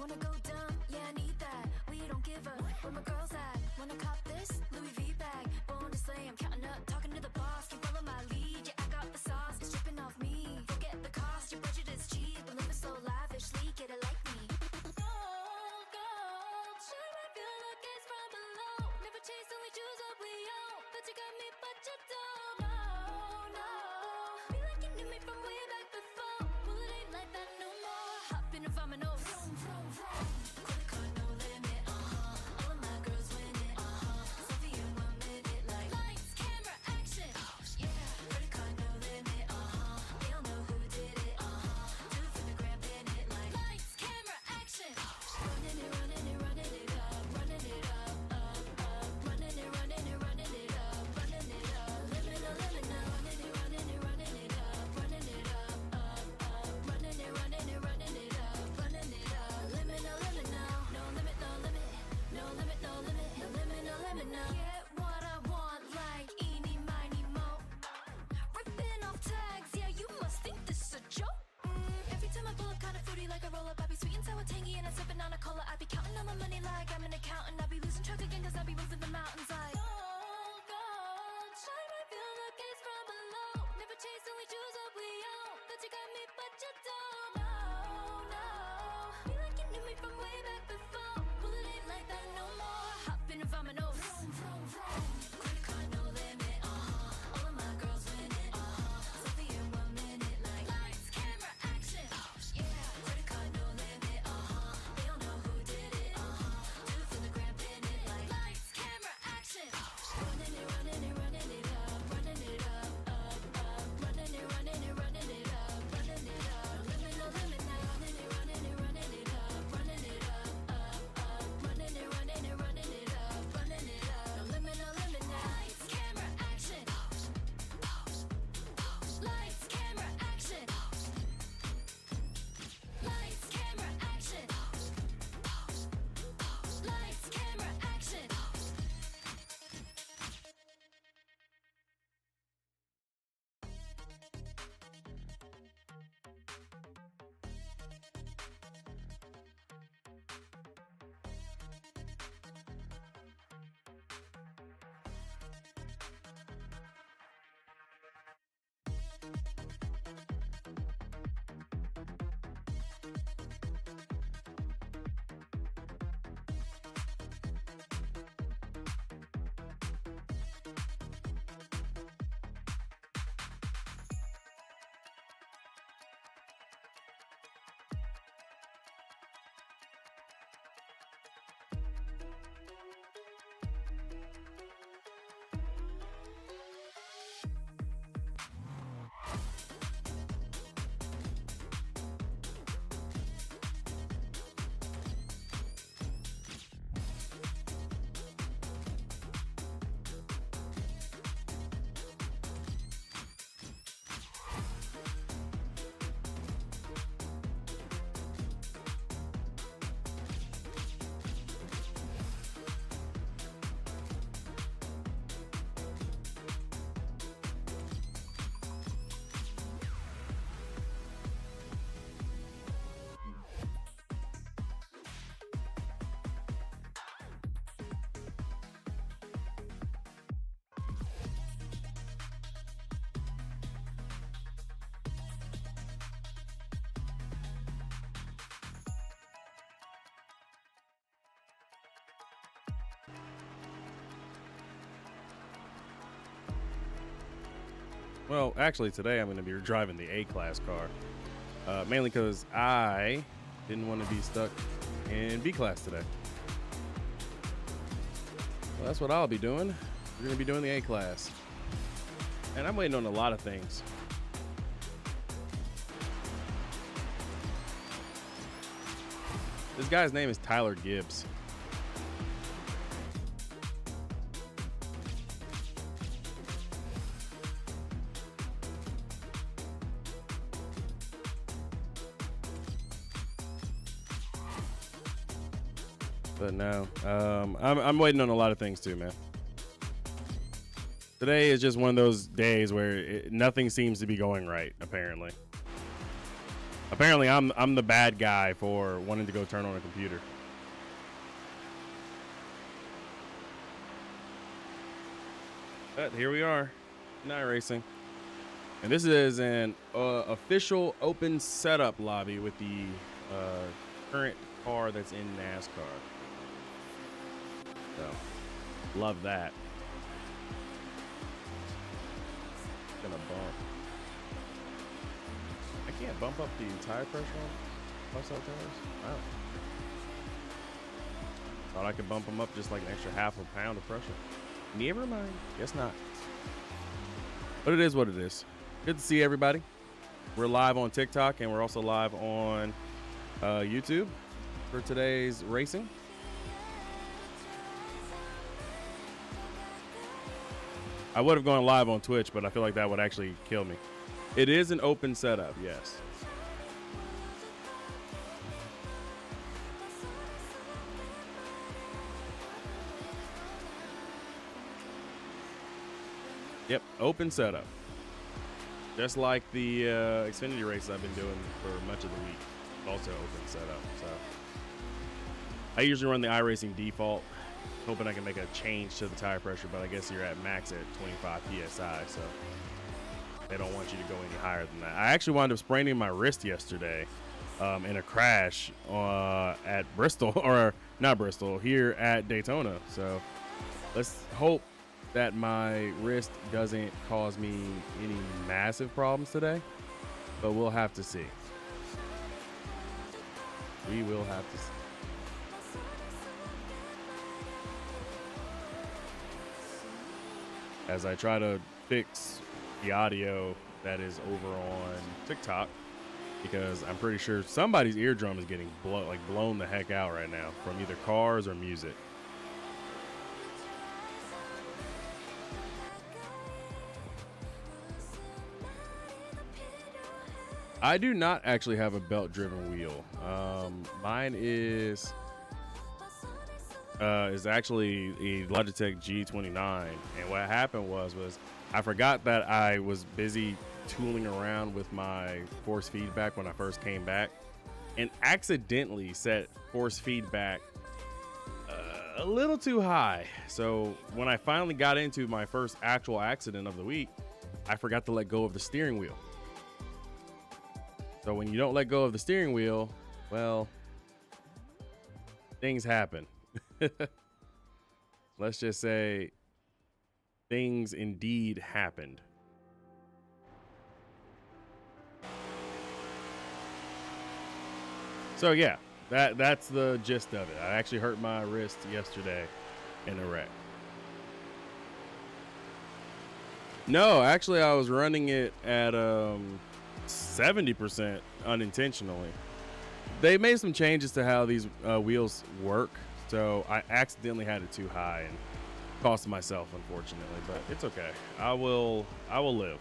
Wanna go dumb? Yeah, I need that. We don't give up. Where my girls at? Wanna cop this Louis V bag? Born to slay, I'm counting up, talking to the boss. Can follow my lead? Yeah, I got the sauce. It's dripping off me. Forget the cost. Your budget is cheap. I'm living so lavishly. Get it like me. Gold, gold. Shine my feel the gaze from below. Never chase, only choose what we own. But you got me, but you don't. No, no. Be like you knew me from way back before. Well, it ain't like that no more. Hop in and find my nose. Vroom, vroom, vroom. Credit card, no limit. All of my girls win it. Selfie in 1 minute. Like lights, camera, action. Yeah. Credit card, no limit. They all know who did it. Do it for the gram, pin it. Like lights, camera, action. Running it, running it, running it up. Running it up, up, up. Running it, running it, running it up. Running it up. Limit, no limit now. Running it, running it, running it up. Running it up, up, up. Running it, running it, running it up. Running it up. Limit, no limit now. No limit, no limit. No limit, no limit. No limit, no limit now. Get what I want like eeny, miny, mo. Ripping off tags, yeah, you must think this is a joke. Every time I pull up kinda fruity like a roll up, I be sweet and sour tangy and I'm sipping on a cola. I be counting all my money like I'm an accountant. I be losing track again cause I be moving the mountains like gold, gold. Shine my feel the gaze from below. Never chase, only choose what we own. But you got me, but you don't. No, no. Be like you knew me from way back before. Well, it ain't like that no more. Hop in and find my nose. Vroom, vroom, vroom. Credit card, no limit. All of my girls win it. Selfie in 1 minute. Like lights, camera, action. Yeah. Credit card, no limit. They all know who did it. Do it for the gram, pin it. Like lights, camera, action. Running it, running it, running it up. Running it up, up, up. Running it, running it, running it up. Running it up. No limit, no limit now. Running it, running it, running it up. Running it up, up, up. Running it, running it, running it up. Running it up. No limit, no limit now. Lights, camera, action. Lights, camera, action. Lights, camera, action. Lights, camera, action. Well, actually, today I'm going to be driving the A-Class car, mainly because I didn't want to be stuck in B-Class today. Well, that's what I'll be doing. We're going to be doing the A-Class. And I'm waiting on a lot of things. This guy's name is Tyler Gibbs. But no, I'm waiting on a lot of things too, man. Today is just one of those days where nothing seems to be going right, apparently. Apparently, I'm the bad guy for wanting to go turn on a computer. But here we are, in iRacing. And this is an official open setup lobby with the current car that's in NASCAR. So, love that. Gonna bump. I can't bump up the tire pressure on outside tires. Wow. Thought I could bump them up just like an extra half a pound of pressure. Never mind. Guess not. But it is what it is. Good to see everybody. We're live on TikTok and we're also live on YouTube for today's racing. I would have gone live on Twitch, but I feel like that would actually kill me. It is an open setup, yes. Yep, open setup. Just like the Xfinity races I've been doing for much of the week. Also open setup. So I usually run the iRacing default, hoping I can make a change to the tire pressure, but I guess you're at max at 25 PSI, so they don't want you to go any higher than that. I actually wound up spraining my wrist yesterday in a crash at Bristol, or not Bristol, here at Daytona. So let's hope that my wrist doesn't cause me any massive problems today, but we'll have to see. We will have to see. As I try to fix the audio that is over on TikTok, because I'm pretty sure somebody's eardrum is getting blown the heck out right now from either cars or music. I do not actually have a belt-driven wheel. Mine is actually a Logitech G29, and what happened was I forgot that I was busy tooling around with my force feedback when I first came back, and accidentally set force feedback a little too high. So when I finally got into my first actual accident of the week, I forgot to let go of the steering wheel. So when you don't let go of the steering wheel, well, things happen. Let's just say things indeed happened. So yeah, that's the gist of it. I actually hurt my wrist yesterday in a wreck. No, actually I was running it at 70% unintentionally. They made some changes to how these wheels work, so I accidentally had it too high and cost myself, unfortunately, but it's okay. I will live.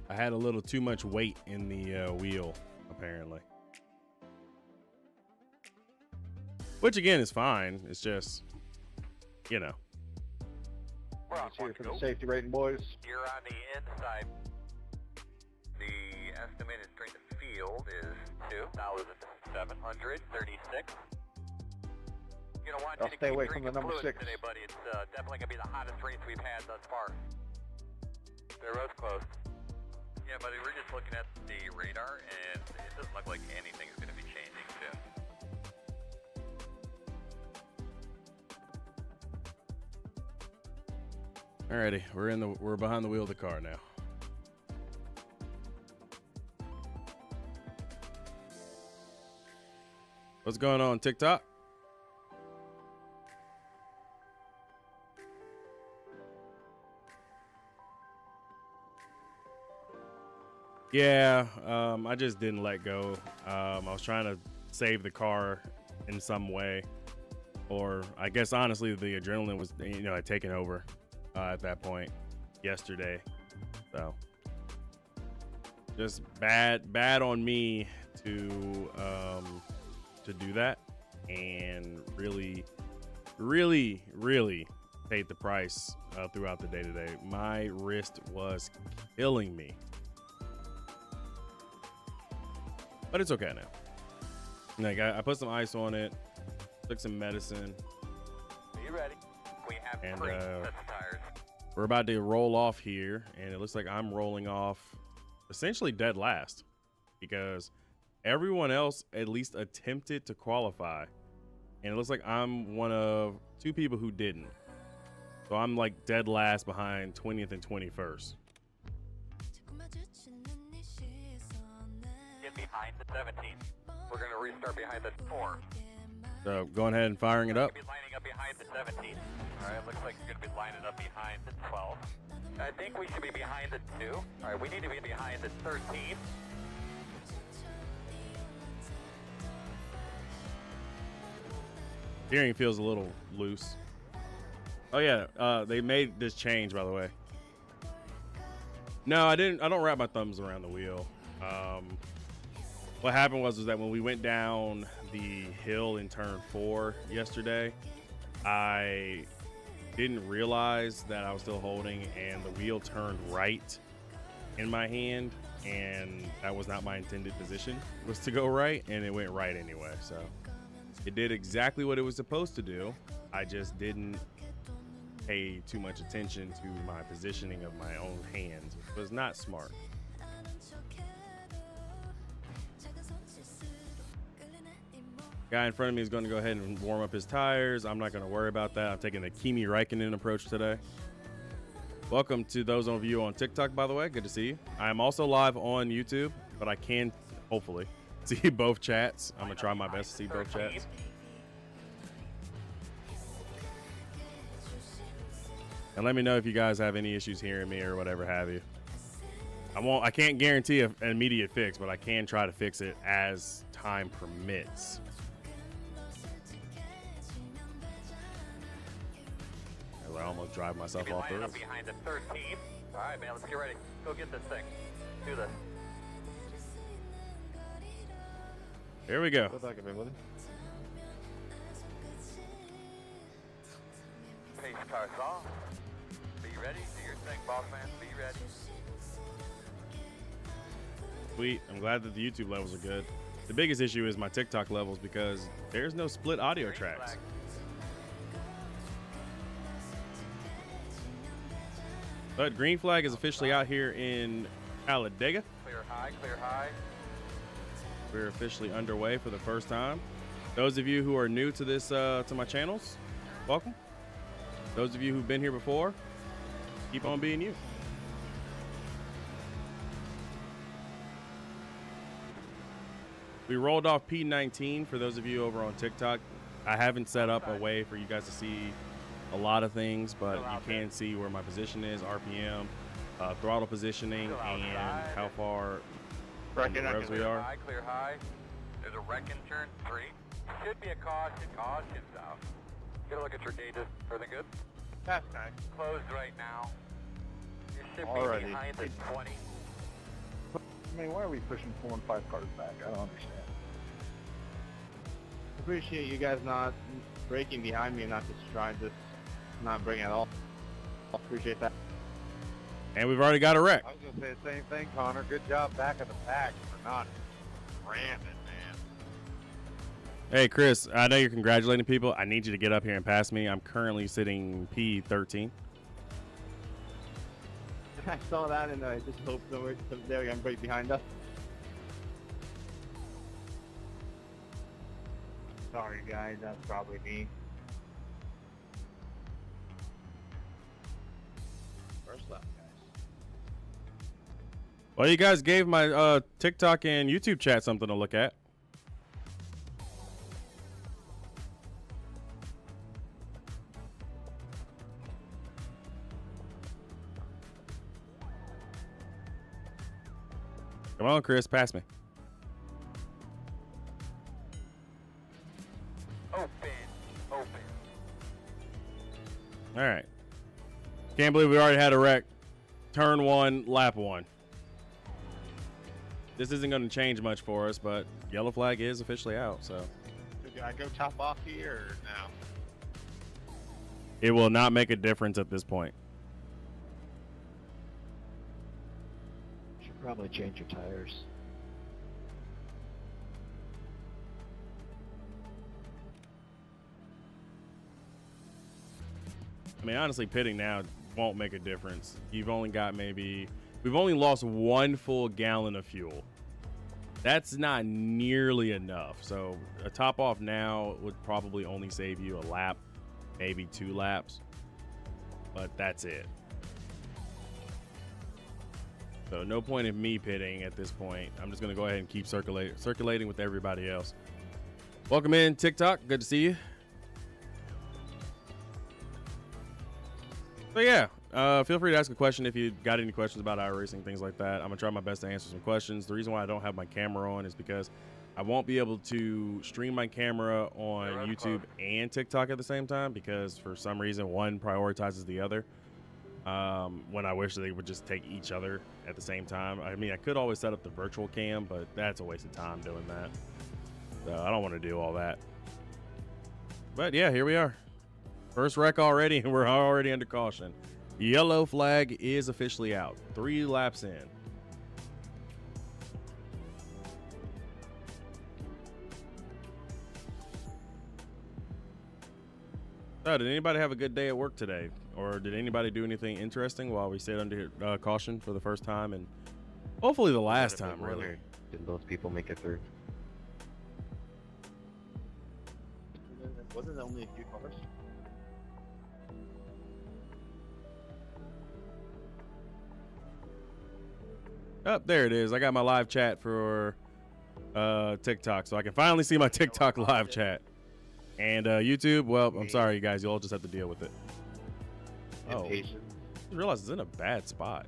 I had a little too much weight in the wheel, apparently. Which, again, is fine. It's just, you know. We're on here for the safety rating, boys. You're on the inside. The estimated strength of field is 2,736. You know, want I'll you to stay keep away from the drinking number fluids 6. today, buddy. It's definitely gonna be the hottest race we've had thus far. The road's closed. Yeah, buddy, we're just looking at the radar, and it doesn't look like anything's gonna be changing soon. Alrighty, we're behind the wheel of the car now. What's going on, TikTok? Yeah, I just didn't let go. I was trying to save the car in some way, or I guess honestly the adrenaline was, had taken over at that point yesterday. So just bad on me to do that, and really paid the price throughout the day today. My wrist was killing me, but it's okay now. Like I put some ice on it, took some medicine. Be ready. We have And, 3 sets of tires. We're about to roll off here, and it looks like I'm rolling off essentially dead last because everyone else at least attempted to qualify, and it looks like I'm one of 2 people who didn't. So I'm like dead last behind 20th and 21st. Get behind the 17. We're going to restart behind the 4. So going ahead and firing it up. You're going to be lining up behind the 17. All right, looks like you're going to be lining up behind the 12. I think we should be behind the 2. All right, we need to be behind the 13. Steering feels a little loose. Oh yeah, they made this change, by the way. No, I didn't. I don't wrap my thumbs around the wheel. What happened was that when we went down the hill in turn 4 yesterday, I didn't realize that I was still holding, and the wheel turned right in my hand, and that was not my intended position, was to go right, and it went right anyway. So it did exactly what it was supposed to do. I just didn't pay too much attention to my positioning of my own hands, which was not smart. Guy in front of me is going to go ahead and warm up his tires. I'm not going to worry about that. I'm taking the Kimi Räikkönen approach today. Welcome to those of you on TikTok, by the way. Good to see you. I am also live on YouTube, but I can hopefully see both chats. I'm going to try my best to see both chats. And let me know if you guys have any issues hearing me or whatever have you. I can't guarantee an immediate fix, but I can try to fix it as time permits. I almost drive myself off the road. Behind the 13. All right, man, let's get ready. Go get this thing. Do this. Here we go. Looks like I've been with him. Pace car's off. Be ready. Do your thing, boss man. Be ready. Sweet. I'm glad that the YouTube levels are good. The biggest issue is my TikTok levels because there's no split audio Green tracks. flag. But green flag is officially out here in Talladega. Clear high, clear high. We're officially underway for the first time. Those of you who are new to this, to my channels, welcome. Those of you who've been here before, keep on being you. We rolled off P19 for those of you over on TikTok. I haven't set up a way for you guys to see a lot of things, but you can see where my position is, RPM, throttle positioning, and how far on the roads we are. High, clear high. There's a wreck in turn 3. Should be a caution. Caution's out. Get a look at your gauges. Everything good? That's nice. Closed right now. You should Alrighty. be behind the 20. I mean, why are we pushing 4 and 5 cars back? I don't understand. Appreciate you guys not braking behind me and not just trying to not bring it all. Appreciate that. And we've already got a wreck. I was gonna say the same thing, Connor. Good job back of the pack for not ramming, man. Hey, Chris, I know you're congratulating people. I need you to get up here and pass me. I'm currently sitting P13. I saw that and I just hope somewhere they're gonna break behind us. Sorry, guys. That's probably me. First lap, guys. Well, you guys gave my TikTok and YouTube chat something to look at. Come on, Chris, pass me. Open. Open. All right. Can't believe we already had a wreck. Turn 1, lap 1. This isn't going to change much for us, but yellow flag is officially out, so. Do I go top off here or no? It will not make a difference at this point. Should probably change your tires. I mean, honestly, pitting now won't make a difference. You've only got we've only lost 1 full gallon of fuel. That's not nearly enough. So a top off now would probably only save you a lap, maybe 2 laps, but that's it. So no point in me pitting at this point. I'm just going to go ahead and keep circulating with everybody else. Welcome in, TikTok. Good to see you. So yeah, feel free to ask a question if you got any questions about iRacing, things like that. I'm gonna try my best to answer some questions. The reason why I don't have my camera on is because I won't be able to stream my camera on YouTube and TikTok at the same time because for some reason one prioritizes the other. When I wish they would just take each other at the same time. I mean, I could always set up the virtual cam, but that's a waste of time doing that. So I don't want to do all that. But yeah, here we are. First wreck already, and we're already under caution. Yellow flag is officially out. 3 laps in. Oh, did anybody have a good day at work today? Or did anybody do anything interesting while we stayed under caution for the first time? And hopefully the last time, really. Did those people make it through? Wasn't it only a few cars? Oh, there it is. I got my live chat for TikTok, so I can finally see my TikTok live chat. And YouTube, well, I'm sorry, you guys. You'll all just have to deal with it. Oh, I realize it's in a bad spot.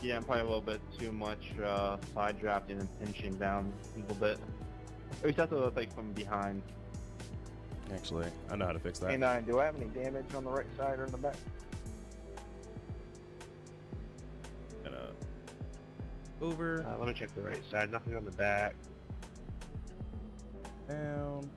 Yeah, I'm probably a little bit too much side drafting and pinching down a little bit. We just have to look like from behind. Actually, I know how to fix that. K9, do I have any damage on the right side or in the back? Over. Let me check the right side. Nothing on the back. Down.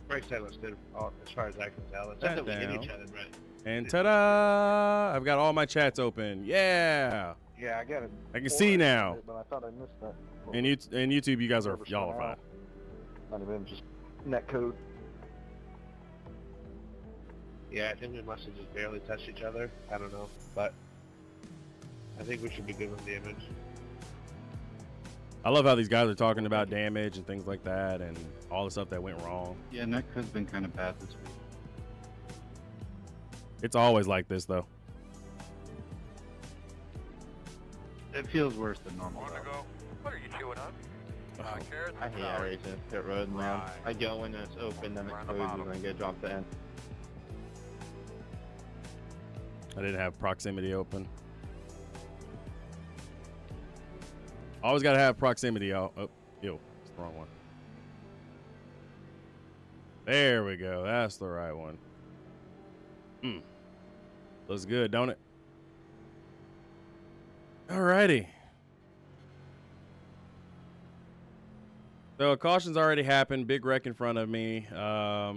Right side looks good as far as I can tell. It's not that we hit each other, right? And ta-da! I've got all my chats open. Yeah. Yeah, I got it. I can see now. But I thought I missed that. And YouTube, you guys are y'all are fine. Not even just net code. Yeah, I think we must have just barely touched each other. I don't know, but I think we should be good with damage. I love how these guys are talking about damage and things like that and all the stuff that went wrong. Yeah, net has been kind of bad this week. It's always like this, though. It feels worse than normal. Want to go? What are you chewing on? Carrots I and hate celery. iRacing pit road, man. I go when it's open, then it Around the closes, bottom. and then get dropped in. I didn't have proximity open. Always got to have proximity. Oh, ew. It's the wrong one. There we go. That's the right one. Looks good, don't it? Alrighty. So caution's already happened. Big wreck in front of me.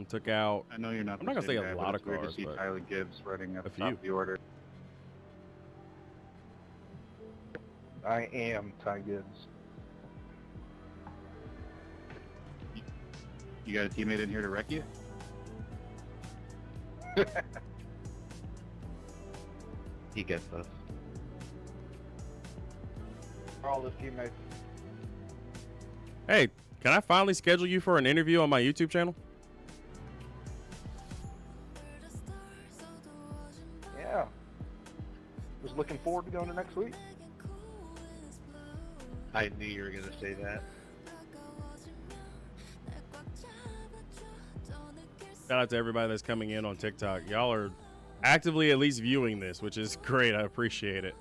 Took out. I know you're not. I'm not gonna say a lot of weird cars, to see but Tyler Gibbs running up a the top few. of the order. I am Ty Gibbs. You got a teammate in here to wreck you? He gets us. All his teammates. Hey, can I finally schedule you for an interview on my YouTube channel? Yeah. Was looking forward to going to next week. I knew you were gonna say that. Shout out to everybody that's coming in on TikTok. Y'all are actively at least viewing this, which is great. I appreciate it.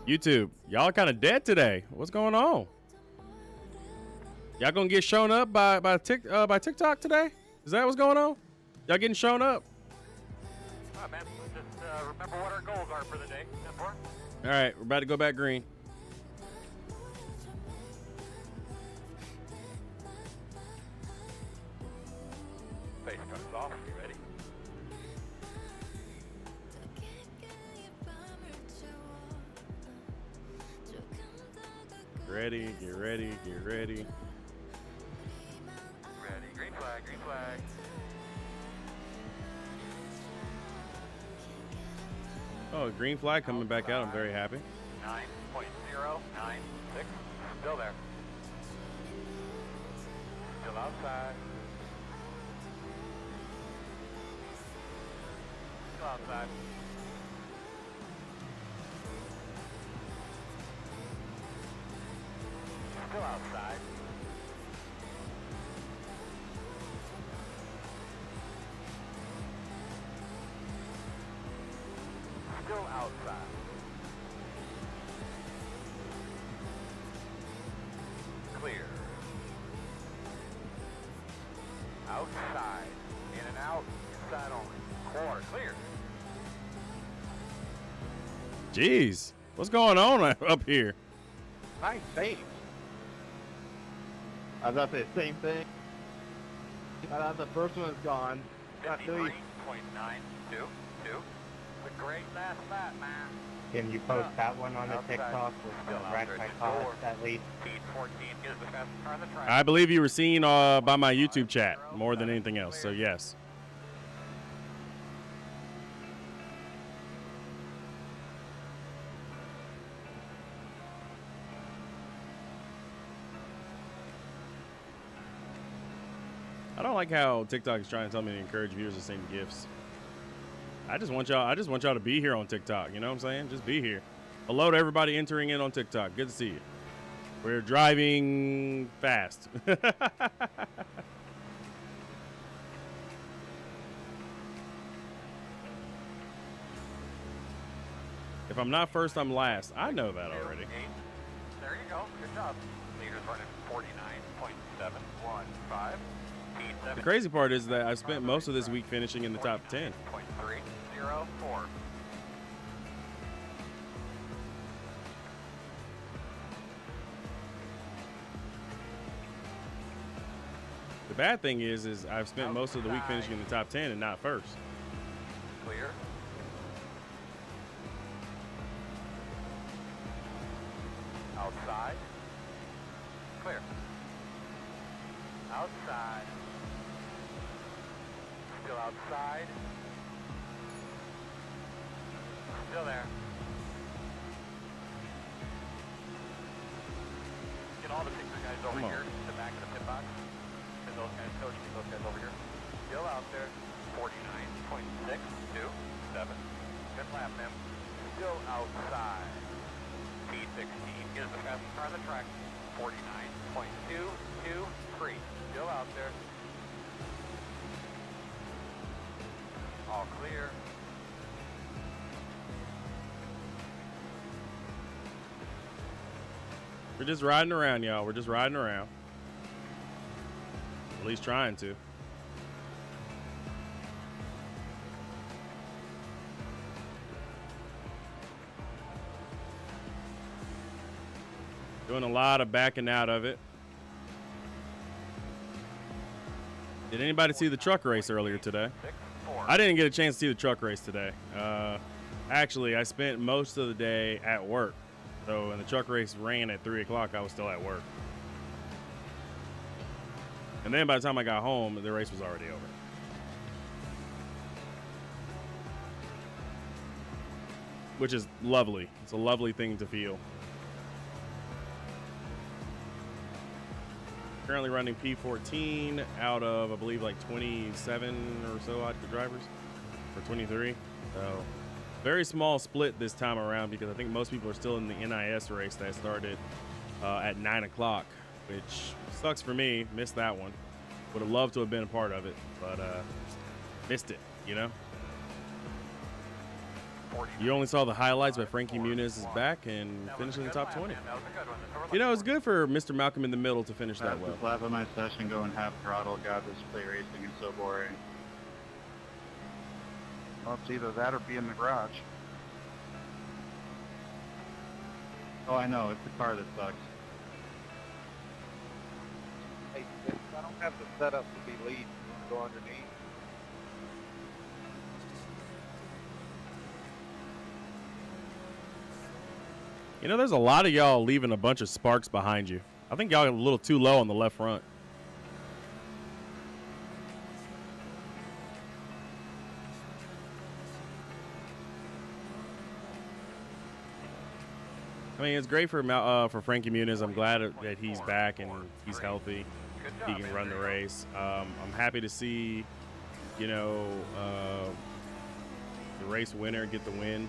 YouTube, y'all are kind of dead today. What's going on? Y'all gonna get shown up by TikTok today? Is that what's going on? Y'all getting shown up? Oh, man, just remember what our goals are for the day. 10-4. All right, we're about to go back green. Face cuts off. You ready? Ready, get ready, get ready. Ready. Green flag, green flag. Oh, green flag coming back out. I'm very happy. 9.096. Still there. Still outside. Still outside. Still outside. Still outside. Clear. Outside. In and out. Inside only. Core. Clear. Jeez, what's going on up here? Nice save. I was about to say the same thing. The first one is gone. Got Louis. 53.922. The great last lap, man. Can you post that one on the Outside. TikTok with Still the out wreck there. I Just caused forward. at least? Speed 14 is the fastest car on the track. I believe you were seen by my YouTube chat more than anything else, so yes. I don't like how TikTok is trying to tell me to encourage viewers to send gifts. I just want y'all to be here on TikTok, you know what I'm saying? Just be here. Hello to everybody entering in on TikTok. Good to see you. We're driving fast. If I'm not first, I'm last. I know that already. 8. There you go. Good job. Leaders running 49.715. The crazy part is that I've spent most of this week finishing in the top 10. 0.304. The bad thing is I've spent most of the week finishing in the top 10 and not first. Clear. Outside. Clear. Outside. Still outside. Still there. Get all the picture guys over Come on. here to the back of the pit box. And those guys, coach, get those guys over here. Still out there. 49.627. Good lap, man. Still outside. P16 is the fastest car on the track. 49.223. Still out there. All clear. We're just riding around, y'all. We're just riding around. At least trying to. Doing a lot of backing out of it. Did anybody see the truck race earlier today? 6-4. I didn't get a chance to see the truck race today. Actually, I spent most of the day at work. So when the truck race ran at 3 o'clock, I was still at work. And then by the time I got home, the race was already over. Which is lovely. It's a lovely thing to feel. Currently running P14 out of, I believe, like 27 or so odd drivers, or 23. So very small split this time around because I think most people are still in the NIS race that started at 9 o'clock, which sucks for me. Missed that one. Would have loved to have been a part of it, but missed it, you know? You only saw the highlights, but Frankie Muniz is back and finishing in the top 20. That was a good one. You know, it's good for Mr. Malcolm in the middle to finish that well. Last lap of my session going half throttle. God, this play racing is so boring. Well, it's either that or be in the garage. Oh, I know. It's the car that sucks. Hey, I don't have the setup to be lead. Go underneath. You know, there's a lot of y'all leaving a bunch of sparks behind you. I think y'all are a little too low on the left front. I mean, it's great for Frankie Muniz. I'm glad that he's back and he's healthy. He can run the race. I'm happy to see, you know, the race winner get the win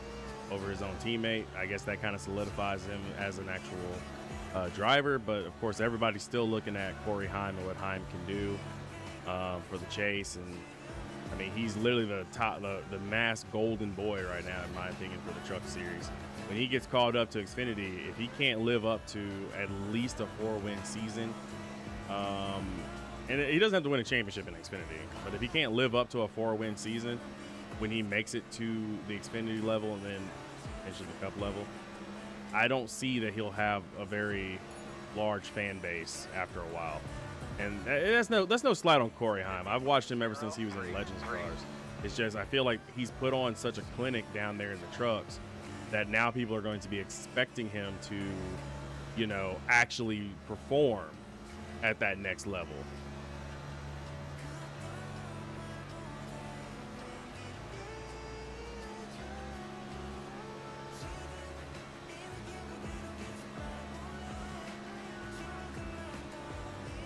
over his own teammate. I guess that kind of solidifies him as an actual driver. But of course, everybody's still looking at Corey Heim and what Heim can do for the chase. And I mean, he's literally the mass golden boy right now, in my opinion, for the Truck Series. When he gets called up to Xfinity, if he can't live up to at least a 4-win season, and he doesn't have to win a championship in Xfinity, but if he can't live up to a 4-win season when he makes it to the Xfinity level and then eventually the Cup level, I don't see that he'll have a very large fan base after a while. And that's no slight on Corey Heim. I've watched him ever since he was in Legends cars. It's just I feel like he's put on such a clinic down there in the trucks that now people are going to be expecting him to, you know, actually perform at that next level.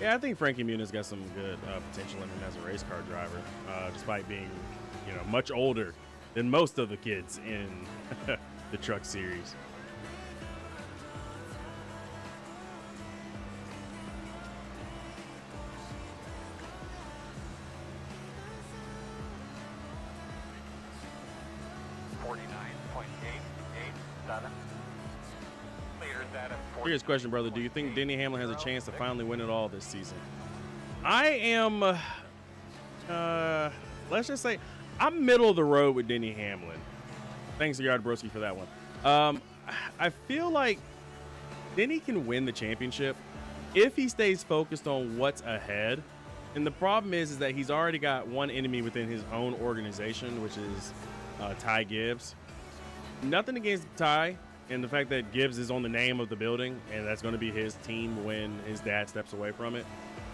Yeah, I think Frankie Muniz got some good potential in him as a race car driver, despite being, you know, much older than most of the kids in the Truck Series. Serious question, brother. Do you think Denny Hamlin has a chance to finally win it all this season? I am, let's just say, I'm middle of the road with Denny Hamlin. Thanks to Yard Broski for that one. I feel like Denny can win the championship if he stays focused on what's ahead. And the problem is that he's already got one enemy within his own organization, which is Ty Gibbs. Nothing against Ty and the fact that Gibbs is on the name of the building, and that's going to be his team when his dad steps away from it.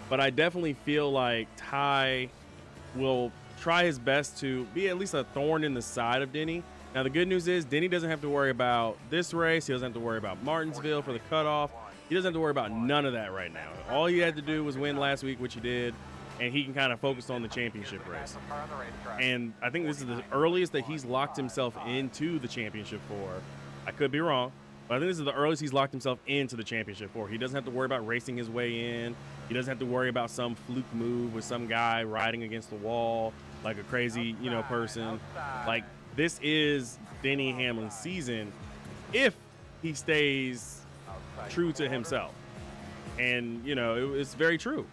But I definitely feel like Ty will try his best to be at least a thorn in the side of Denny. Now, the good news is Denny doesn't have to worry about this race. He doesn't have to worry about Martinsville for the cutoff. He doesn't have to worry about none of that right now. All he had to do was win last week, which he did, and he can kind of focus on the championship race. And I think this is the earliest that he's locked himself into the championship for. I could be wrong, but I think this is the earliest he's locked himself into the championship for. He doesn't have to worry about racing his way in. He doesn't have to worry about some fluke move with some guy riding against the wall like a crazy, you know, person. Like, this is Denny Hamlin's season if he stays true to himself. And, you know, it's very true.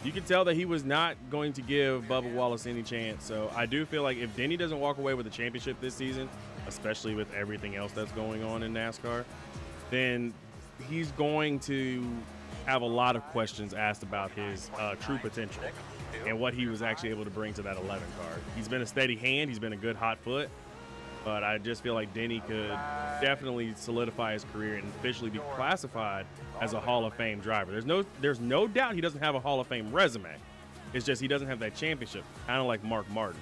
You can tell that he was not going to give Bubba Wallace any chance. So I do feel like if Denny doesn't walk away with the championship this season, especially with everything else that's going on in NASCAR, then he's going to have a lot of questions asked about his true potential and what he was actually able to bring to that 11 car. He's been a steady hand. He's been a good hot foot. But I just feel like Denny could definitely solidify his career and officially be classified as a Hall of Fame driver. There's no doubt he doesn't have a Hall of Fame resume. It's just he doesn't have that championship, kind of like Mark Martin.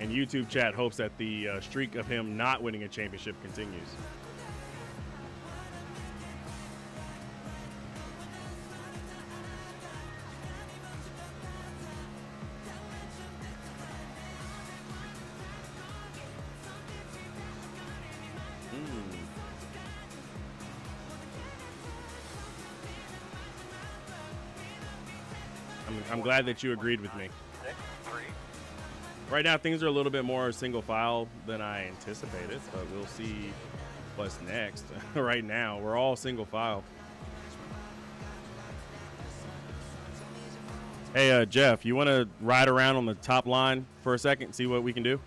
And YouTube chat hopes that the streak of him not winning a championship continues. I'm glad that you agreed with me. 6, 3. Right now, things are a little bit more single file than I anticipated, but we'll see what's next. Right now, we're all single file. Hey, Jeff, you want to ride around on the top line for a second and see what we can do?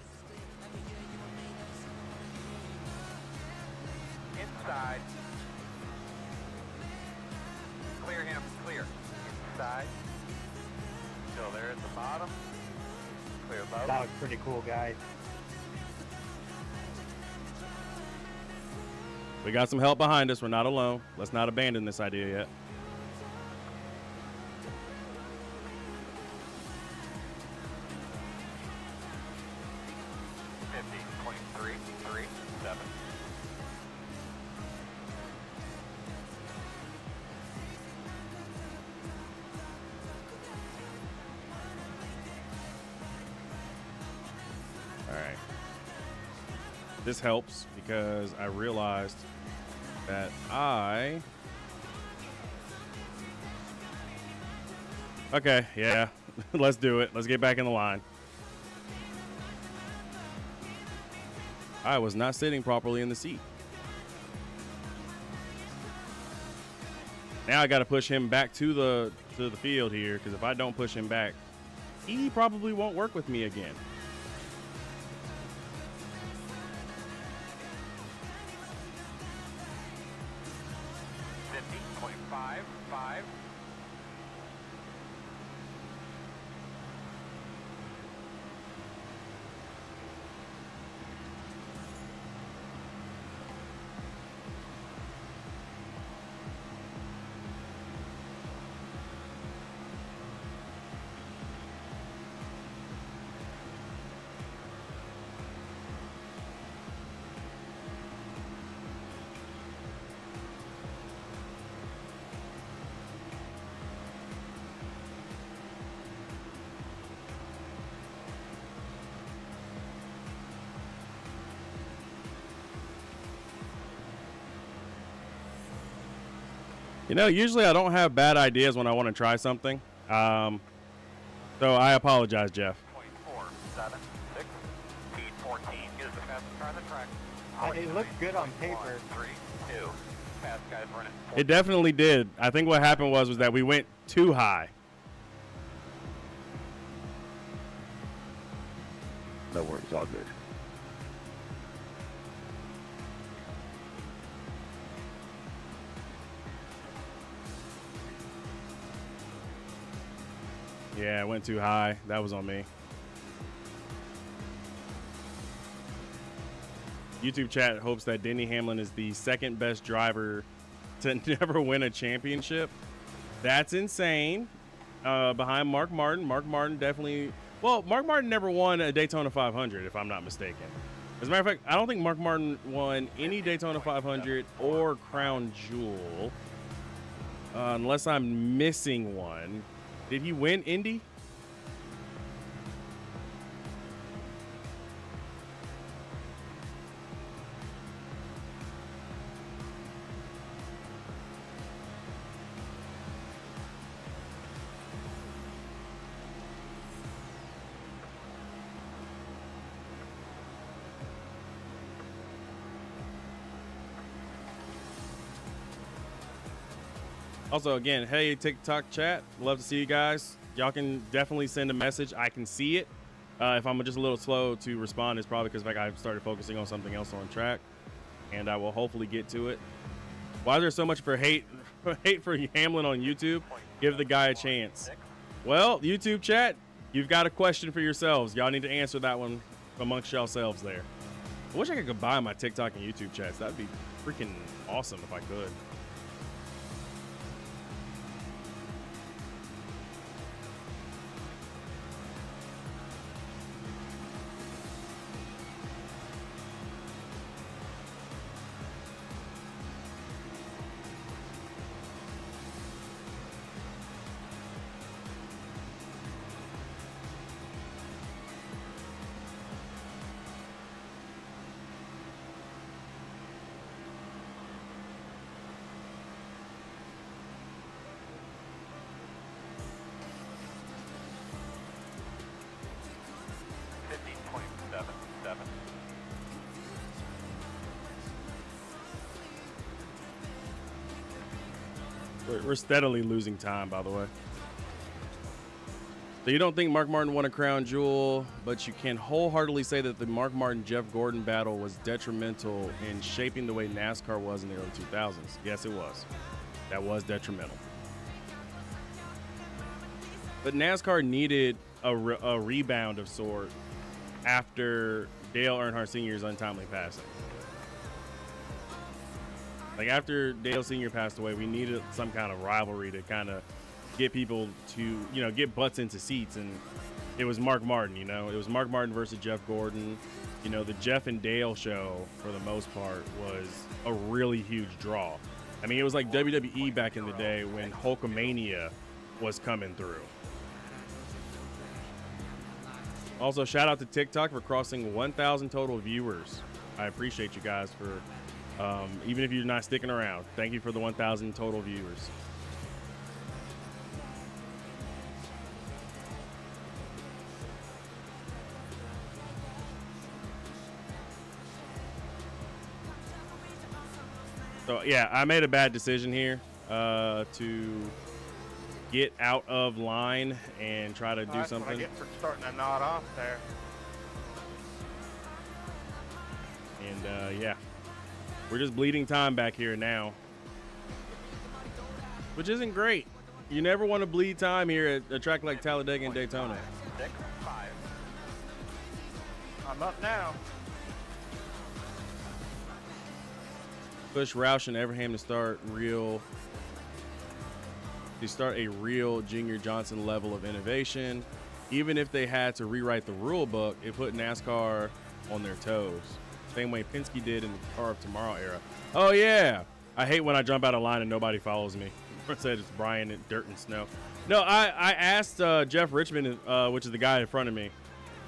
Inside. Clear him, clear. Inside. Still there at the bottom. Clear low. That was pretty cool, guys. We got some help behind us. We're not alone. Let's not abandon this idea yet. This helps because I realized that okay, yeah, let's do it. Let's get back in the line. I was not sitting properly in the seat. Now I got to push him back to the field here, because if I don't push him back, he probably won't work with me again. You know, usually I don't have bad ideas when I want to try something. So I apologize, Jeff. 0.476. Speed 14 is the fastest car on the track. It looks good on paper. 3, 2. Fast guys running. It definitely did. I think what happened was that we went too high. No worries, all good. Yeah, it went too high. That was on me. YouTube chat hopes that Denny Hamlin is the second best driver to never win a championship. That's insane. Behind Mark Martin. Mark Martin definitely... Well, Mark Martin never won a Daytona 500, if I'm not mistaken. As a matter of fact, I don't think Mark Martin won any Daytona 500 or Crown Jewel. Unless I'm missing one. Did he win Indy? Also, again, hey, TikTok chat. Love to see you guys. Y'all can definitely send a message. I can see it. If I'm just a little slow to respond, it's probably because I've started focusing on something else on track. And I will hopefully get to it. Why is there so much for hate for Hamlin on YouTube? Give the guy a chance. Well, YouTube chat, you've got a question for yourselves. Y'all need to answer that one amongst yourselves there. I wish I could combine my TikTok and YouTube chats. That'd be freaking awesome if I could. We're steadily losing time, by the way. So you don't think Mark Martin won a crown jewel, but you can wholeheartedly say that the Mark Martin-Jeff Gordon battle was detrimental in shaping the way NASCAR was in the early 2000s. Yes, it was. That was detrimental. But NASCAR needed a rebound of sort after Dale Earnhardt Sr.'s untimely passing. Like, after Dale Sr. passed away, we needed some kind of rivalry to kind of get people to, get butts into seats. And it was Mark Martin, It was Mark Martin versus Jeff Gordon. The Jeff and Dale show, for the most part, was a really huge draw. I mean, it was like WWE back in the day when Hulkamania was coming through. Also, shout out to TikTok for crossing 1,000 total viewers. I appreciate you guys for, even if you're not sticking around, thank you for the 1,000 total viewers. So, yeah, I made a bad decision here to get out of line and try to do That's something. what I get for starting to nod off there. And, yeah, we're just bleeding time back here now, which isn't great. You never want to bleed time here at a track like Talladega and Daytona. 6, 5. I'm up now. Push Roush and Everham to start a real Junior Johnson level of innovation. Even if they had to rewrite the rule book, it put NASCAR on their toes. Same way Penske did in the Car of Tomorrow era. Oh, yeah. I hate when I jump out of line and nobody follows me. I said it's Brian and Dirt and Snow. No, I asked Jeff Richmond, which is the guy in front of me.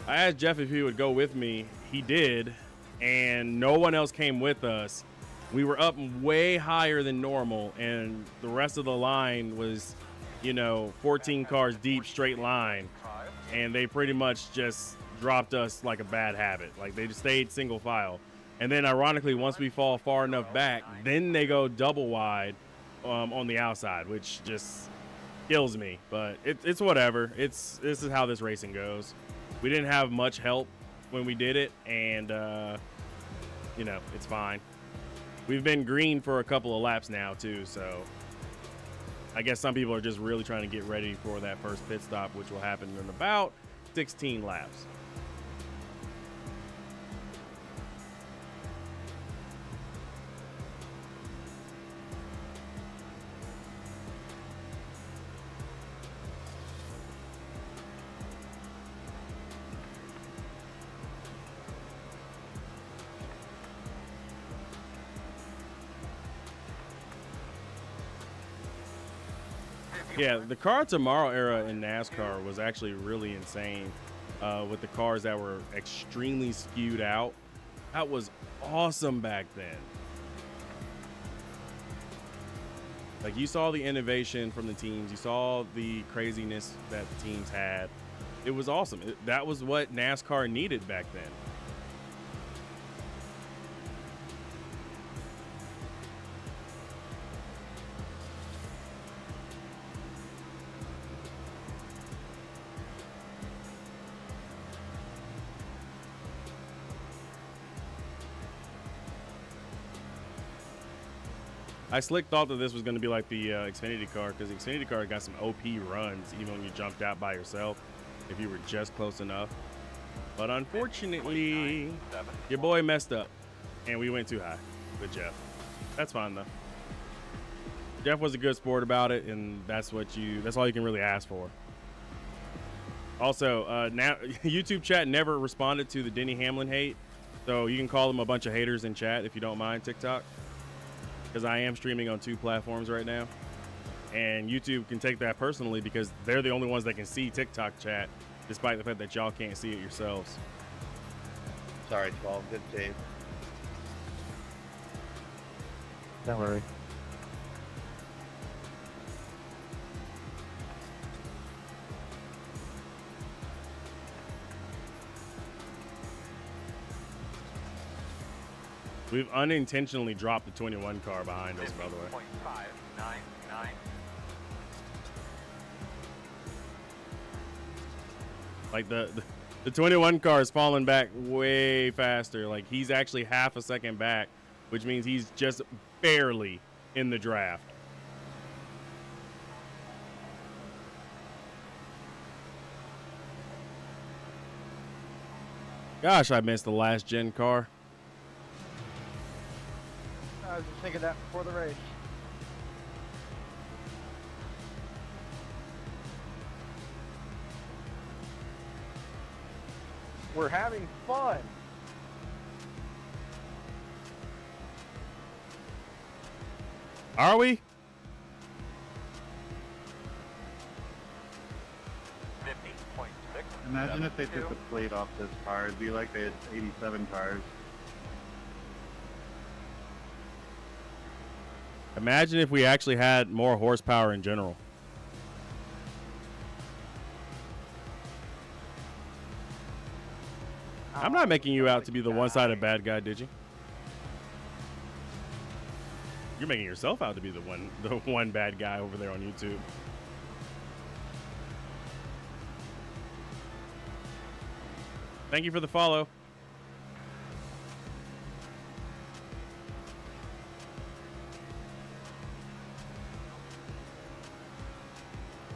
I asked Jeff if he would go with me. He did, and no one else came with us. We were up way higher than normal, and the rest of the line was, 14 cars deep, straight line. And they pretty much just dropped us like a bad habit. Like, they just stayed single file. And then, ironically, once we fall far enough back, then they go double wide on the outside, which just kills me. But it's whatever. This is how this racing goes. We didn't have much help when we did it, and, it's fine. We've been green for a couple of laps now, too, so I guess some people are just really trying to get ready for that first pit stop, which will happen in about 16 laps. Yeah, the Car of Tomorrow era in NASCAR was actually really insane with the cars that were extremely skewed out. That was awesome back then. Like, you saw the innovation from the teams. You saw the craziness that the teams had. It was awesome. That was what NASCAR needed back then. I slick thought that this was going to be like the Xfinity car, because the Xfinity car got some OP runs even when you jumped out by yourself if you were just close enough. But unfortunately, your boy messed up and we went too high with Jeff. That's fine though. Jeff was a good sport about it, and that's all you can really ask for. Also, now YouTube chat never responded to the Denny Hamlin hate, so you can call them a bunch of haters in chat if you don't mind, TikTok. Because I am streaming on 2 platforms right now. And YouTube can take that personally because they're the only ones that can see TikTok chat, despite the fact that y'all can't see it yourselves. Sorry, 12. Good save. Don't worry. We've unintentionally dropped the 21 car behind us, by the way. 50.599. Like the 21 car is falling back way faster. Like he's actually half a second back, which means he's just barely in the draft. Gosh, I missed the last gen car. I was just thinking that before the race. We're having fun. Are we? 50.6. Imagine if they took the plate off this car. It'd be like they had 87 cars. Imagine if we actually had more horsepower in general. I'm not making you out to be the one-sided bad guy, did you? You're making yourself out to be the one bad guy over there on YouTube. Thank you for the follow.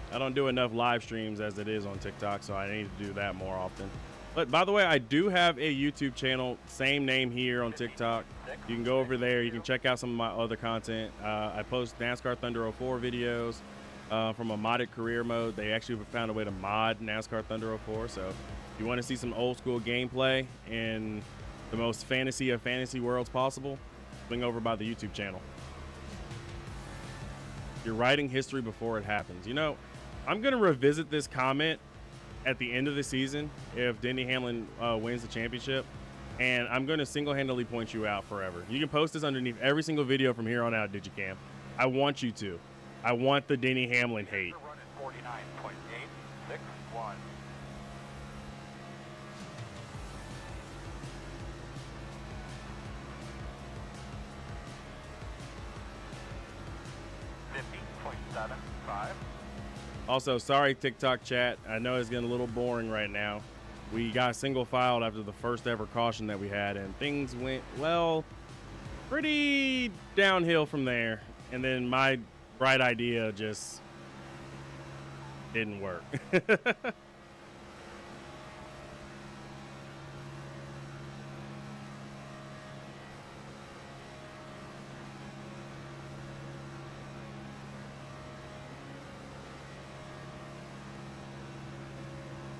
I don't do enough live streams as it is on TikTok, so I need to do that more often. But by the way, I do have a YouTube channel, same name here on TikTok. You can go over there. You can check out some of my other content. I post NASCAR Thunder 04 videos from a modded career mode. They actually found a way to mod NASCAR Thunder 04. So if you want to see some old school gameplay in the most fantasy of fantasy worlds possible, swing over by the YouTube channel. You're writing history before it happens. You know, I'm going to revisit this comment at the end of the season if Denny Hamlin wins the championship, and I'm going to single-handedly point you out forever. You can post this underneath every single video from here on out, Digicam. I want you to. I want the Denny Hamlin hate. You're running 49.861. Also, sorry, TikTok chat. I know it's getting a little boring right now. We got single filed after the first ever caution that we had, and things went, well, pretty downhill from there. And then my bright idea just didn't work.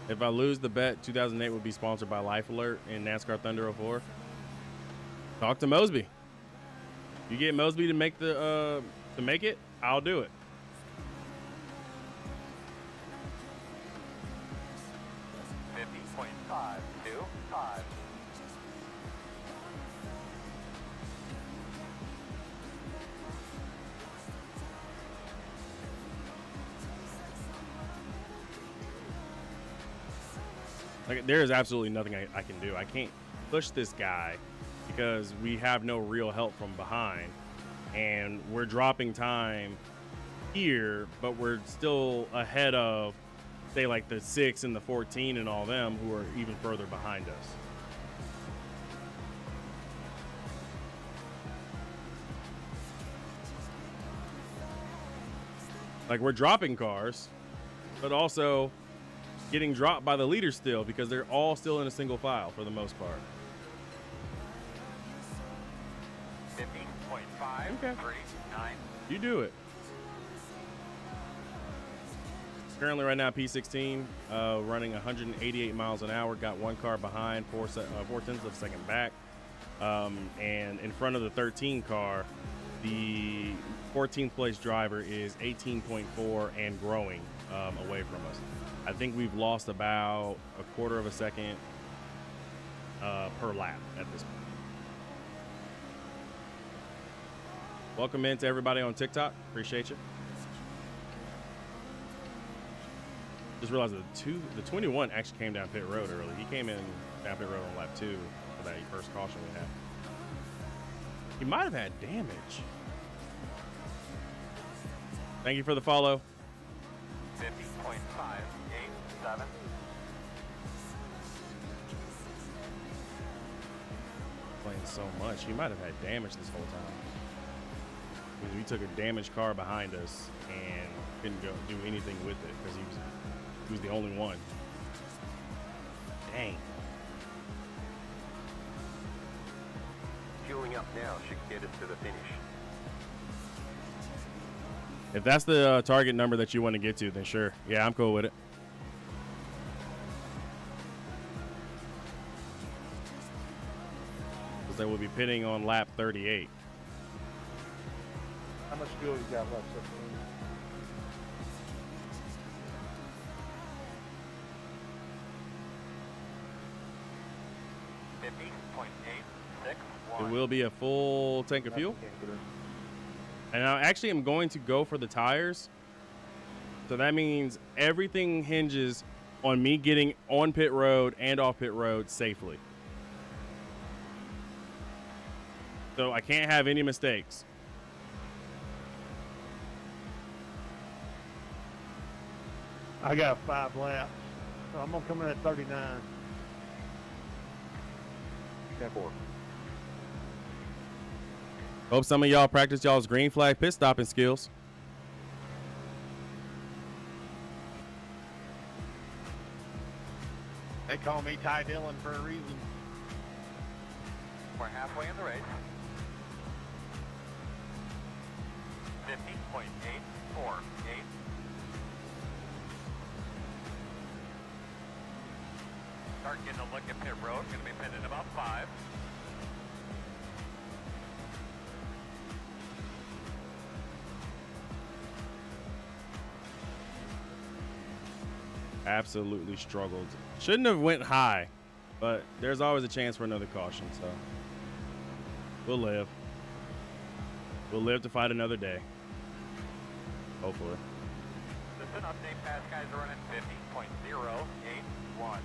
If I lose the bet, 2008 will be sponsored by Life Alert in NASCAR Thunder 04. Talk to Mosby. You get Mosby to make it, I'll do it. Like, there is absolutely nothing I can do. I can't push this guy because we have no real help from behind, and we're dropping time here, but we're still ahead of, say, like the 6 and the 14 and all them who are even further behind us. Like, we're dropping cars, but also getting dropped by the leaders still because they're all still in a single file for the most part. 15.539. You do it. Currently right now, P16 running 188 miles an hour, got one car behind, 4/10 of a second back. And in front of the 13 car, the 14th place driver is 18.4 and growing away from us. I think we've lost about a quarter of a second per lap at this point. Welcome in to everybody on TikTok. Appreciate you. Just realized the 21 actually came down pit road early. He came in down pit road on lap 2 for that first caution we had. He might have had damage. Thank you for the follow. 50.587. Playing so much. He might have had damage this whole time. Because we took a damaged car behind us and couldn't go do anything with it because he was the only one. Dang. Fueling up now should get us to the finish. If that's the target number that you want to get to, then sure. Yeah, I'm cool with it. Because they will be pitting on lap 38. How much fuel you got left? 50.861. It will be a full tank of fuel. And I actually am going to go for the tires. So that means everything hinges on me getting on pit road and off pit road safely. So I can't have any mistakes. I got 5 laps, so I'm gonna come in at 39. 10-4. Hope some of y'all practice y'all's green flag pit stopping skills. They call me Ty Dillon for a reason. We're halfway in the race. 50.848. Start getting a look at pit road. Going to be pitting about 5. Absolutely struggled. Shouldn't have went high, but there's always a chance for another caution, so we'll live. We'll live to fight another day. Hopefully. Just an update, pass guys are running 50.081.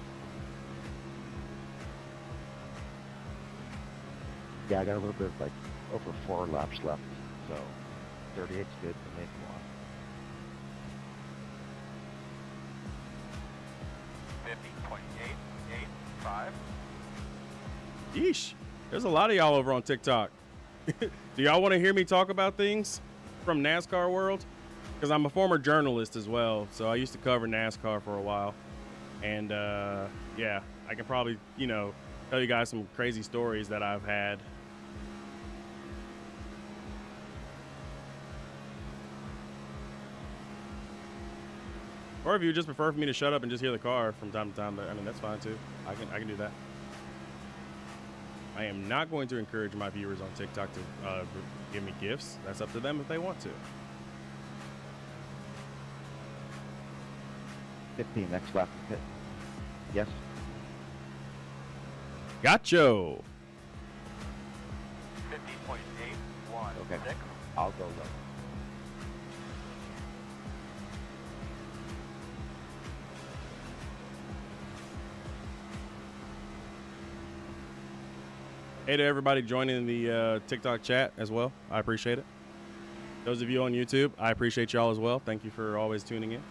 Yeah, I got a little bit of like over 4 laps left, so 38's good to make one. 50.885. Yeesh. There's a lot of y'all over on TikTok. Do y'all want to hear me talk about things from NASCAR world? Because I'm a former journalist as well, so I used to cover NASCAR for a while. And yeah, I can probably, tell you guys some crazy stories that I've had. Or if you just prefer for me to shut up and just hear the car from time to time, I mean, that's fine too. I can do that. I am not going to encourage my viewers on TikTok to give me gifts. That's up to them if they want to. 15 next lap pit. Yes. Gotcha. 50.816. Okay. I'll go low. Hey to everybody joining the TikTok chat as well. I appreciate it. Those of you on YouTube, I appreciate y'all as well. Thank you for always tuning in.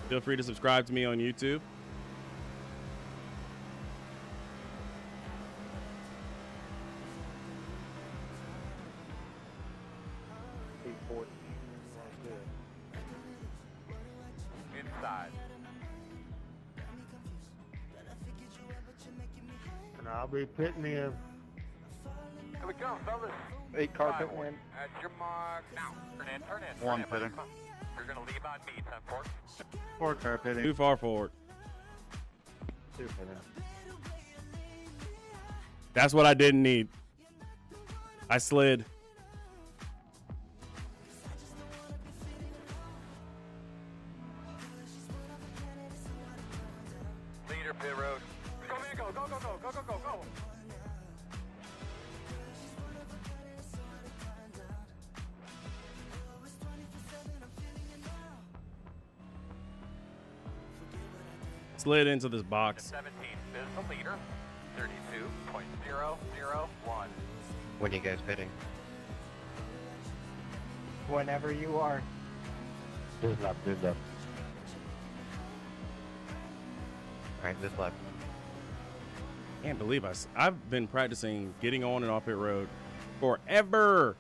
Feel free to subscribe to me on YouTube. Inside. And I'll be pitting in. Here we go, fellas. 8 car pit win. At your mark. Now, turn in. One buddy. pitting. Come on. You're going to leave on me, 10-4. 4 car pitting. Too far forward. 2 pitting. That's what I didn't need. I slid. Leader pit road. Go, man, go, go, go, go, go, go, go, go. slid into this box. 17 is the leader. 32.001. When you guys pitting? Whenever you are. This lap, this lap. Alright, this lap. Can't believe I've been practicing getting on and off pit road forever.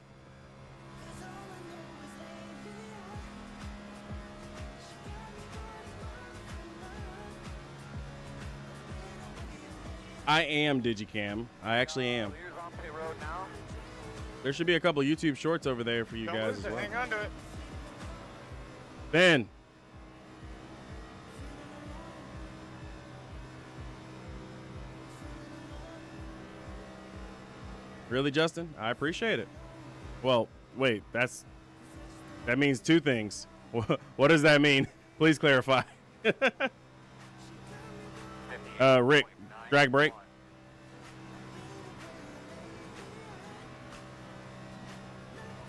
I am Digicam. I actually am. Leaders on pit road now. There should be a couple YouTube shorts over there for you Don't guys lose as it. well. Hang on to it. Ben. Really, Justin? I appreciate it. Well, wait, that means two things. What does that mean? Please clarify. Rick, drag brake.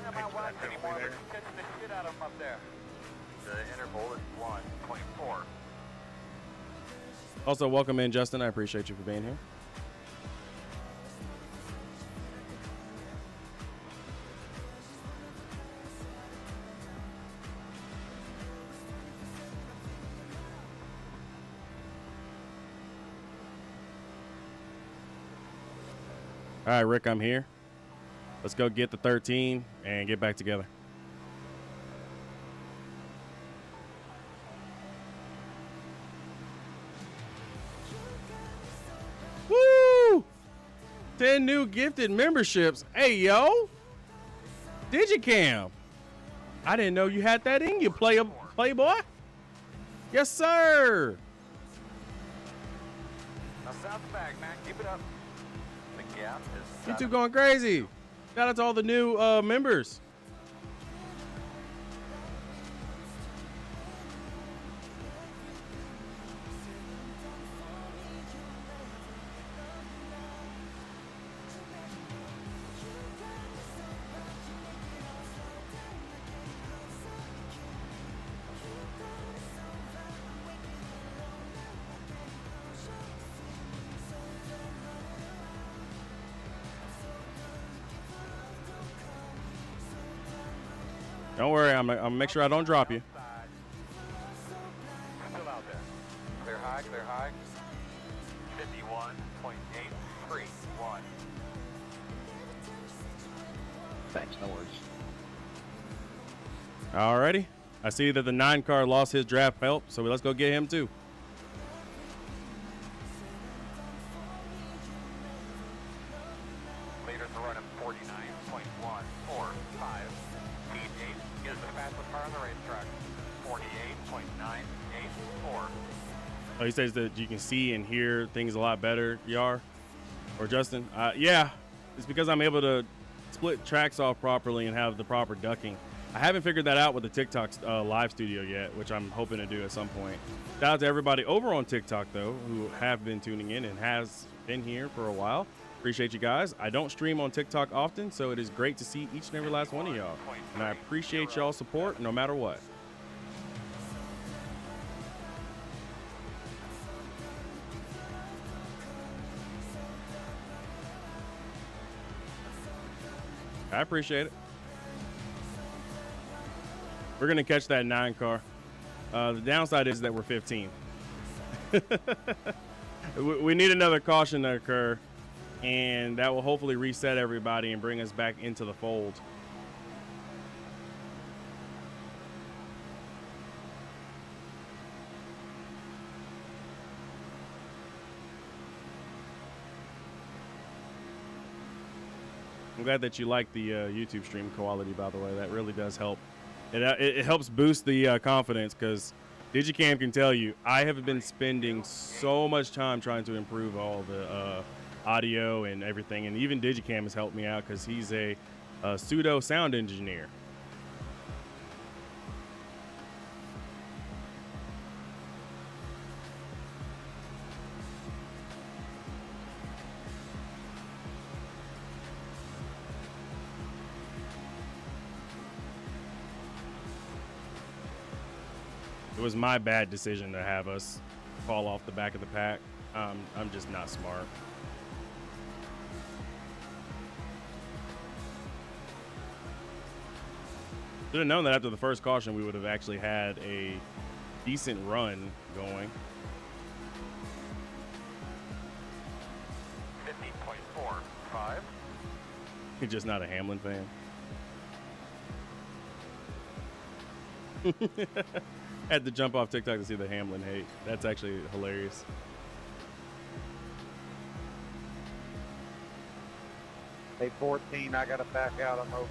Yeah, my wife anymore. They're catching the shit out of them up there. The interval is 1.4. Also, welcome in, Justin. I appreciate you for being here. All right, Rick, I'm here. Let's go get the 13 and get back together. Woo! 10 new gifted memberships. Hey, yo. Digicam. I didn't know you had that in you, playboy. Yes, sir. Now south back, man. Keep it up. The gap is YouTube going crazy. Shout out to all the new members. Don't worry, I'm gonna make sure I don't drop you. Still out there. Clear high, clear high. 51.831. Thanks, no worries. Alrighty. I see that the 9 car lost his draft help, so let's go get him too. Leaders are running 49.145. P8 is the fastest car on the racetrack. 48.984. Oh, he says that you can see and hear things a lot better, Yar or Justin. Yeah, it's because I'm able to split tracks off properly and have the proper ducking. I haven't figured that out with the TikTok live studio yet, which I'm hoping to do at some point. Shout out to everybody over on TikTok, though, who have been tuning in and has been here for a while. Appreciate you guys. I don't stream on TikTok often, so it is great to see each and every last one of y'all. And I appreciate y'all's support no matter what. I appreciate it. We're going to catch that 9 car. The downside is that we're 15. We need another caution to occur, and that will hopefully reset everybody and bring us back into the fold. I'm glad that you like the YouTube stream quality, by the way. That really does help. It helps boost the confidence, because Digicam can tell you I have been spending so much time trying to improve all the audio and everything, and even Digicam has helped me out because he's a pseudo sound engineer. It was my bad decision to have us fall off the back of the pack. I'm just not smart. Should have known that after the first caution, we would have actually had a decent run going. 50.45. You're just not a Hamlin fan. Had to jump off TikTok to see the Hamlin hate. That's actually hilarious. Hey, 14, I gotta back out. I'm over.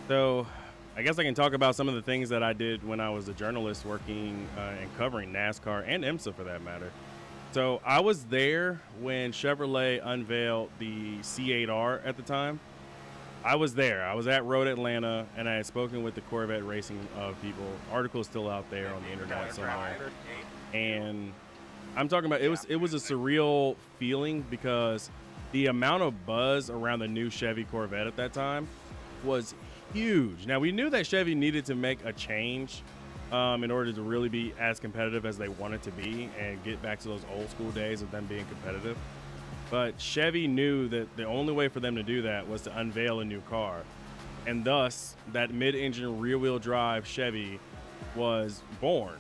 So I guess I can talk about some of the things that I did when I was a journalist working and covering NASCAR and IMSA for that matter. So I was there when Chevrolet unveiled the C8R at the time. I was there. I was at Road Atlanta, and I had spoken with the Corvette Racing people. Article is still out there on the internet somewhere. And I'm talking about it was a surreal feeling because the amount of buzz around the new Chevy Corvette at that time was huge. Now, we knew that Chevy needed to make a change in order to really be as competitive as they wanted to be and get back to those old school days of them being competitive. But Chevy knew that the only way for them to do that was to unveil a new car. And thus, that mid-engine rear-wheel drive Chevy was born.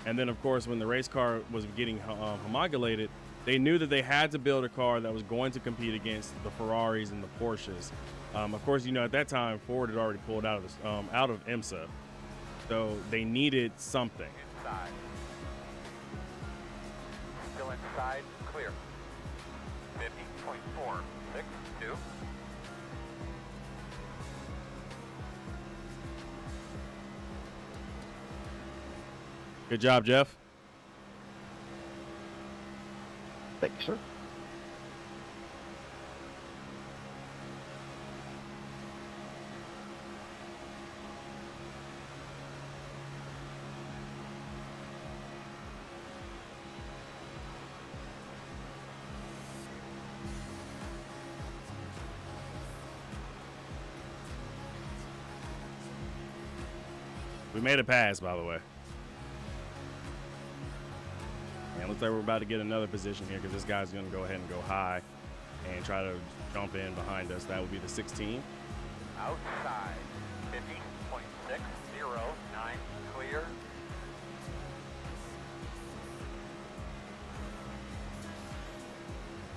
And then, of course, when the race car was getting homologated, they knew that they had to build a car that was going to compete against the Ferraris and the Porsches. Of course, you know, at that time, Ford had already pulled out of IMSA. So they needed something. Inside. Still inside, clear. 50.462. Good job, Jeff. Thank you, sir. We made a pass, by the way. And looks like we're about to get another position here because this guy's going to go ahead and go high and try to jump in behind us. That would be the 16. Outside. 50.609. Clear.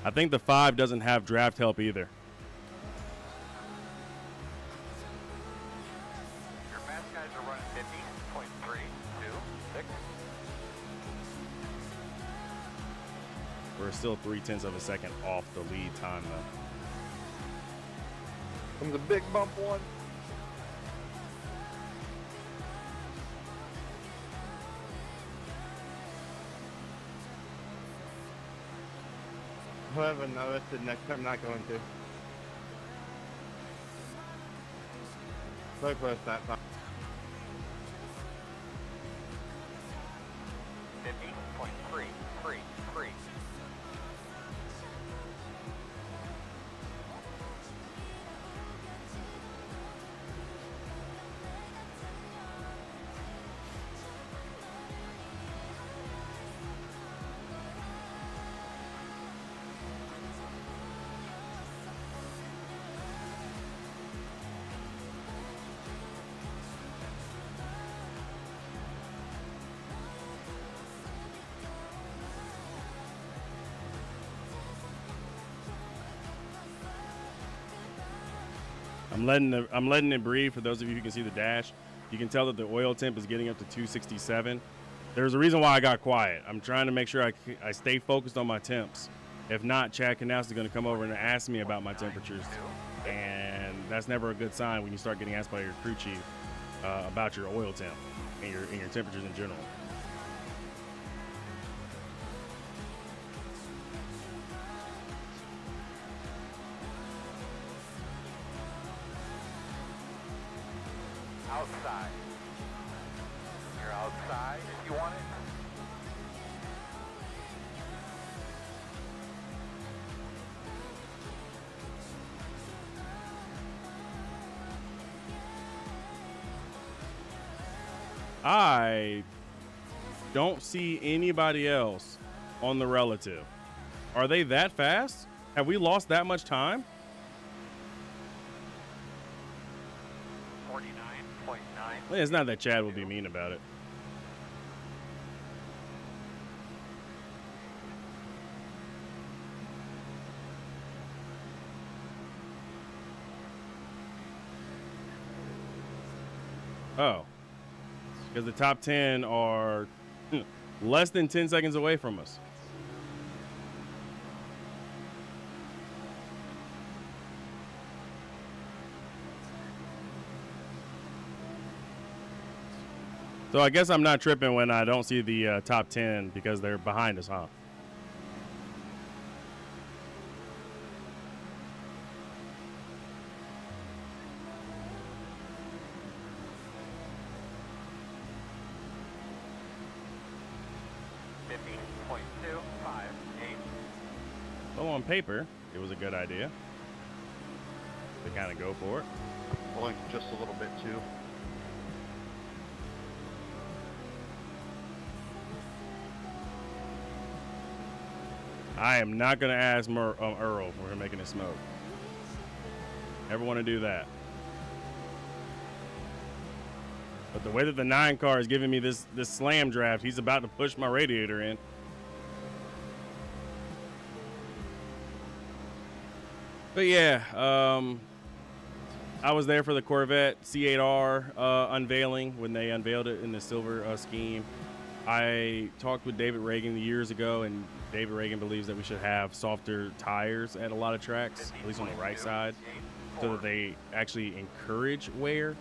I think the 5 doesn't have draft help either. Your fast guys are running 50.326. We're still 0.3 of a second off the lead time, though. Comes a big bump one. Whoever noticed it, next time not going to. So close that time. 50.333. I'm letting it breathe. For those of you who can see the dash, you can tell that the oil temp is getting up to 267. There's a reason why I got quiet. I'm trying to make sure I stay focused on my temps. If not, Chad Knaus is going to come over and ask me about my temperatures, and that's never a good sign when you start getting asked by your crew chief about your oil temp and your temperatures in general. Outside. You're outside if you want it. I don't see anybody else on the relative. Are they that fast? Have we lost that much time? 49.9. It's not that Chad will be mean about it. Oh, because the top 10 are less than 10 seconds away from us. So I guess I'm not tripping when I don't see the top 10 because they're behind us, huh? So on paper, it was a good idea to kind of go for it. Pulling just a little bit too. I am not going to ask Earl for him making it smoke. Never want to do that. But the way that the 9 car is giving me this slam draft, he's about to push my radiator in. But yeah, I was there for the Corvette C8R unveiling when they unveiled it in the silver scheme. I talked with David Reagan years ago, and David Reagan believes that we should have softer tires at a lot of tracks, at least on the right side, so that they actually encourage wear.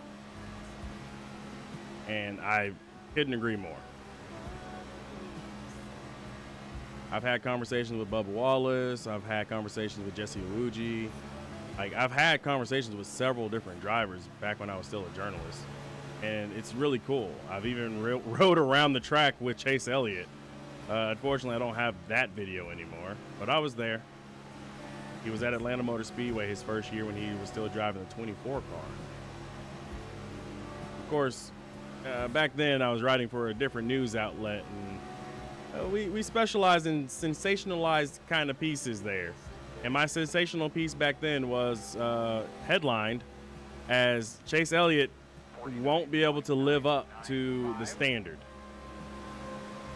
And I couldn't agree more. I've had conversations with Bubba Wallace. I've had conversations with Jesse Iwuji. Like, I've had conversations with several different drivers back when I was still a journalist. And it's really cool. I've even rode around the track with Chase Elliott. Unfortunately, I don't have that video anymore, but I was there. He was at Atlanta Motor Speedway his first year when he was still driving the 24 car. Of course, back then I was writing for a different news outlet, and we specialized in sensationalized kind of pieces there. And my sensational piece back then was headlined as Chase Elliott won't be able to live up to the standard.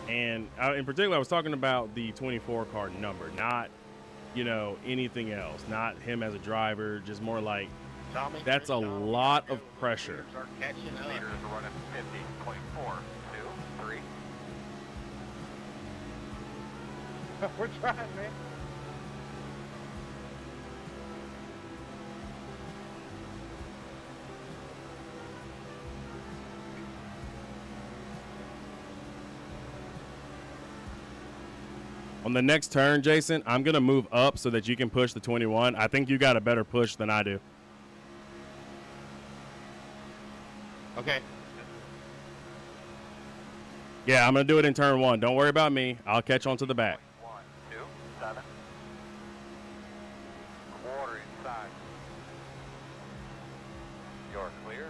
And in particular, I was talking about the 24 car number, not, anything else, not him as a driver, just more like that's a lot of pressure. Leaders are running 50.423. We're trying, man. On the next turn, Jason, I'm going to move up so that you can push the 21. I think you got a better push than I do. Okay. Yeah, I'm going to do it in turn 1. Don't worry about me. I'll catch on to the back. 1, 2, 7. Quarter inside. You're clear.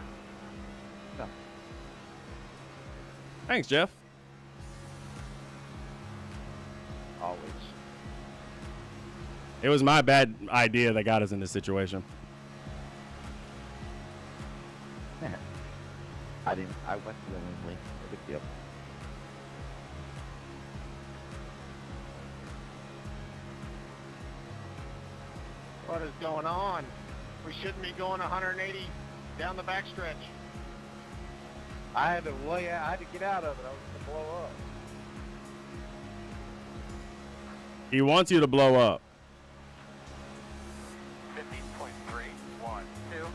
Thanks, Jeff. Always. It was my bad idea that got us in this situation. I went willingly. No big deal. What is going on? We shouldn't be going 180 down the backstretch. I had to get out of it. I was going to blow up. He wants you to blow up. 15.3, 1, 2.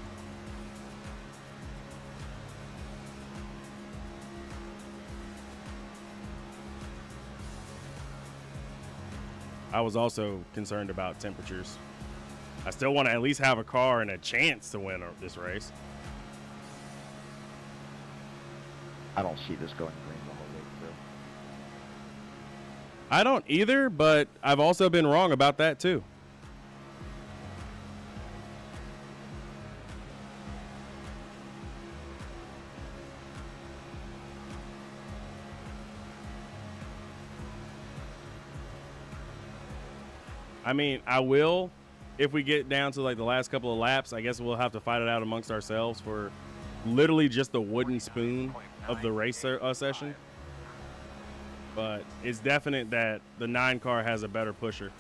I was also concerned about temperatures. I still want to at least have a car and a chance to win this race. I don't see this going green the whole way through. I don't either, but I've also been wrong about that too. I mean, I will. If we get down to like the last couple of laps, I guess we'll have to fight it out amongst ourselves for literally just the wooden spoon of the race session. But it's definite that the 9 car has a better pusher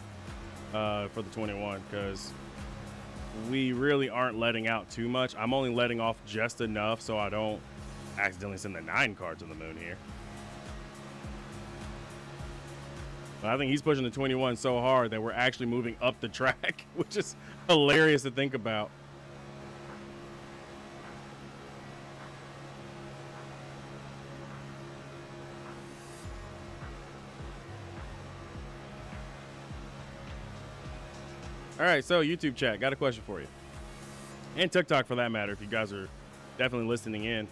for the 21 because we really aren't letting out too much. I'm only letting off just enough so I don't accidentally send the 9 car to the moon here. But I think he's pushing the 21 so hard that we're actually moving up the track, which is hilarious to think about. All right, so YouTube chat, got a question for you. And TikTok for that matter, if you guys are definitely listening in.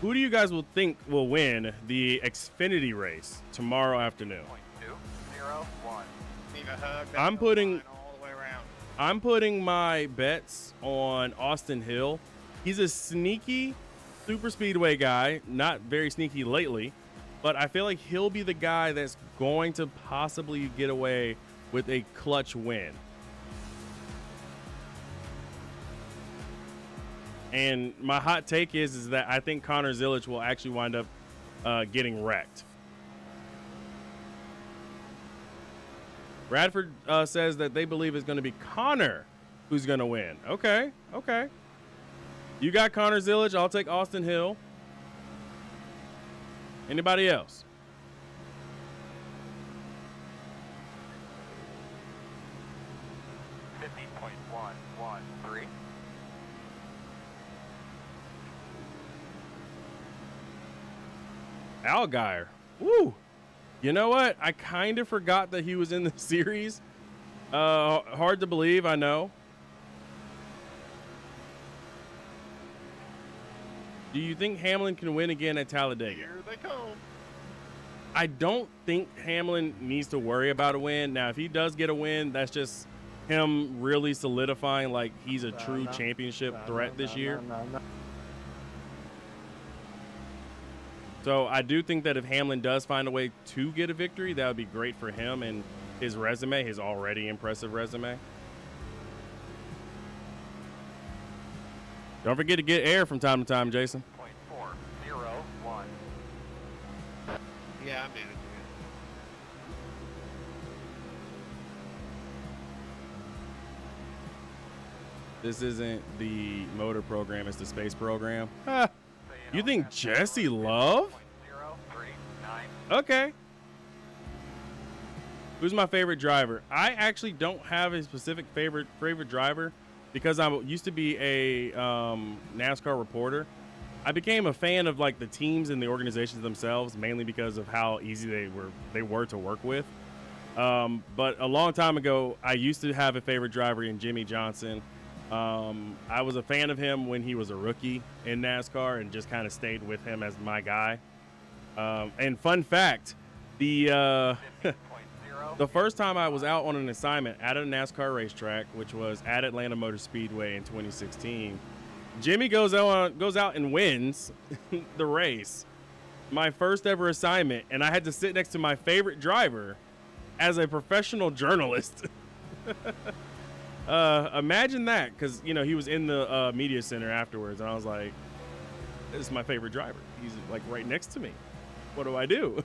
Who do you guys will think will win the Xfinity race tomorrow afternoon? 201. Need a hug. I'm putting all the way around. I'm putting my bets on Austin Hill. He's a sneaky super speedway guy, not very sneaky lately, but I feel like he'll be the guy that's going to possibly get away with a clutch win. And my hot take is that I think Connor Zilic will actually wind up getting wrecked. Bradford says that they believe it's going to be Connor who's going to win. Okay. You got Connor Zilic. I'll take Austin Hill. Anybody else? Allgaier. Woo. You know what? I kind of forgot that he was in the series. Hard to believe, I know. Do you think Hamlin can win again at Talladega? Here they come. I don't think Hamlin needs to worry about a win. Now, if he does get a win, that's just him really solidifying like he's a true championship threat this year. So I do think that if Hamlin does find a way to get a victory, that would be great for him and his resume, his already impressive resume. Don't forget to get air from time to time, Jason. 0.401. Yeah, I'm managing it. This isn't the motor program, it's the space program. Ah, you think Jesse Love? 0.039. Okay. Who's my favorite driver? I actually don't have a specific favorite driver because I used to be a NASCAR reporter. I became a fan of like the teams and the organizations themselves, mainly because of how easy they were to work with. But a long time ago, I used to have a favorite driver in Jimmy Johnson. I was a fan of him when he was a rookie in NASCAR and just kind of stayed with him as my guy. And fun fact, the first time I was out on an assignment at a NASCAR racetrack, which was at Atlanta Motor Speedway in 2016, Jimmy goes out and wins the race. My first ever assignment, and I had to sit next to my favorite driver as a professional journalist. Imagine that, because he was in the media center afterwards, and I was like, "This is my favorite driver. He's like right next to me. What do I do?"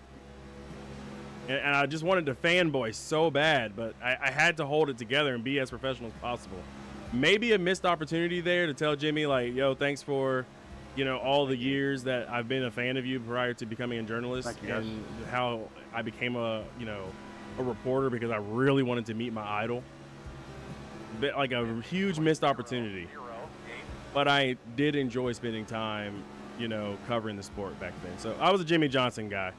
And I just wanted to fanboy so bad, but I had to hold it together and be as professional as possible. Maybe a missed opportunity there to tell Jimmy, like, yo, thanks for, all the years that I've been a fan of you prior to becoming a journalist, and how I became a reporter because I really wanted to meet my idol. Like a huge missed opportunity. But I did enjoy spending time, covering the sport back then. So I was a Jimmy Johnson guy.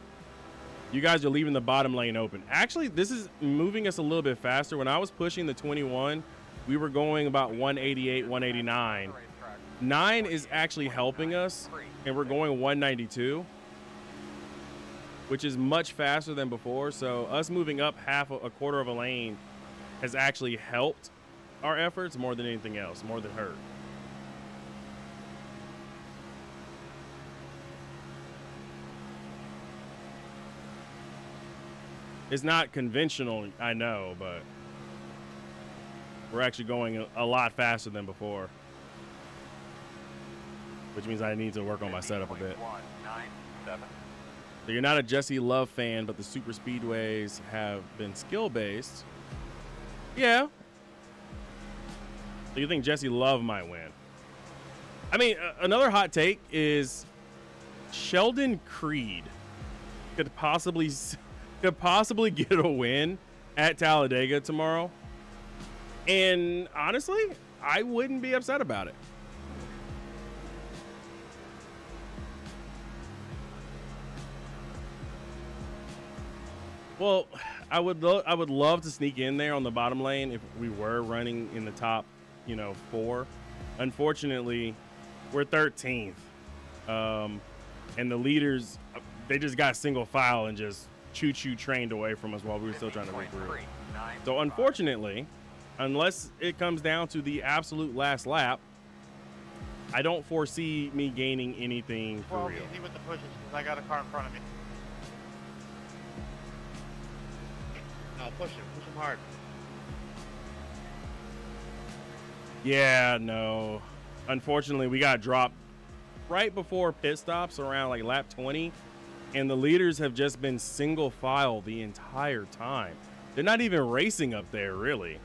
You guys are leaving the bottom lane open. Actually, this is moving us a little bit faster. When I was pushing the 21, we were going about 188, 189. 9 is actually helping us, and we're going 192, which is much faster than before. So us moving up a quarter of a lane has actually helped our efforts more than anything else, more than hurt. It's not conventional, I know, but we're actually going a lot faster than before, which means I need to work on my setup a bit. 197. So you're not a Jesse Love fan, but the super speedways have been skill-based. Yeah. So you think Jesse Love might win? I mean, another hot take is Sheldon Creed could possibly get a win at Talladega tomorrow. And honestly, I wouldn't be upset about it. Well, I would love to sneak in there on the bottom lane if we were running in the top, 4. Unfortunately, we're 13th. And the leaders, they just got single file and just choo-choo trained away from us while we were still trying to regroup. So unfortunately, unless it comes down to the absolute last lap, I don't foresee me gaining anything for Well, real. easy with the pushes because I got a car in front of me. No, push him hard. Yeah, no. Unfortunately, we got dropped right before pit stops around like lap 20, and the leaders have just been single file the entire time. They're not even racing up there, really,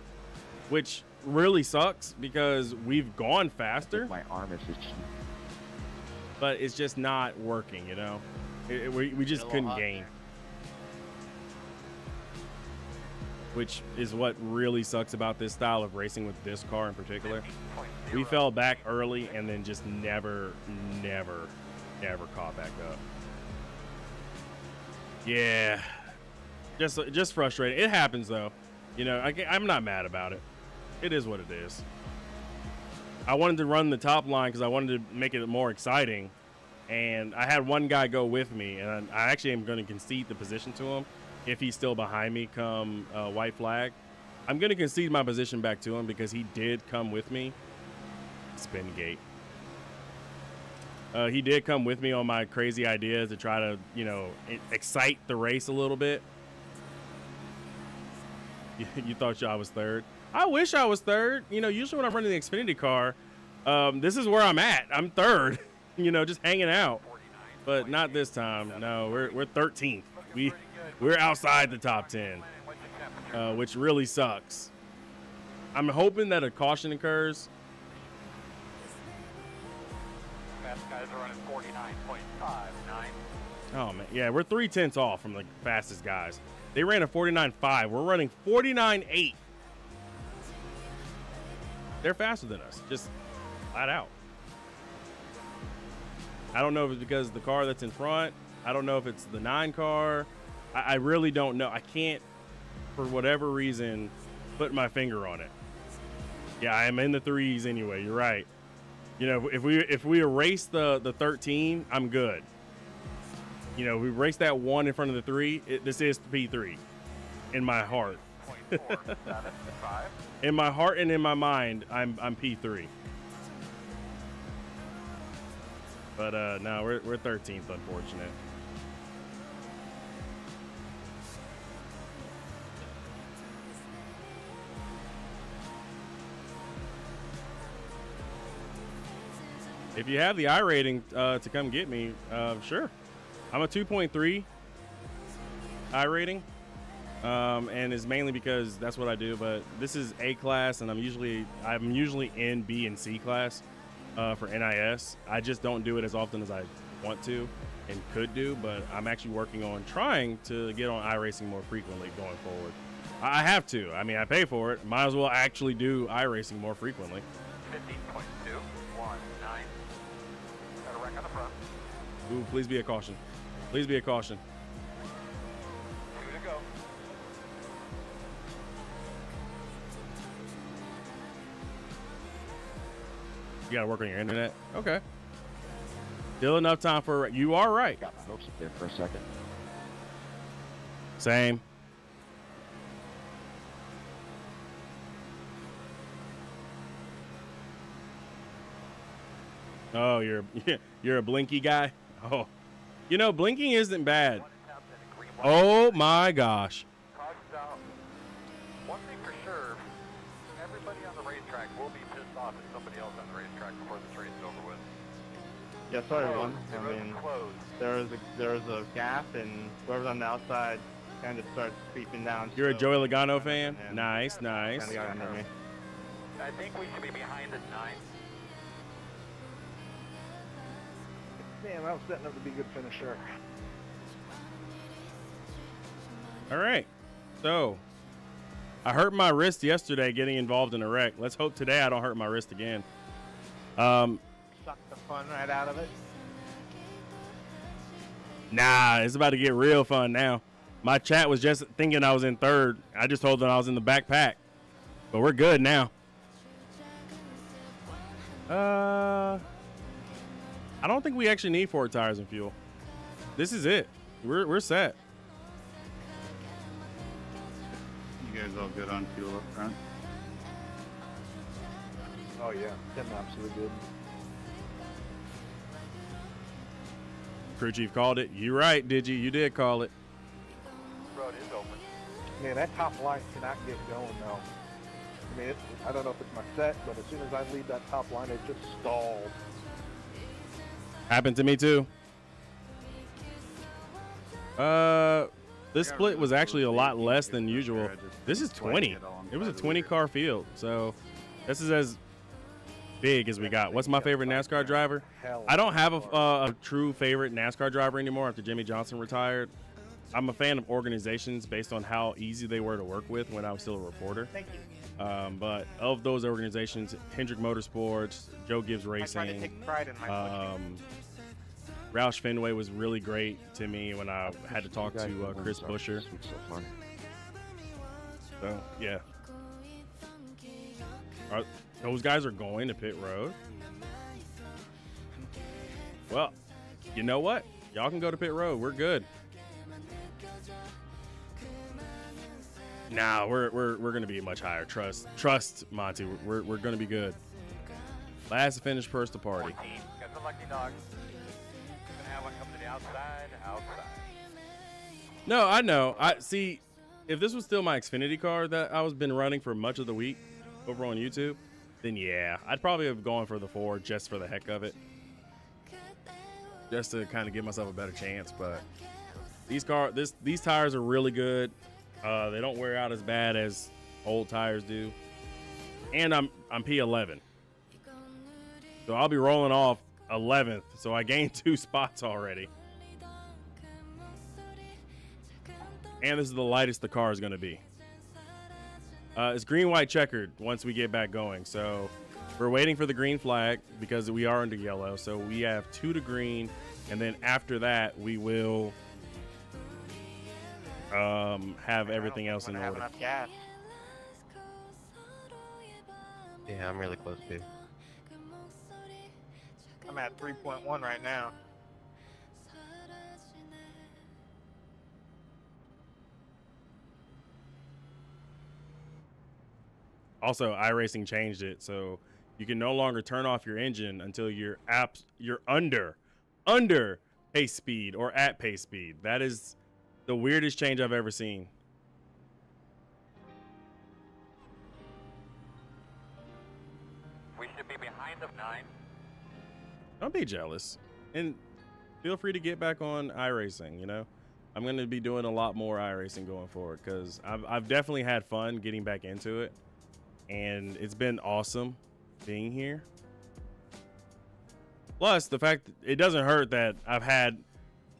which really sucks because we've gone faster, My arm is itchy. but it's just not working, we just couldn't gain. Which is what really sucks about this style of racing with this car in particular. We fell back early and then just never caught back up. Yeah, just frustrating. It happens though. I'm not mad about it. It is what it is. I wanted to run the top line because I wanted to make it more exciting, and I had one guy go with me, and I actually am going to concede the position to him. If he's still behind me come white flag, I'm going to concede my position back to him because he did come with me. Spin gate. He did come with me on my crazy idea to try to, excite the race a little bit. You thought I was third? I wish I was third. Usually when I'm running the Xfinity car, this is where I'm at. I'm third, just hanging out. But not this time. No, we're 13th. We're outside the top 10, which really sucks. I'm hoping that a caution occurs. Fast guys are running 49.59. Oh, man. Yeah, we're 3/10 off from the fastest guys. They ran a 49.5. We're running 49.8. They're faster than us, just flat out. I don't know if it's because of the car that's in front. I don't know if it's the 9 car. I really don't know. I can't, for whatever reason, put my finger on it. Yeah, I am in the 3s anyway. You're right. If we erase the 13, I'm good. We erase that 1 in front of the 3. This is P3 in my heart. In my heart and in my mind, I'm P3. But no, we're 13th, unfortunate. If you have the iRating to come get me, sure. I'm a 2.3 iRating, and it's mainly because that's what I do. But this is A class, and I'm usually in B and C class for NIS. I just don't do it as often as I want to and could do. But I'm actually working on trying to get on iRacing more frequently going forward. I have to. I mean, I pay for it. Might as well actually do iRacing more frequently. 15.219. Got a wreck on the front. Ooh, please be a caution. Please be a caution. 2 to go. You gotta work on your internet. Okay. Still enough time for you are right. Got my hopes up there for a second. Same. Oh, you're a blinky guy? Oh. Blinking isn't bad. Oh my gosh. racetrack will be pissed off at somebody else on the racetrack before this race is over with. Yeah, sorry everyone. The I road's mean, closed. there was a gap, and whoever's on the outside kind of starts creeping down. You're a so- Joey Logano fan? And Nice, nice. kinda got under me. I think we should be behind at 9. Man, I was setting up to be a good finisher. All right. So, I hurt my wrist yesterday getting involved in a wreck. Let's hope today I don't hurt my wrist again. Suck the fun right out of it. Nah, it's about to get real fun now. My chat was just thinking I was in third. I just told them I was in the backpack. But we're good now. I don't think we actually need 4 tires and fuel. This is it. We're set. You guys all good on fuel up front? Oh yeah, Tim absolutely good. Crew chief called it. You right, did you? You did call it. Road is open. Man, that top line cannot get going though. I mean, I don't know if it's my set, but as soon as I leave that top line, it just stalls. Happened to me too. This split was actually a lot less than usual. This is 20. It was a 20 car field, so this is as big as we got. What's my favorite NASCAR driver? I don't have a true favorite NASCAR driver anymore after Jimmy Johnson retired. I'm a fan of organizations based on how easy they were to work with when I was still a reporter. Thank you. But of those organizations, Hendrick Motorsports, Joe Gibbs I try to Racing, take pride in my switching. Roush Fenway was really great to me when I had to talk Guys, to the Chris ones are Busher. sweet so far. So, yeah. Those guys are going to pit road. Well, you know what? Y'all can go to pit road. We're good. Nah, we're gonna be much higher. Trust, Monty. We're gonna be good. Last to finish, first to party. 14. Got some lucky dogs. Gonna have one come to the outside. No, I know. I see. If this was still my Xfinity car that I was been running for much of the week over on YouTube, then yeah, I'd probably have gone for the 4 just for the heck of it, just to kind of give myself a better chance. But these tires are really good. They don't wear out as bad as old tires do, and I'm P11, so I'll be rolling off 11th. So I gained 2 spots already. And this is the lightest the car is going to be. It's green, white, checkered once we get back going. So we're waiting for the green flag because we are under yellow. So we have 2 to green. And then after that, we will have everything else in Have order. enough gas. Yeah, I'm really close too. I'm at 3.1 right now. Also, iRacing changed it, so you can no longer turn off your engine until you're under pace speed or at pace speed. That is the weirdest change I've ever seen. We should be behind of 9. Don't be jealous, and feel free to get back on iRacing. You know, I'm going to be doing a lot more iRacing going forward because I've definitely had fun getting back into it, and it's been awesome being here. Plus, the fact that it doesn't hurt that I've had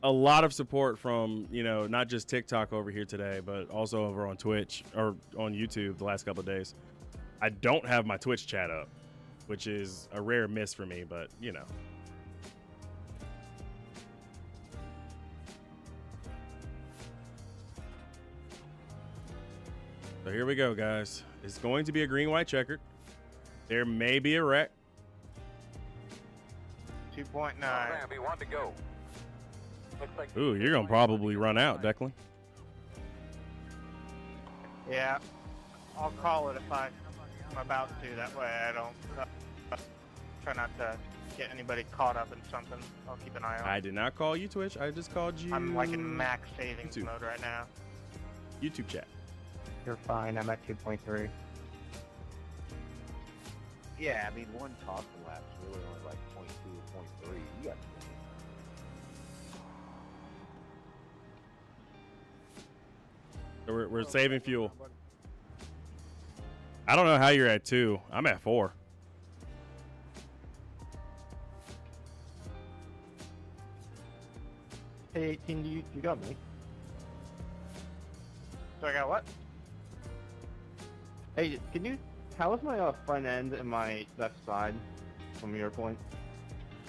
a lot of support from, you know, not just TikTok over here today, but also over on Twitch or on YouTube the last couple of days. I don't have my Twitch chat up, which is a rare miss for me, but you know. So here we go, guys. It's going to be a green, white, checkered. There may be a wreck. 2.9. Gonna be 1 to go. Looks like Ooh, you're going to probably run out, Declan. Yeah, I'll call it if I'm about to. That way I don't try not to get anybody caught up in something. I'll keep an eye on. I did not call you Twitch. I just called you. I'm like in max savings YouTube. mode right now. YouTube chat. You're fine. I'm at 2.3. Yeah, I mean, one top lap's really only like 0.2, 0.3. You got So we're saving fuel. I don't know how you're at 2. I'm at 4. Hey, 18, you got me. So I got what? Hey, can you? How was my front end and my left side from your point?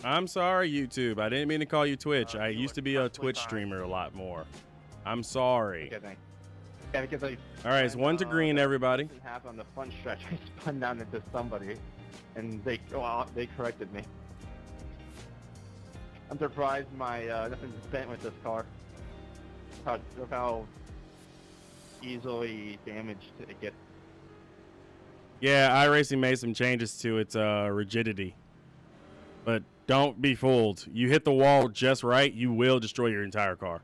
I'm sorry, YouTube. I didn't mean to call you Twitch. I you used look to be a perfectly Twitch fine. streamer a lot more. I'm sorry. Okay, thanks. Yeah, because I. All right, it's 1 to green, everybody. Didn't happen on the front stretch. I spun down into somebody, and they corrected me. I'm surprised my nothing's bent with this car. How easily damaged it gets. Yeah, iRacing made some changes to its rigidity. But don't be fooled. You hit the wall just right, you will destroy your entire car.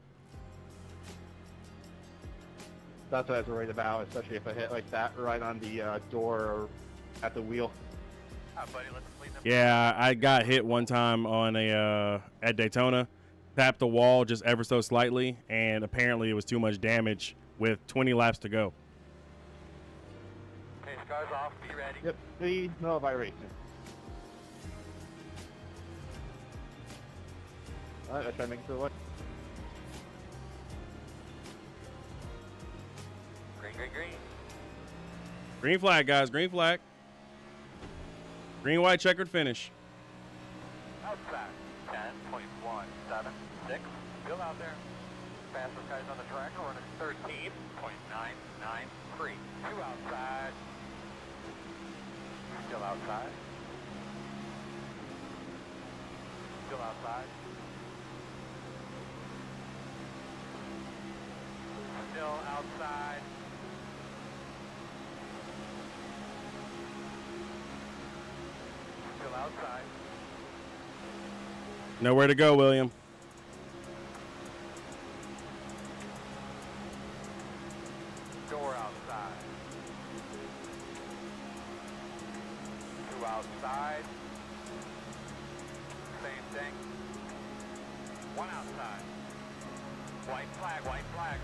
That's what I was worried about, especially if I hit like that right on the door or at the wheel. Buddy, let's clean up. Yeah, I got hit one time on a at Daytona, tapped the wall just ever so slightly, and apparently it was too much damage with 20 laps to go. Okay, scars off. Be ready. Yep, we know of iRacing. Alright, let's try to make it to the what? Green, green, green. Green flag, guys, green flag. Green, white, checkered finish. Outside. 10.176. Still out there. Fastest guys on the track are running 13.993. 2 outside. Still outside. Still outside. Still outside. Still outside. Nowhere to go, William. Door outside. 2 outside. Same thing. 1 outside. White flag, white flag.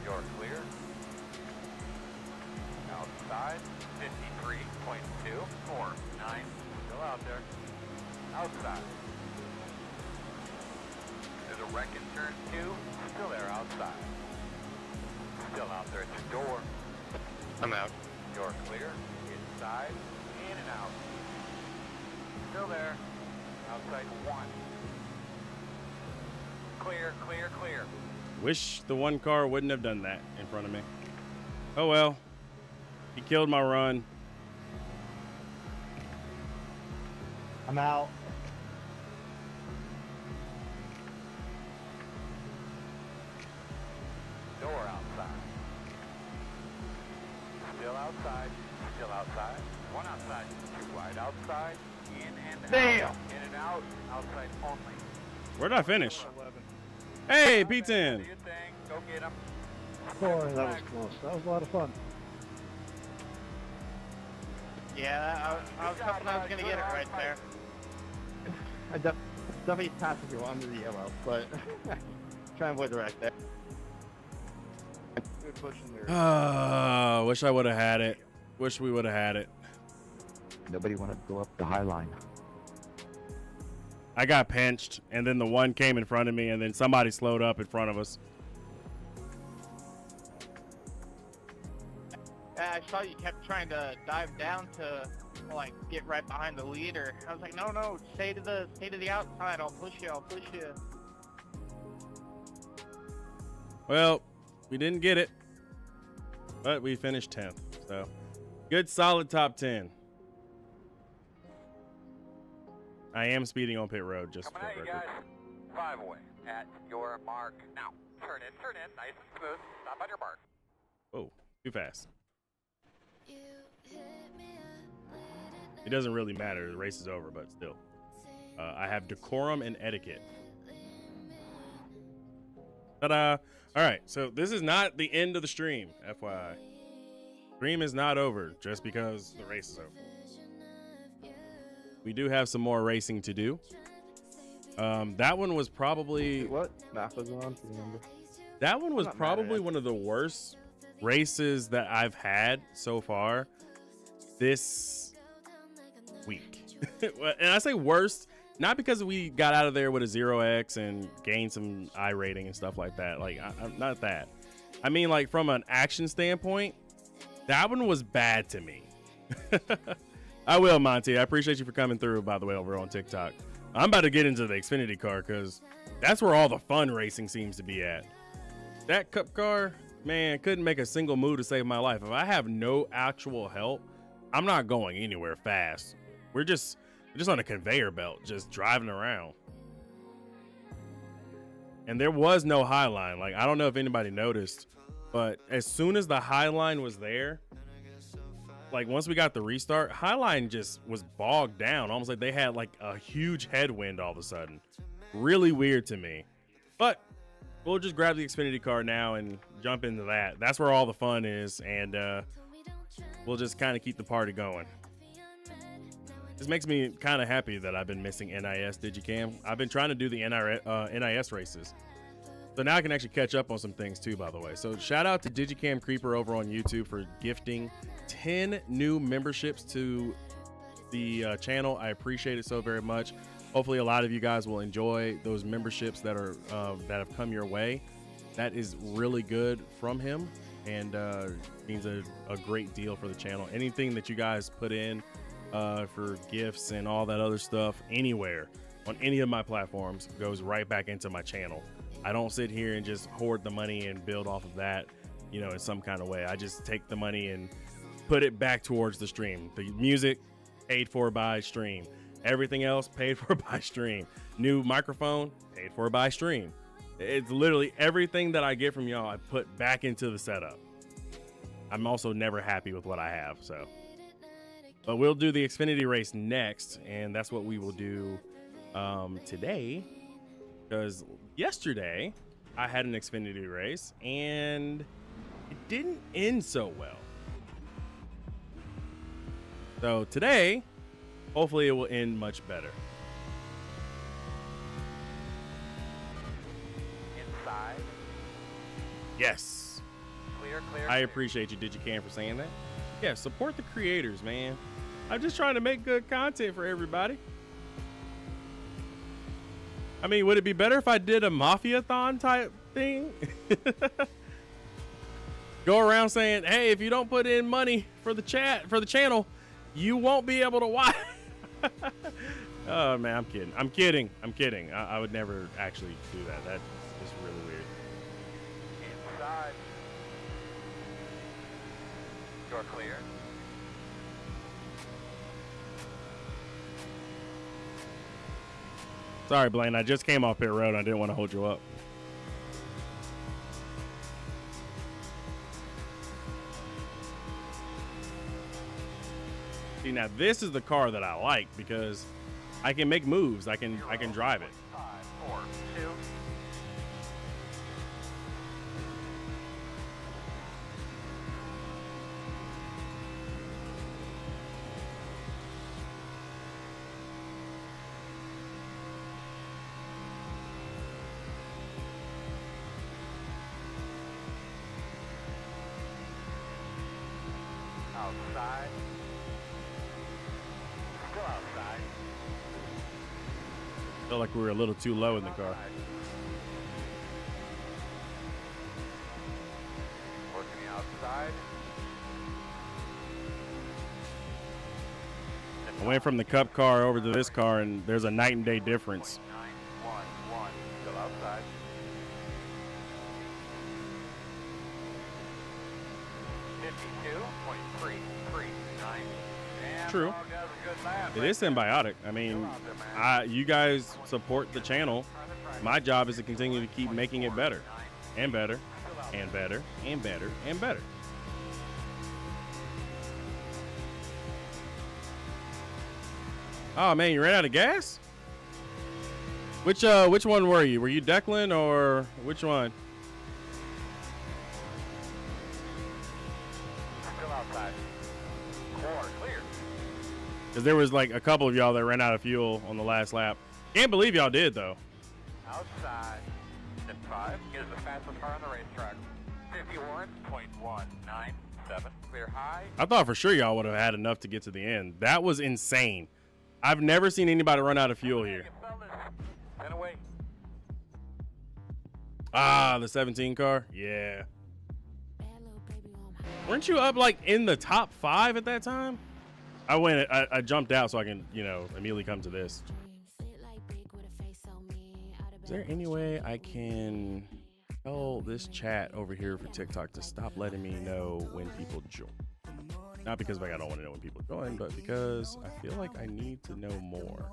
You're clear. Outside. 53.249. Still out there. Outside. There's a wreck in turn 2. Still there outside. Still out there at the door. I'm out. You're clear. Inside. In and out. Still there. Outside 1. Clear, clear, clear. Wish the one car wouldn't have done that in front of me. Oh well. He killed my run. I'm out. Door outside. Still outside. Still outside. 1 outside. 2 wide outside. In and out. Damn! In and out. Outside only. Where did I finish? Hey, P10. Do your thing. Go get him. Boy, that was close. That was a lot of fun. Yeah, I was hoping I was going to get it right there. I definitely passed you under the yellow, but try and avoid the wreck there. Good pushing there. Wish I would have had it. Wish we would have had it. Nobody wanted to go up the high line. I got pinched, and then the one came in front of me, and then somebody slowed up in front of us. I saw you kept trying to dive down to like get right behind the leader. I was like, no, stay to the outside. I'll push you. Well, we didn't get it, but we finished 10th. So, good, solid top 10. I am speeding on pit road, just Coming for at the you record. guys. 5 away. At your mark. Now. Turn in. Nice and smooth. Stop on your mark. Oh, too fast. You hit me up late at It doesn't really matter. The race is over, but still. I have decorum and etiquette. Ta-da! All right, so this is not the end of the stream, FYI. Stream is not over just because the race is over. we do have some more racing to do. That one was probably What map was it on? Do you remember? that one was not mad at probably it. one of the worst races that I've had so far this week. And I say worst, not because we got out of there with a 0x and gained some I rating and stuff like that. Like, I'm not that. I mean, like, from an action standpoint, that one was bad to me. I will, Monty. I appreciate you for coming through, by the way, over on TikTok. I'm about to get into the Xfinity car because that's where all the fun racing seems to be at. That cup car, man, couldn't make a single move to save my life. If I have no actual help, I'm not going anywhere fast. We're just on a conveyor belt, just driving around. And there was no high line. Like, I don't know if anybody noticed, but as soon as the high line was there, like once we got the restart, high line just was bogged down. Almost like they had like a huge headwind all of a sudden. Really weird to me. But we'll just grab the Xfinity car now and jump into that. That's where all the fun is. And we'll just kind of keep the party going. This makes me kind of happy that I've been missing NIS Digicam. I've been trying to do the NIS races. So now I can actually catch up on some things too, by the way. So shout out to Digicam Creeper over on YouTube for gifting 10 new memberships to the channel. I appreciate it so very much. Hopefully a lot of you guys will enjoy those memberships that are that have come your way. That is really good from him and means a great deal for the channel. Anything that you guys put in for gifts and all that other stuff anywhere on any of my platforms goes right back into my channel. I don't sit here and just hoard the money and build off of that, you know, in some kind of way. I just take the money and put it back towards the stream. The music paid for by stream. Everything else paid for by stream. New microphone paid for by stream. It's literally everything that I get from y'all I put back into the setup. I'm also never happy with what I have, so. But we'll do the Xfinity race next, and that's what we will do today. Because yesterday I had an Xfinity race and it didn't end so well. So today, hopefully it will end much better. Inside. Yes. Clear. I appreciate you, Digicam, for saying that. Yeah, support the creators, man. I'm just trying to make good content for everybody. I mean, would it be better if I did a Mafia-thon type thing? Go around saying, hey, if you don't put in money for the channel, you won't be able to watch. Oh, man, I'm kidding. I would never actually do that. That's just really weird. Inside. Door clear. Sorry, Blaine. I just came off pit road. I didn't want to hold you up. See, now this is the car that I like because I can make moves. I can drive it. 5, 4, 2. Outside. Still outside. Felt like we were a little too low in the car. Working outside. I went from the Cup car over to this car, and there's a night and day difference. 911. Still outside. True. It is symbiotic. I mean, you guys support the channel. My job is to continue to keep making it better and better and better and better and better. Oh man, you ran out of gas? Which one were you? Were you Declan or which one? Still outside. 4 clear. Because there was like a couple of y'all that ran out of fuel on the last lap. Can't believe y'all did though. Outside. Step 5 is the fastest car on the racetrack. 51.197. Clear high. I thought for sure y'all would have had enough to get to the end. That was insane. I've never seen anybody run out of fuel here. 10 away. Ah, the 17 car? Yeah. Weren't you up like in the top 5 at that time? I jumped out so I can, you know, immediately come to this. Is there any way I can tell this chat over here for TikTok to stop letting me know when people join? Not because like I don't want to know when people join, but because I feel like I need to know more.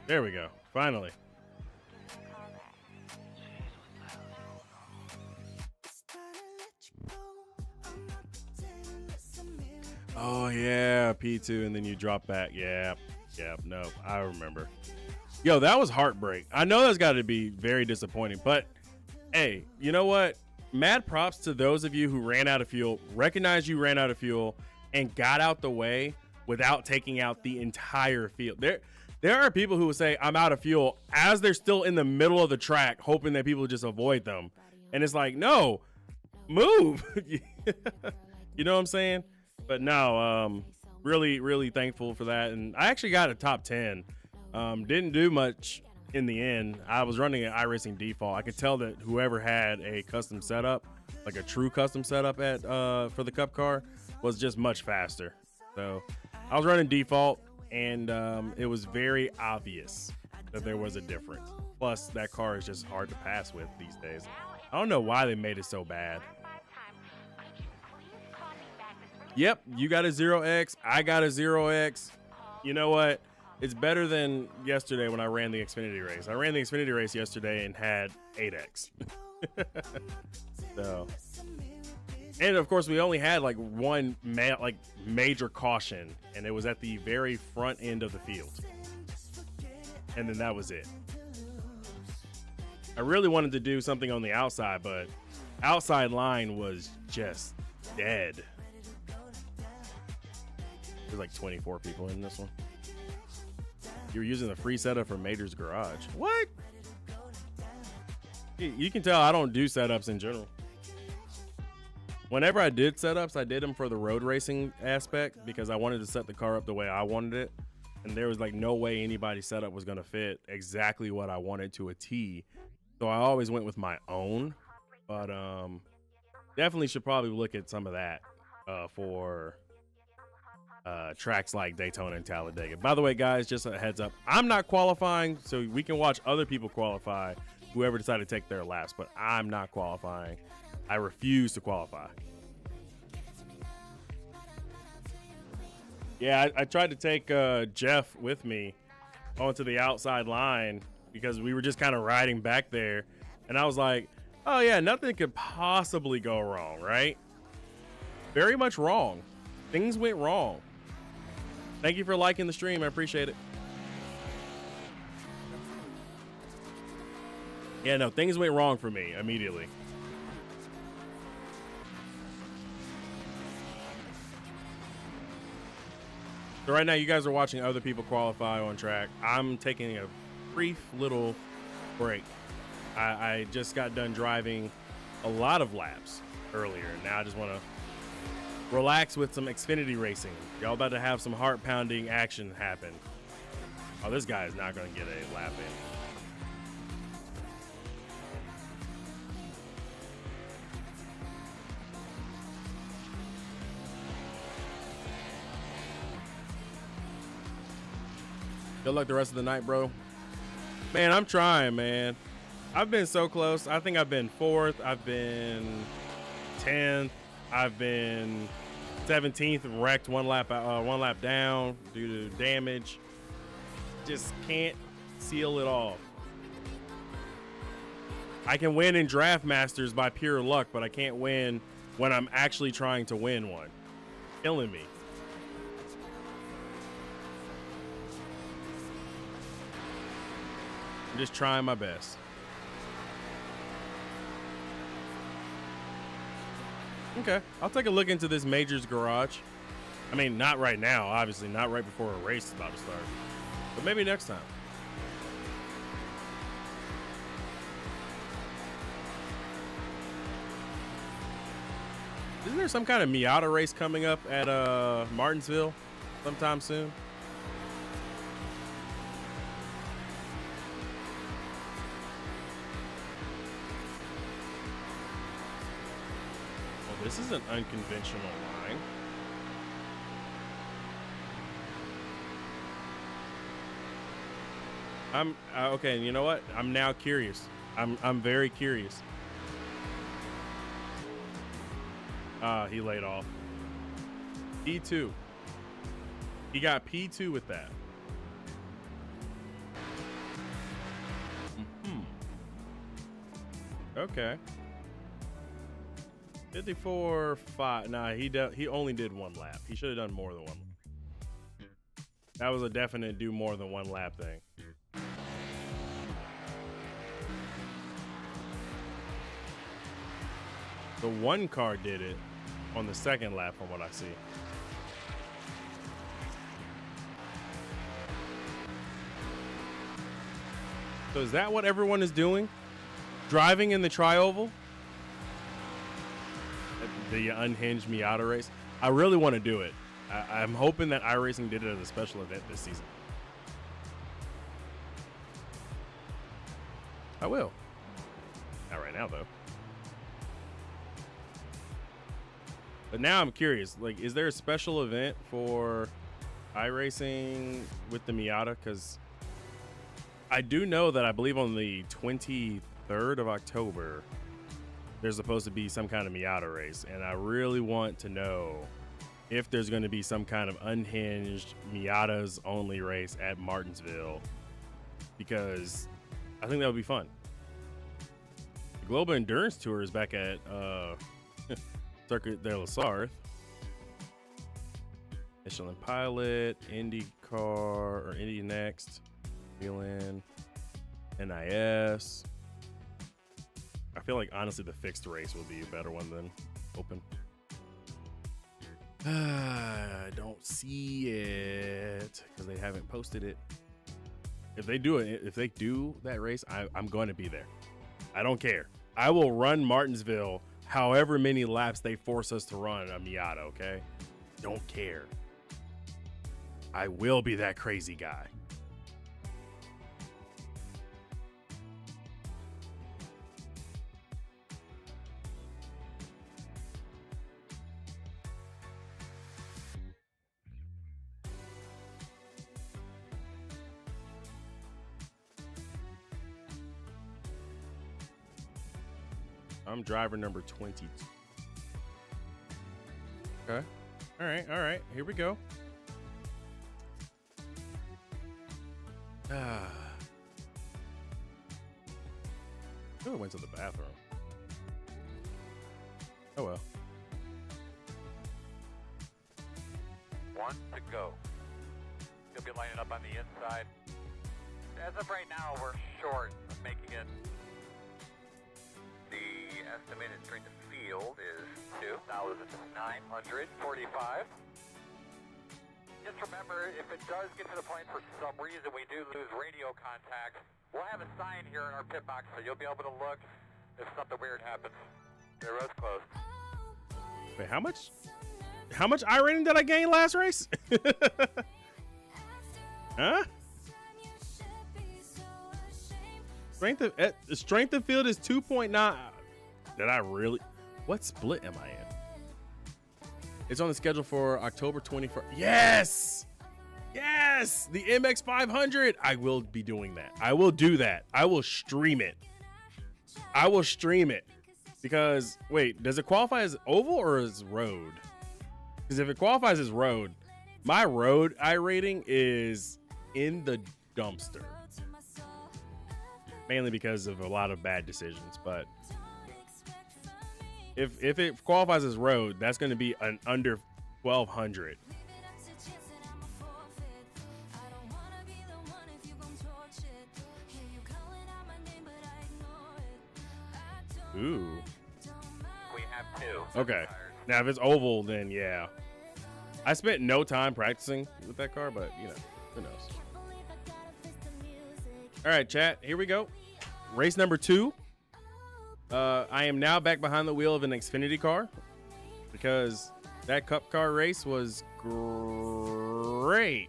There we go. Finally. Oh yeah, P2 and then you drop back. Yeah. No, I remember. Yo, that was heartbreak. I know that's got to be very disappointing, but hey, you know what? Mad props to those of you who ran out of fuel, recognized you ran out of fuel, and got out the way without taking out the entire field. There are people who will say, I'm out of fuel, as they're still in the middle of the track, hoping that people just avoid them. And it's like, no, move. You know what I'm saying? But no, really, really thankful for that. And I actually got a top 10. Didn't do much in the end. I was running an iRacing default. I could tell that whoever had a custom setup, like a true custom setup at for the Cup car, was just much faster. So I was running default. And it was very obvious that there was a difference. Plus, that car is just hard to pass with these days. I don't know why they made it so bad. Yep, you got a 0X. I got a 0X. You know what? It's better than yesterday when I ran the Xfinity race. I ran the Xfinity race yesterday and had 8X. So... And of course, we only had like one major caution, and it was at the very front end of the field. And then that was it. I really wanted to do something on the outside, but outside line was just dead. There's like 24 people in this one. You were using the free setup from Major's Garage. What? You can tell I don't do setups in general. Whenever I did setups, I did them for the road racing aspect because I wanted to set the car up the way I wanted it. And there was like no way anybody's setup was going to fit exactly what I wanted to a T. So I always went with my own. But definitely should probably look at some of that for tracks like Daytona and Talladega. By the way, guys, just a heads up. I'm not qualifying, so we can watch other people qualify, whoever decided to take their laps. But I'm not qualifying. I refuse to qualify. Yeah, I tried to take Jeff with me onto the outside line because we were just kind of riding back there. And I was like, oh, yeah, nothing could possibly go wrong, right? Very much wrong. Things went wrong. Thank you for liking the stream. I appreciate it. Yeah, no, things went wrong for me immediately. So right now, you guys are watching other people qualify on track. I'm taking a brief little break. I just got done driving a lot of laps earlier. Now I just want to relax with some Xfinity racing. Y'all about to have some heart-pounding action happen. Oh, this guy is not going to get a lap in. Good luck the rest of the night, bro. Man, I'm trying, man. I've been so close. I think I've been 4th. I've been 10th. I've been 17th, wrecked one lap down due to damage. Just can't seal it off. I can win in Draft Masters by pure luck, but I can't win when I'm actually trying to win one. Killing me. I'm just trying my best. Okay, I'll take a look into this Majors garage. I mean, not right now, obviously, not right before a race is about to start, but maybe next time. Isn't there some kind of Miata race coming up at Martinsville sometime soon? Well, this is an unconventional line. I'm okay. You know what? I'm now curious. I'm very curious. He laid off. P2. He got P2 with that. Okay. 54.5. Nah, he only did one lap. He should have done more than one. That was a definite do more than one lap thing. The one car did it on the second lap from what I see. So is that what everyone is doing? Driving in the tri-oval? The unhinged Miata race? I really want to do it. I'm hoping that iRacing did it as a special event this season. I will. Not right now, though. But now I'm curious, like, is there a special event for iRacing with the Miata? Because I do know that I believe on the 23rd of October, there's supposed to be some kind of Miata race. And I really want to know if there's going to be some kind of unhinged Miatas only race at Martinsville, because I think that would be fun. The Global Endurance Tour is back at Circuit de la Sarthe. Michelin Pilot, IndyCar, or Indy Next, Zealand, NIS. I feel like, honestly, the fixed race would be a better one than open. I don't see it because they haven't posted it. If they do it, if they do that race, I'm going to be there. I don't care. I will run Martinsville however many laps they force us to run a Miata, okay? Don't care. I will be that crazy guy. I'm driver number 22. Okay. All right. Here we go. Oh, I went to the bathroom. Oh well. One to go. You'll be lining up on the inside. As of right now, we're short of making it. The estimated strength of field is 2,945. Just remember, if it does get to the point for some reason we do lose radio contact, we'll have a sign here in our pit box, so you'll be able to look if something weird happens. The road's closed. Wait, how much iRating did I gain last race? Huh? Strength of field is 2.9. Did I really? What split am I in? It's on the schedule for October 21st. Yes! Yes! The MX 500. I will be doing that. I will do that. I will stream it. Because, wait, does it qualify as oval or as road? Because if it qualifies as road, my road iRating is in the dumpster. Mainly because of a lot of bad decisions, but if it qualifies as road, that's going to be an under 1200. Ooh. We have two. Okay. Now, if it's oval, then yeah. I spent no time practicing with that car, but, you know, who knows. All right, chat. Here we go. Race number 2. I am now back behind the wheel of an Xfinity car because that Cup car race was great.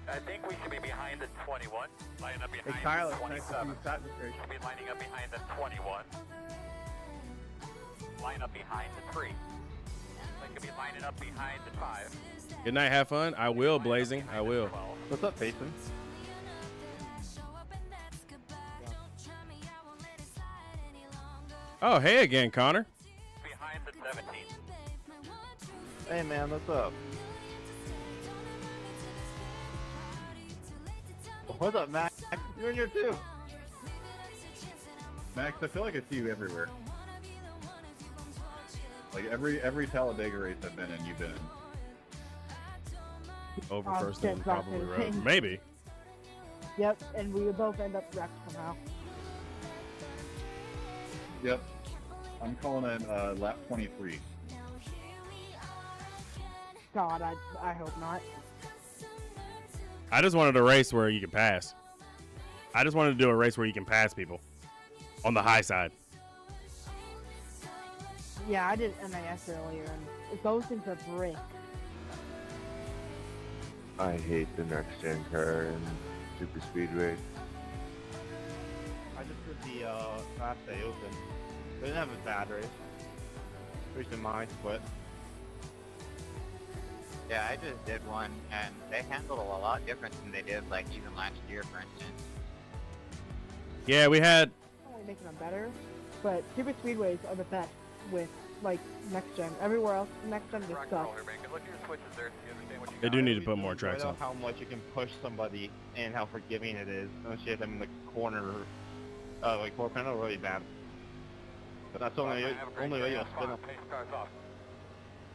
I think we should be behind the 21. Lining up behind Hey, Kyle, the it's nice to see 27. you sat in this race. Should be lining up behind the 21. Line up behind the 3. They could be lining up behind the 5. Good night. Have fun. I will, Blazing. I will. What's up, Payson? Oh, hey again, Connor. Behind the 17. Hey, man, what's up? What's up, Max? You're in here too. Max, I feel like I see you everywhere. Like every Talladega race I've been in, you've been in. Over Oh, first shit, and probably fucking road. thing. Maybe. Yep, and we would both end up wrecked somehow. Yep. I'm calling it lap 23. God, I hope not. I just wanted a race where you can pass. I just wanted to do a race where you can pass people on the high side. Yeah, I did NIS earlier, and those things are brick. I hate the next gen car and super speedway. I just did the Class A Open. They didn't have a bad race. At least in my split. Yeah, I just did one, and they handled it a lot different than they did, like, even last year, for instance. Yeah, we had. Only making them better, but super speedways are the best with like next gen. Everywhere else, next gen just Rock and sucks. roll here, man. Look at your switches there. So you understand what you They got. do need to I put really more enjoy tracks though on. how much you can push somebody and how forgiving it is. Unless you hit them in the corner, like 4 panel, really bad. But that's only Have a great only day. way you'll Have spin fun. them. Pace cars off.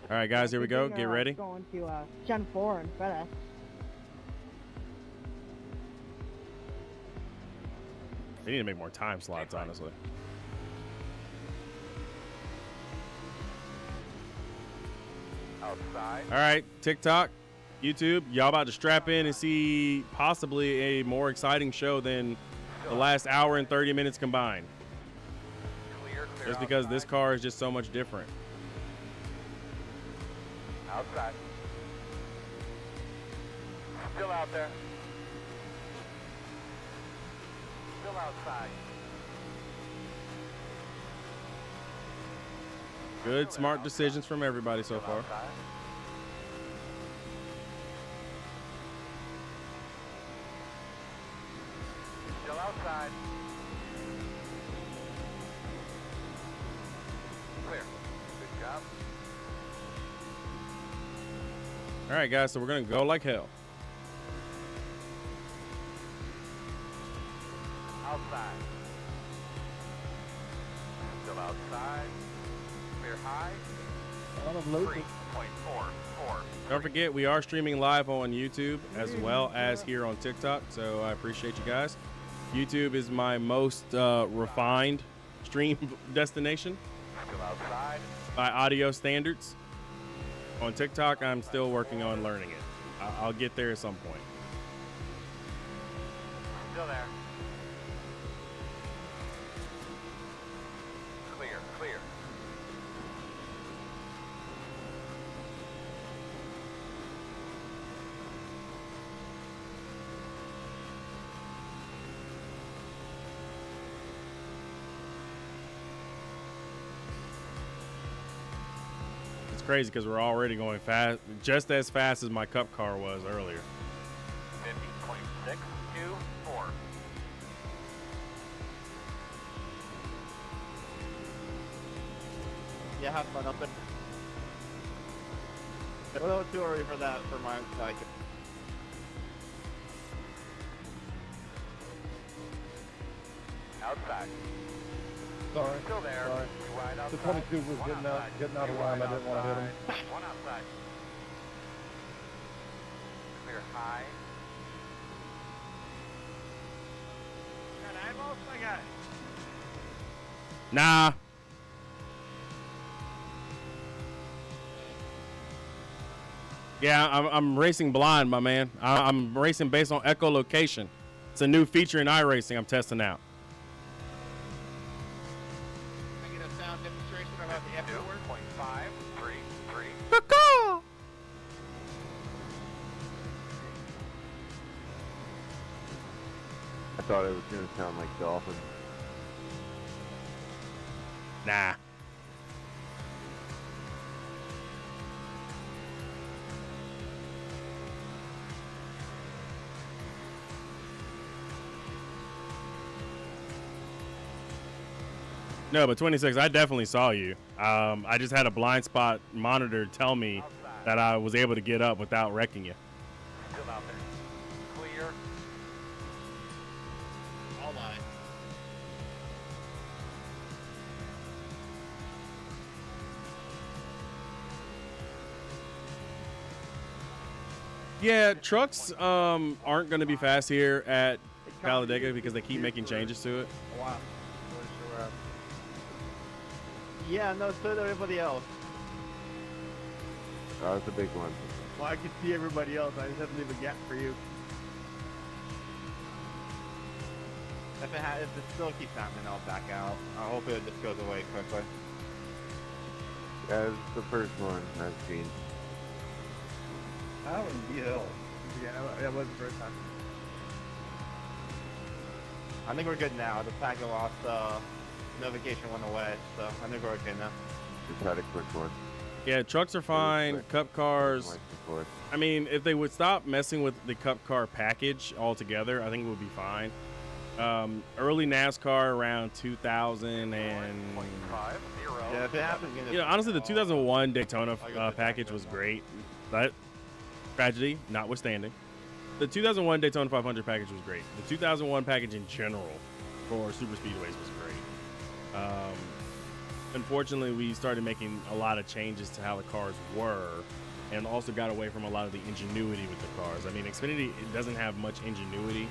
All right, guys, here we go. Good Get thing, ready. Going to Gen 4 and FedEx. They need to make more time slots, honestly. Outside. All right, TikTok, YouTube, y'all about to strap in and see possibly a more exciting show than the last hour and 30 minutes combined. Clear, clear. Just because this outside. car is just so much different. Outside. Still out there. Still outside. Good, smart decisions from everybody so Still far. outside. Still outside. Clear. Good job. All right, guys, so we're going to go like hell. Outside. Still outside. Clear high. 3.44. Don't forget, we are streaming live on YouTube as well as here on TikTok, so I appreciate you guys. YouTube is my most refined stream destination Still outside. by audio standards. On TikTok, I'm still working on learning it. I'll get there at some point. Still there. Clear, clear. It's crazy because we're already going fast, just as fast as my Cup car was earlier. 50.624. Yeah, have fun up there. A little too early for that for my like. Outside. Sorry. Still there. Sorry. Two wide The outside. 22 was One getting outside. out of Two line. I wide didn't want to hit him. outside. One outside. Clear high. Got eyeballs, my guy. Nah. Yeah, I'm racing blind, my man. I'm racing based on echolocation. It's a new feature in iRacing I'm testing out. Can I get a sound demonstration of how the F works? 2.533. I thought it was going to sound like dolphin. Nah. No, but 26, I definitely saw you. I just had a blind spot monitor tell me that I was able to get up without wrecking you. Still out there. Clear. All line. Yeah, trucks aren't going to be fast here at Talladega because they keep making changes to it. Wow. Really sure Yeah, no, so did everybody else. That was a big one. Well, I could see everybody else. I just have to leave a gap for you. If it still keeps happening, I'll back out. I hope it just goes away quickly. That was the first one I've seen. How in the hell? Yeah, that was the first time. I think we're good now. The packet lost notification went away, so I think we're okay now. Just had a quick one. Yeah, trucks are fine. quick. Cup cars. Like before. I mean, if they would stop messing with the Cup car package altogether, I think it would be fine. Early NASCAR around 2000 and Yeah, if it happens again, honestly, the 2001 Daytona package was great. That tragedy notwithstanding, the 2001 Daytona 500 package was great. The 2001 package in general for super speedways was great. Unfortunately, we started making a lot of changes to how the cars were, and also got away from a lot of the ingenuity with the cars. I mean, Xfinity, it doesn't have much ingenuity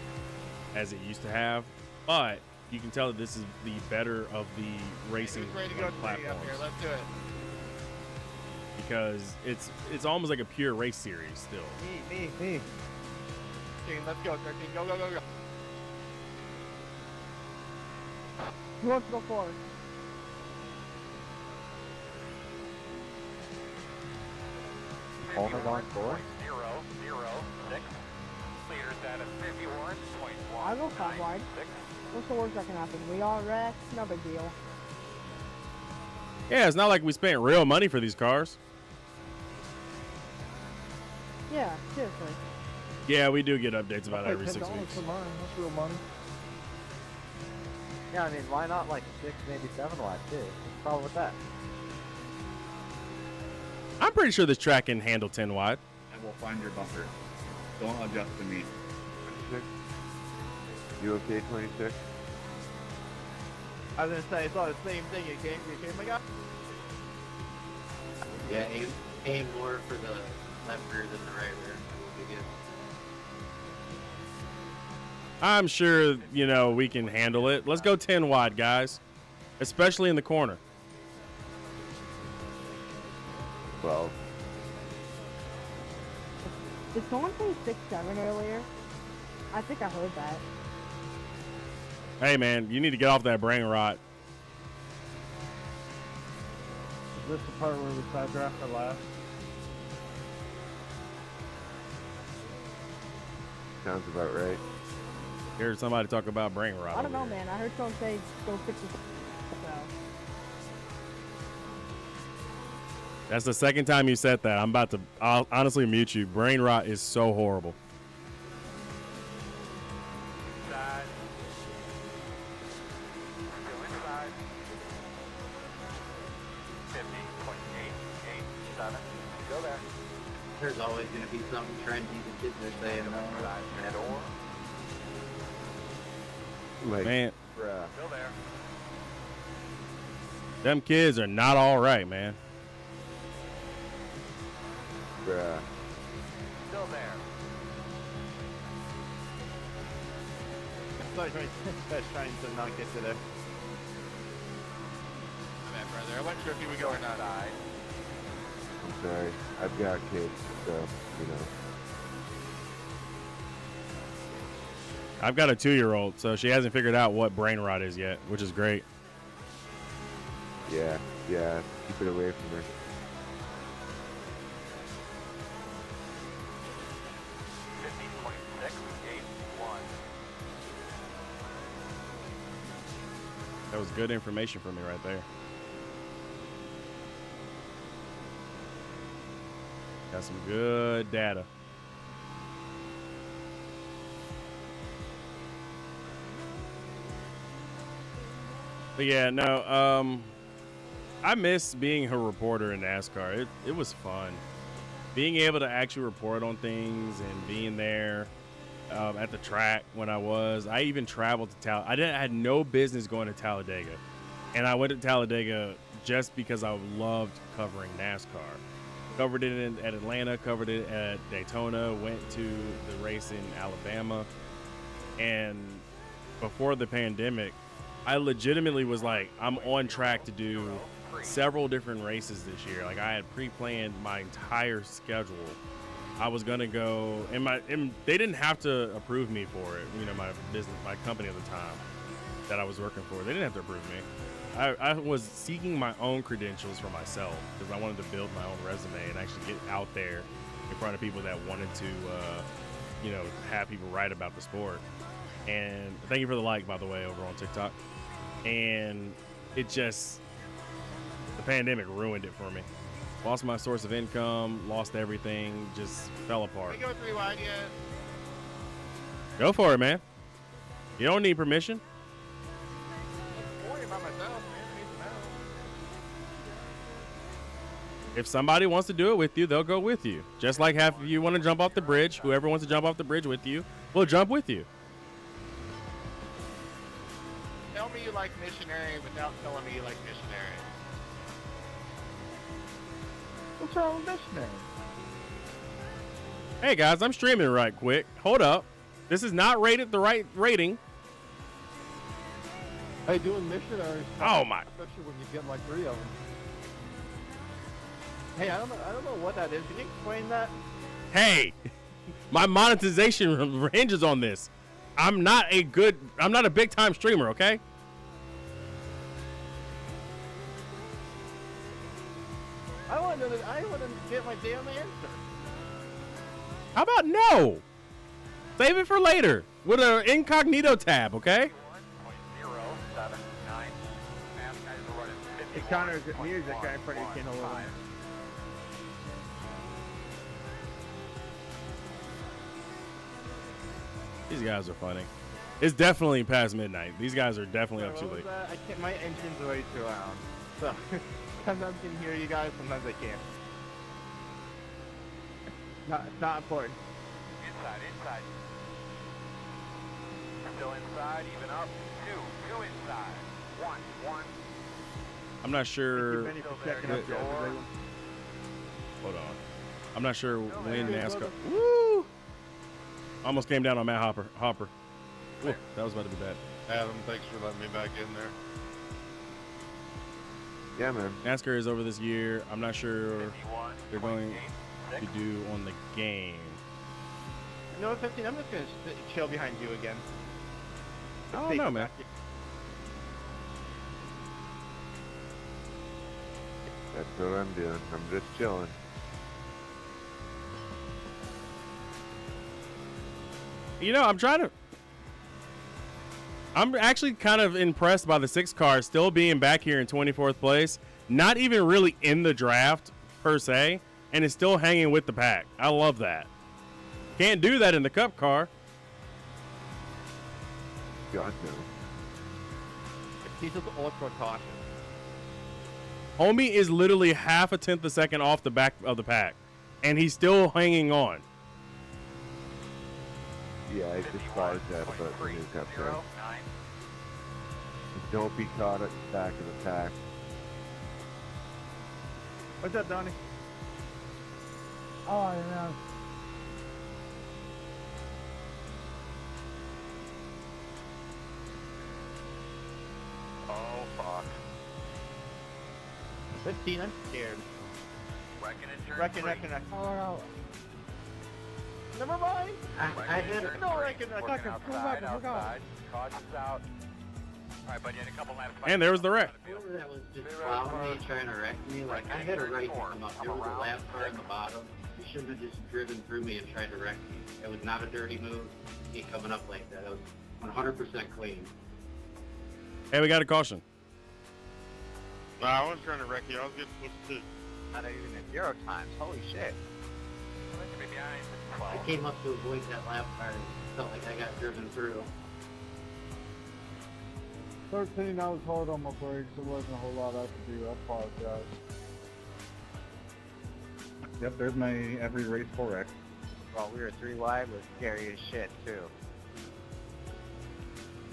as it used to have, but you can tell that this is the better of the racing Who's ready to go platforms up here? Let's do it. because it's almost like a pure race series still. me. 13, let's go, 13, go, go, go, go. Who wants to go forward? Only going forward? 0.006. Leaders at a 51.1. I'll go 5 wide. What's the worst that can happen? We all wreck, no big deal. Yeah, it's not like we spent real money for these cars. Yeah, seriously. Yeah, we do get updates about I'll every pay 6 $10 weeks. for mine. That's real money. Yeah, I mean, why not like 6, maybe 7 wide too? What's the problem with that? I'm pretty sure this track can handle 10 wide. And we'll find your bumper. Don't adjust to me. 26? You okay, 26? I was gonna say, it's all the same thing. You came, my guy? Yeah, aim more for the left rear than the right rear. We'll be good. I'm sure, we can handle it. Let's go 10 wide, guys, especially in the corner. 12. Did someone say 6-7 earlier? I think I heard that. Hey, man, you need to get off that brain rot. Is this the part where we side draft our last? Sounds about right. Heard somebody talk about brain rot. I don't know, over here. man. I heard someone say go 6 so. That's the second time you said that. I'll honestly mute you. Brain rot is so horrible. Inside. Still inside. 50.887. Go there. There's always going to be something trendy the kids are saying no. Head or. Like, Man, bruh. Still there. Them kids are not all right, man. Bruh. Still there. That's trying to not get to the. My bad, brother. I wasn't sure if you would go or not. I'm sorry. I've got kids, so, you know. I've got a 2-year-old, so she hasn't figured out what brain rot is yet, which is great. Yeah, keep it away from her. That was good information for me right there. Got some good data. But yeah, no, I miss being a reporter in NASCAR. It was fun. Being able to actually report on things and being there at the track when I even traveled to I had no business going to Talladega. And I went to Talladega just because I loved covering NASCAR. Covered it at Atlanta, covered it at Daytona, went to the race in Alabama. And before the pandemic, I legitimately was like, I'm on track to do several different races this year. Like, I had pre-planned my entire schedule. I was gonna go, and they didn't have to approve me for it. You know, my company at the time that I was working for, they didn't have to approve me. I was seeking my own credentials for myself because I wanted to build my own resume and actually get out there in front of people that wanted to, you know, have people write about the sport. And thank you for the like, by the way, over on TikTok. And the pandemic ruined it for me. Lost my source of income, lost everything, just fell apart. Can we go 3 wide yet? Go for it, man. You don't need permission. I'm worried about myself, man. I need some help. If somebody wants to do it with you, they'll go with you. Just like if you want to jump off the bridge, whoever wants to jump off the bridge with you will jump with you. Tell me you like missionary without telling me you like missionary. What's wrong with missionary? Hey guys, I'm streaming right quick. Hold up. This is not rated the right rating. Hey, doing missionaries. Oh my. Especially when you get like 3 of them. Hey, I don't know what that is. Can you explain that? Hey, my monetization ranges on this. I'm not a big time streamer, okay? I want to get my damn answer. How about no? Save it for later with an incognito tab, okay? Hey, Connor, is it music? I put your channel on. These guys are funny. It's definitely past midnight. These guys are definitely up too late. I can't, my engine's way too loud. So, sometimes I can hear you guys, sometimes I can't. Not important. Inside. Still inside, even up. Two inside. One. I'm not sure. Thank you, Benny, for checking up there. Hold on. I'm not sure when NASCAR. Woo! Almost came down on Matt Hopper. Ooh, that was about to be bad. Adam, thanks for letting me back in there. Yeah, man. NASCAR is over this year. I'm not sure they're going to do on the game. No, 15, I'm just going to chill behind you again. I don't know, man. That's what I'm doing. I'm just chilling. You know, I'm actually kind of impressed by the 6 car still being back here in 24th place. Not even really in the draft, per se, and it's still hanging with the pack. I love that. Can't do that in the Cup car. God, no. He's just ultra cautious. Homie is literally half a tenth a second off the back of the pack, and he's still hanging on. Yeah, I despise that about the new Cup car. Don't be caught at the back of the pack. What's up, Donnie? Oh, I don't know. Oh, fuck. 15, I'm scared. Reckon. Oh, no. Never mind. I hit it. No, reckon. I Working got outside, outside. Caution's out. All right, buddy, in a couple laps. And there was the wreck. Whoever that was just plowing me, trying to wreck me, like, I had a right to come up. There was a lap car in the bottom. You shouldn't have just driven through me and tried to wreck me. It was not a dirty move. Me coming up like that. It was 100% clean. Hey, we got a caution. Nah, I wasn't trying to wreck you. I was getting pushed too. Not even at 0 times. Holy shit. I came up to avoid that lap car and felt like I got driven through. 13, I was hard on my brakes. There wasn't a whole lot I could do. I apologize. Yep, there's my every race 4X. Well, we were 3 wide was scary as shit, too.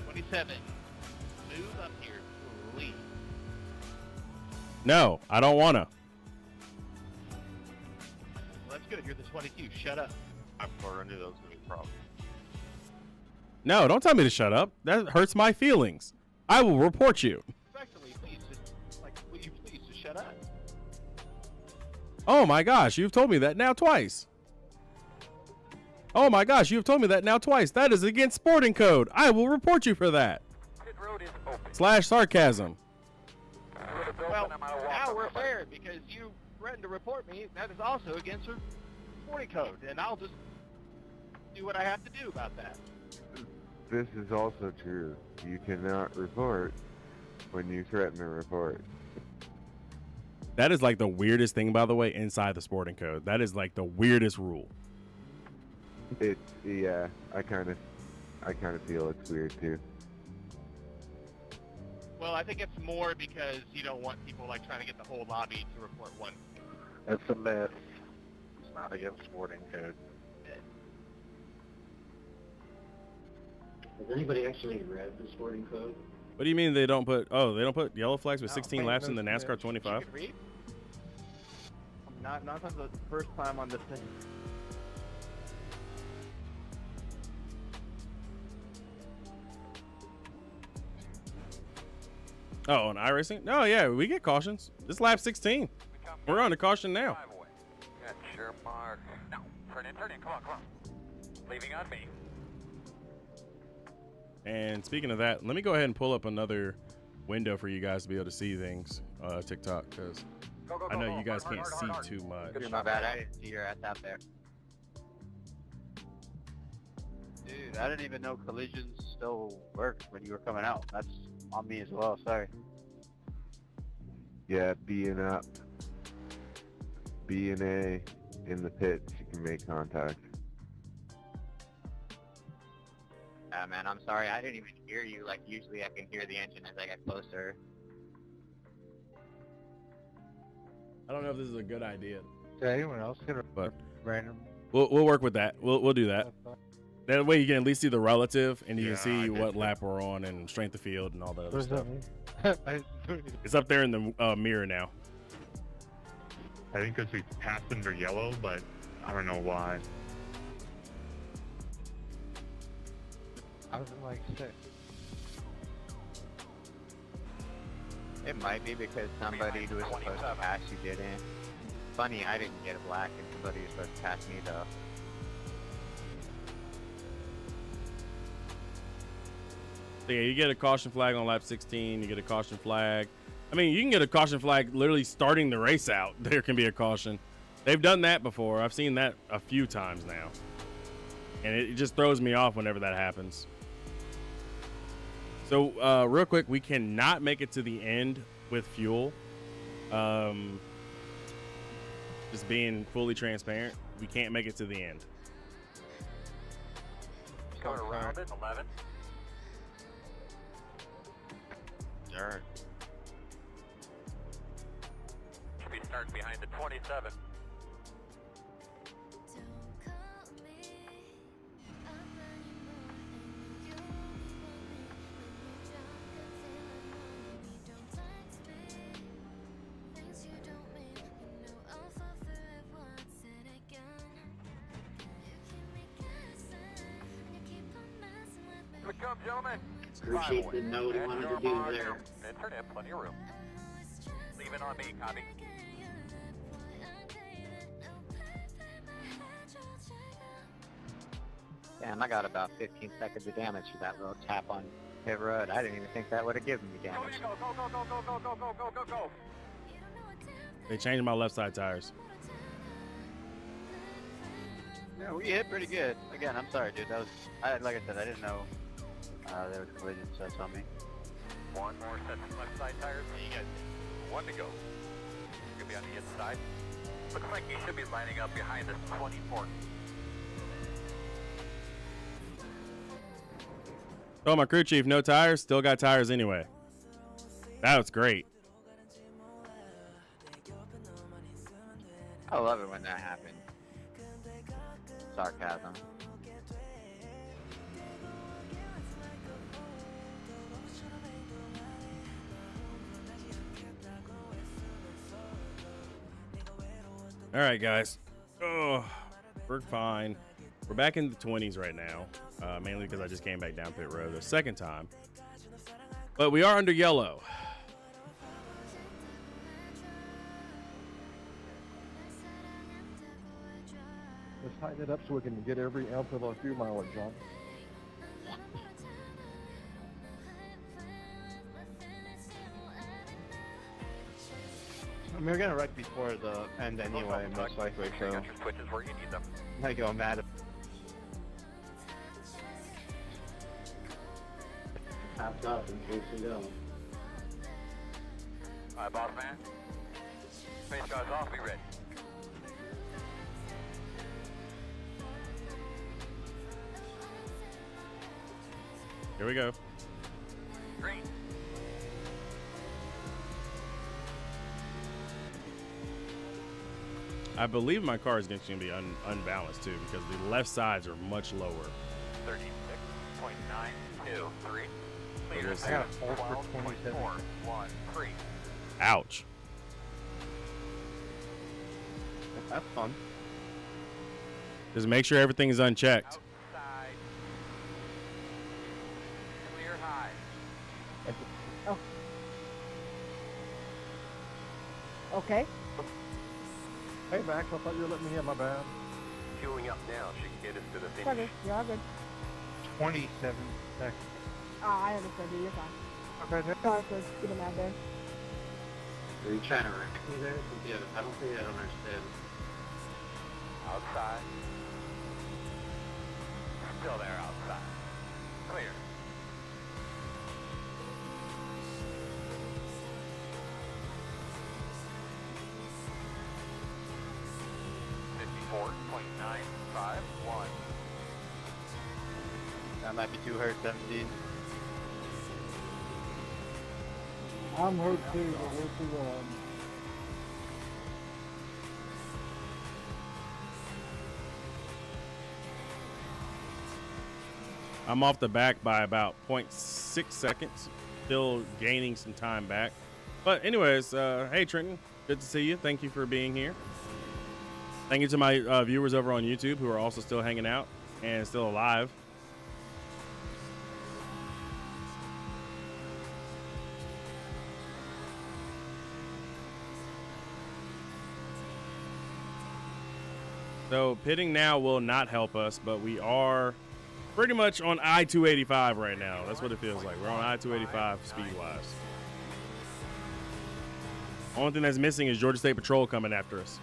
27. Move up here, please. No, I don't wanna. Well, that's good. You're the 22. Shut up. I'm sorry, I knew that was going to be a problem. No, don't tell me to shut up. That hurts my feelings. I will report you. Respectfully, please, just, like, will you please just shut up? Oh my gosh, you've told me that now twice. Oh my gosh, you've told me that now twice. That is against sporting code. I will report you for that. / sarcasm. Well, now we're fair because you threatened to report me. That is also against the sporting code, and I'll just do what I have to do about that. This is also true. You cannot report when you threaten to report. That is like the weirdest thing, by the way, inside the sporting code. That is like the weirdest rule. Yeah, I kind of feel it's weird too. Well, I think it's more because you don't want people like trying to get the whole lobby to report one. That's a myth. It's not against sporting code. Has anybody actually read the sporting code? What do you mean they don't put? Oh, they don't put yellow flags with 16 laps in the NASCAR 25? You can read? Not the first time on this thing. Oh, on iRacing? No, yeah, we get cautions. This lap 16. We're on the caution now. Got your mark. No, turn in. Come on. Leaving on me. And speaking of that, let me go ahead and pull up another window for you guys to be able to see things, TikTok, because I know you guys can't see too much. My bad, I didn't see your ass out there. Dude, I didn't even know collisions still worked when you were coming out. That's on me as well, sorry. Yeah, being up, B and A in the pits, you can make contact. Man, I'm sorry, I didn't even hear you. Like, usually I can hear the engine as I get closer. I don't know if this is a good idea. Yeah, anyone else can But random. We'll work with that. We'll do that. That way you can at least see the relative and you Yeah, can see I what get lap we're on and strength of field and all that other What does stuff. that mean? It's up there in the mirror now. I think because we passed under yellow, but I don't know why. I was like 6. It might be because somebody who was supposed to pass you didn't. Funny, I didn't get a black and somebody was supposed to pass me though. So yeah, you get a caution flag on lap 16. You get a caution flag. I mean, you can get a caution flag literally starting the race out. There can be a caution. They've done that before. I've seen that a few times now. And it just throws me off whenever that happens. So real quick, we cannot make it to the end with fuel. Just being fully transparent, we can't make it to the end. Going around it, 11. Darn. Should be starting behind the 27. we come, gentlemen. Crew chief didn't know what he wanted to do there. Turn in, plenty of room. Leave it on me, copy. Damn, I got about 15 seconds of damage for that little tap on pit road. I didn't even think that would have given me damage. Go, go, go, go, go, go, go, go, go, go, go. They changed my left side tires. Yeah, we hit pretty good. Again, I'm sorry, dude. That was, like I said, I didn't know there was collision sets on me. One more set of left side tires, and you got one to go. You're gonna be on the inside. Looks like you should be lining up behind this 24. Oh, my crew chief, no tires. Still got tires anyway. That was great. I love it when that happens. Sarcasm. All right, guys. Oh, we're fine. We're back in the 20s right now, mainly because I just came back down pit road the second time. But we are under yellow. Let's tighten it up so we can get every ounce of our fuel mileage, John. I mean, we're gonna wreck before the end anyway, most likely, so. Got your switches where you need them. I go mad. Tapped up in case we go. Alright, boss man. Space car's off, be ready. Here we go. Green. I believe my car is going to be unbalanced too because the left sides are much lower. 36.923. Clear. I got a pole for 27. 413. Ouch. That's fun. Just make sure everything is unchecked. Outside. Clear high. Oh. Okay. Hey, Max, I thought you were letting me in. My bad. Queuing up now. She can get us to the It's finish. okay. You're all good. 27 seconds. I understand you. You're fine. Okay, Nick. Sorry for getting mad there. Are you trying to wreck me there? Yeah, I don't understand. Outside. Still there outside. Clear. .951. That might be too hurt, 17. I'm hurt too, but we're too I'm off the back by about 0.6 seconds. Still gaining some time back. But anyways, hey Trenton, good to see you. Thank you for being here. Thank you to my viewers over on YouTube who are also still hanging out and still alive. So pitting now will not help us, but we are pretty much on I-285 right now. That's what it feels like. We're on I-285 speed-wise. Only thing that's missing is Georgia State Patrol coming after us.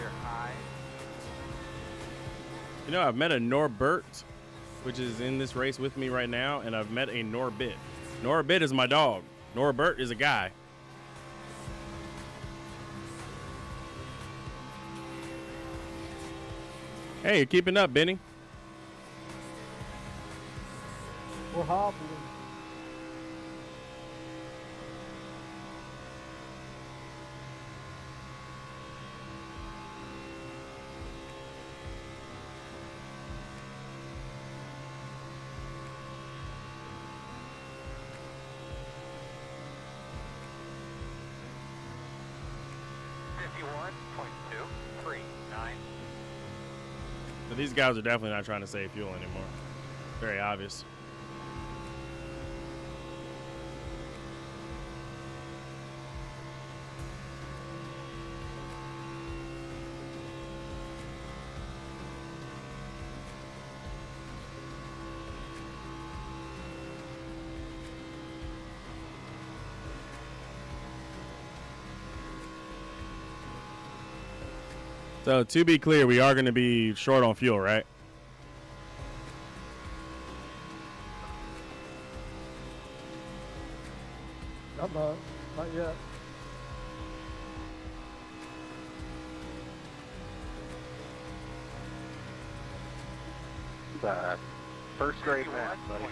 atmosphere high. You know, I've met a Norbert, which is in this race with me right now, and I've met a Norbit. Norbit is my dog. Norbert is a guy. Hey, you're keeping up, Benny. We're hobbling. But these guys are definitely not trying to save fuel anymore. Very obvious. So to be clear, we are going to be short on fuel, right? Not yet. First grade math, buddy.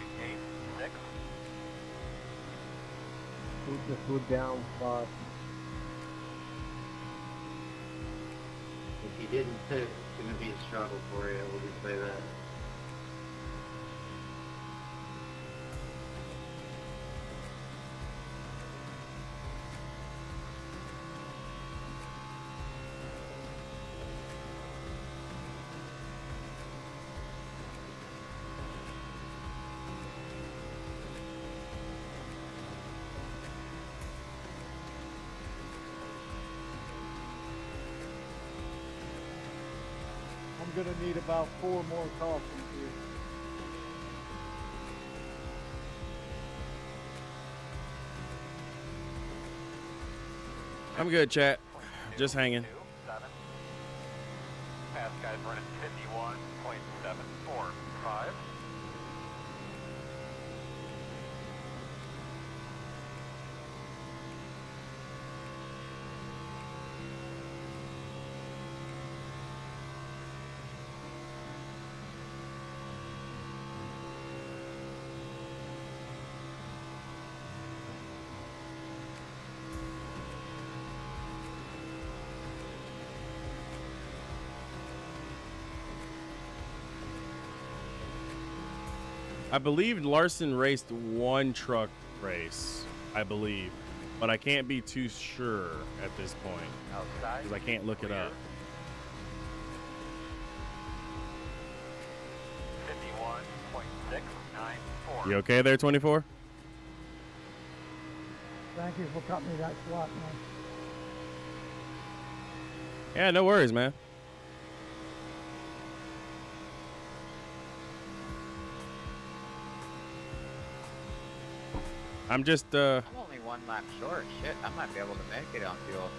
We're down 5. If you didn't pit, it's going to be a struggle for you. We'll just say that. I'm gonna need about 4 more cautions here. I'm good, chat. Just hanging. Past guys running 51.745. I believe Larson raced one truck race, I believe, but I can't be too sure at this point Outside. because I can't look it up. 51.694. You okay there, 24? Thank you for cutting me that slot, man. Yeah, no worries, man. I'm just, I'm only 1 lap short. Shit, I might be able to make it on fuel.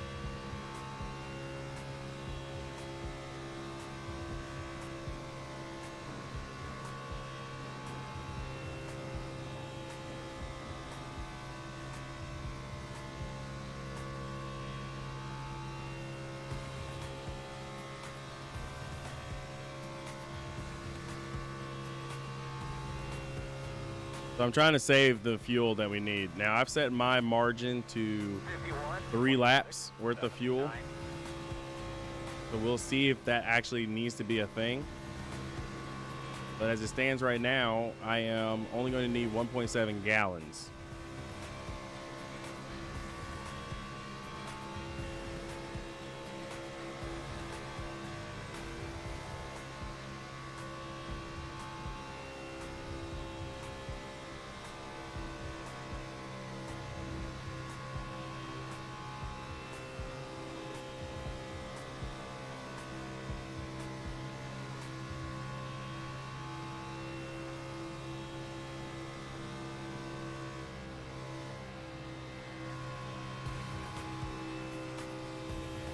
so I'm trying to save the fuel that we need. Now, I've set my margin to 3 laps worth of fuel. So we'll see if that actually needs to be a thing. But as it stands right now, I am only going to need 1.7 gallons.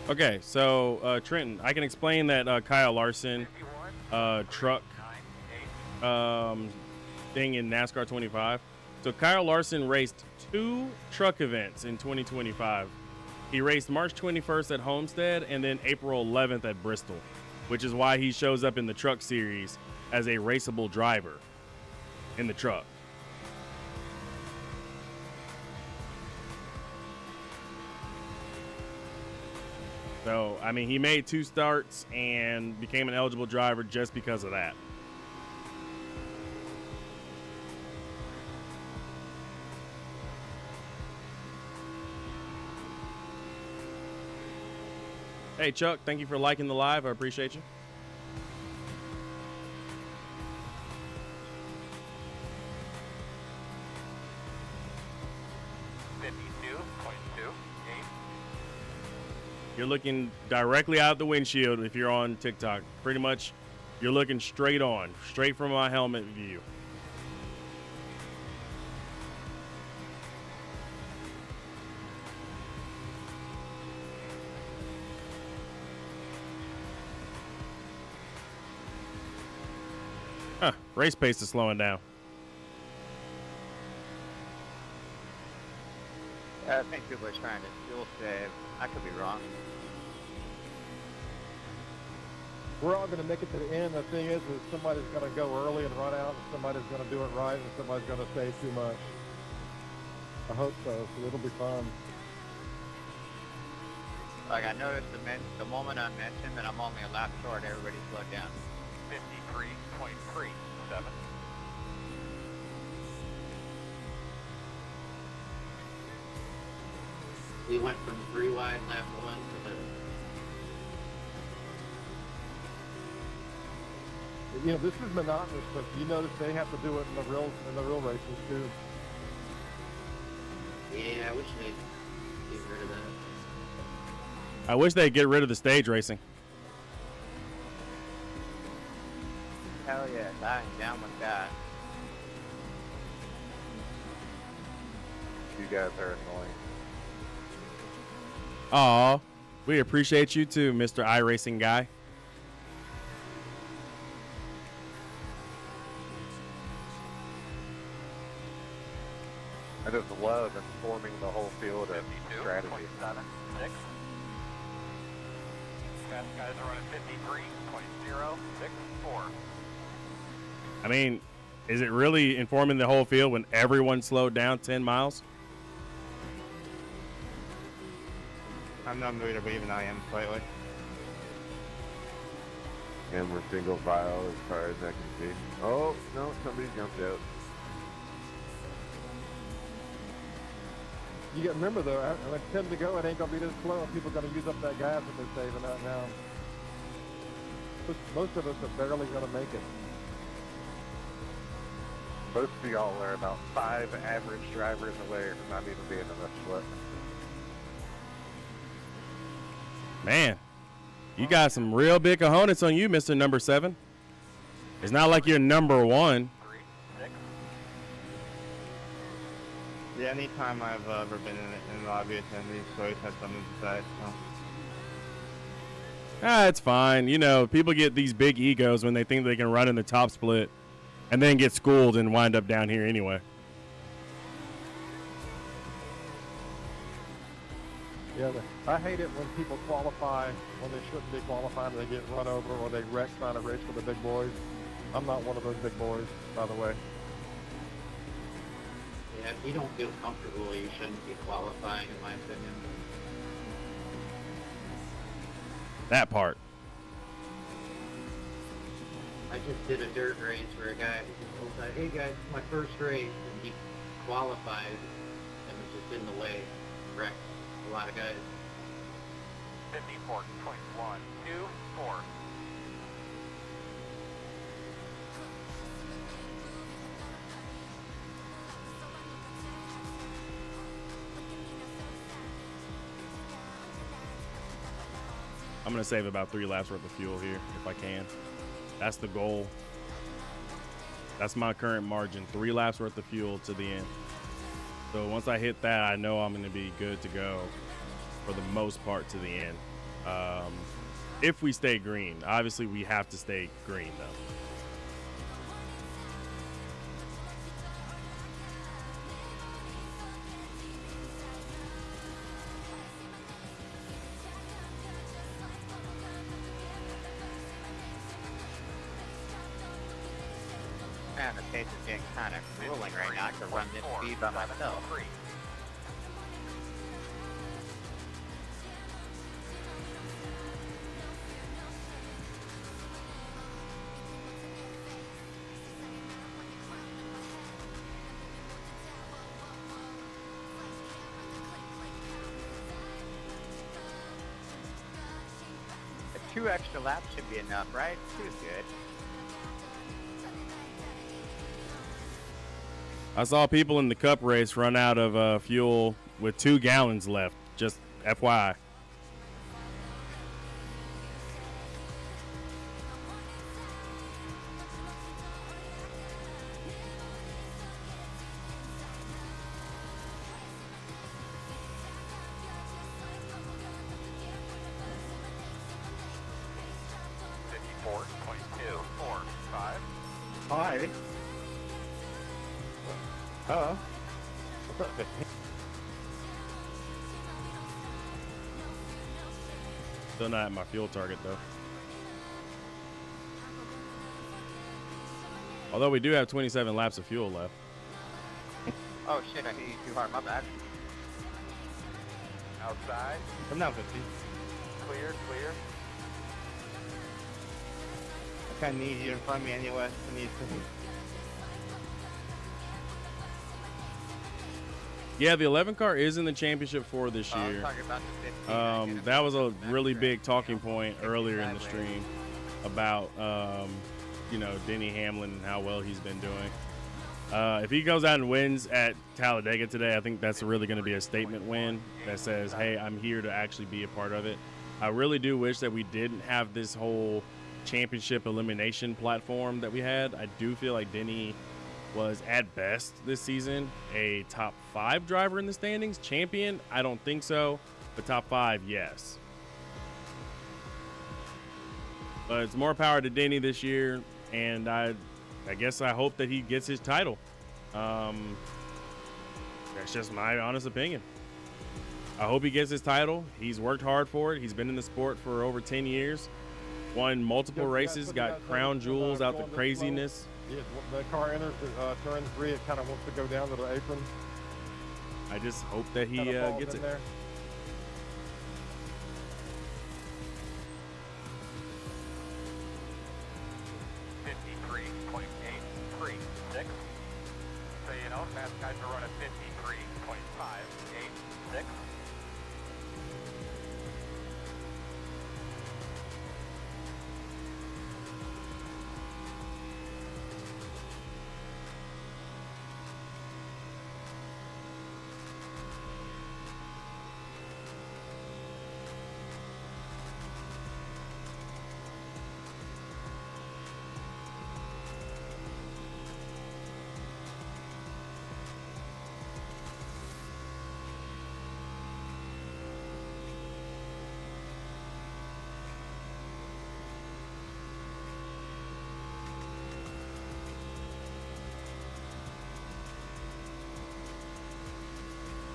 Okay, so Trenton, I can explain that Kyle Larson truck thing in NASCAR 25. So Kyle Larson raced 2 truck events in 2025. He raced March 21st at Homestead and then April 11th at Bristol, which is why he shows up in the truck series as a raceable driver in the truck. So, I mean, he made 2 starts and became an eligible driver just because of that. Hey, Chuck, thank you for liking the live. I appreciate you. You're looking directly out the windshield if you're on TikTok. Pretty much, you're looking straight on, straight from my helmet view. Huh, race pace is slowing down. I think people are trying to fuel save. I could be wrong. We're all going to make it to the end. The thing is somebody's going to go early and run out, and somebody's going to do it right, and somebody's going to save too much. I hope so. So it'll be fun. Like I noticed the moment I mentioned that I'm only a lap short, everybody slowed down. 53.37. We went from 3 wide lap 1 to the... You know, this is monotonous, but you notice they have to do it in the real races too. Yeah, I wish they'd get rid of that. I wish they'd get rid of the stage racing. Hell yeah, dying down with that. You guys are annoying. Aw, we appreciate you too, Mr. iRacing guy. I just love informing the whole field of strategy. 52.76. Fast guys are running 53.064. I mean, is it really informing the whole field when everyone slowed down 10 miles? I'm not moving, but even I am slightly. And we're single file as far as I can see. Oh, no, somebody jumped out. You got to remember though, when it's 10 to go, it ain't gonna be this slow, and people are gonna use up that gas that they're saving out now. Most of us are barely gonna make it. Most of y'all are about 5 average drivers away from not even being in the split. Man, you got some real big cojones on you, Mr. Number 7. It's not like you're number 1. Yeah, anytime I've ever been in the lobby attendees, so always had something to say. So. It's fine. You know, people get these big egos when they think they can run in the top split and then get schooled and wind up down here anyway. Yeah, I hate it when people qualify when they shouldn't be qualifying, and they get run over or they wreck trying to race for the big boys. I'm not one of those big boys, by the way. Yeah, if you don't feel comfortable, you shouldn't be qualifying, in my opinion. That part. I just did a dirt race where a guy was like, hey guys, it's my first race, and he qualified and was just in the way, wrecked a lot of guys. 54.124. I'm going to save about 3 laps worth of fuel here if I can. That's the goal. That's my current margin, 3 laps worth of fuel to the end. So once I hit that, I know I'm going to be good to go for the most part to the end. If we stay green. Obviously, we have to stay green, though. Man, the pace is getting kind of grueling right now. I could run this speed by myself. The 2 extra laps should be enough, right? 2 is good. I saw people in the cup race run out of fuel with 2 gallons left. Just FYI. Hi. Uh-oh. What's up, 15? Still not at my fuel target, though. Although we do have 27 laps of fuel left. Oh shit, I hit you too hard, my bad. Outside. Come down, 50. Clear, clear. I kind of need you in front of me anyway. I need to. Yeah, the 11 car is in the championship for this I was year. talking about the 15. That was a really big talking point earlier in the stream about, you know, Denny Hamlin and how well he's been doing. If he goes out and wins at Talladega today, I think that's really going to be a statement win that says, hey, I'm here to actually be a part of it. I really do wish that we didn't have this whole championship elimination platform that we had. I do feel like Denny was at best this season a top 5 driver in the standings. Champion, I don't think so, but top 5, yes. But it's more power to Denny this year, and I guess I hope that he gets his title. That's just my honest opinion. I hope he gets his title. He's worked hard for it. He's been in the sport for over 10 years. Won multiple races, got crown jewels out the craziness. Yeah, the car enters turn 3, it kind of wants to go down to the apron. I just hope that he gets it. There. So you know, fast guys are running 53.586.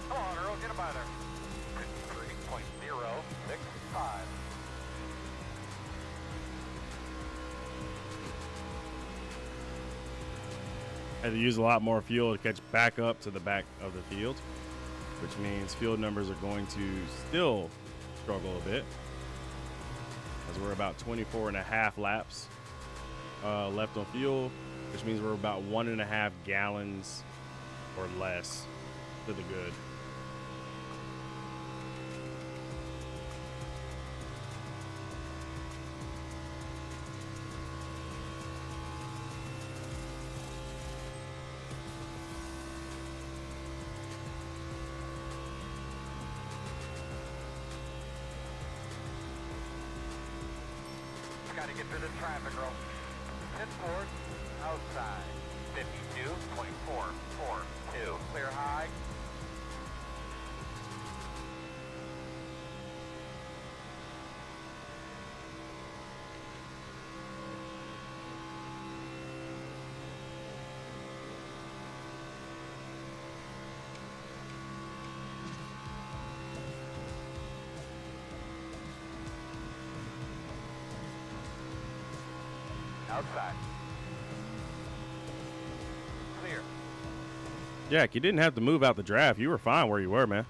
Come on, Earl, get him by there. 53.065. Had to use a lot more fuel to catch back up to the back of the field, which means field numbers are going to still struggle a bit, as we're about 24.5 laps left on fuel, which means we're about 1.5 gallons or less to the good. Gotta get through the traffic, Earl. 10 forward, outside. 52.442. Clear high. Outside. Clear. Jack, you didn't have to move out the draft. You were fine where you were, man.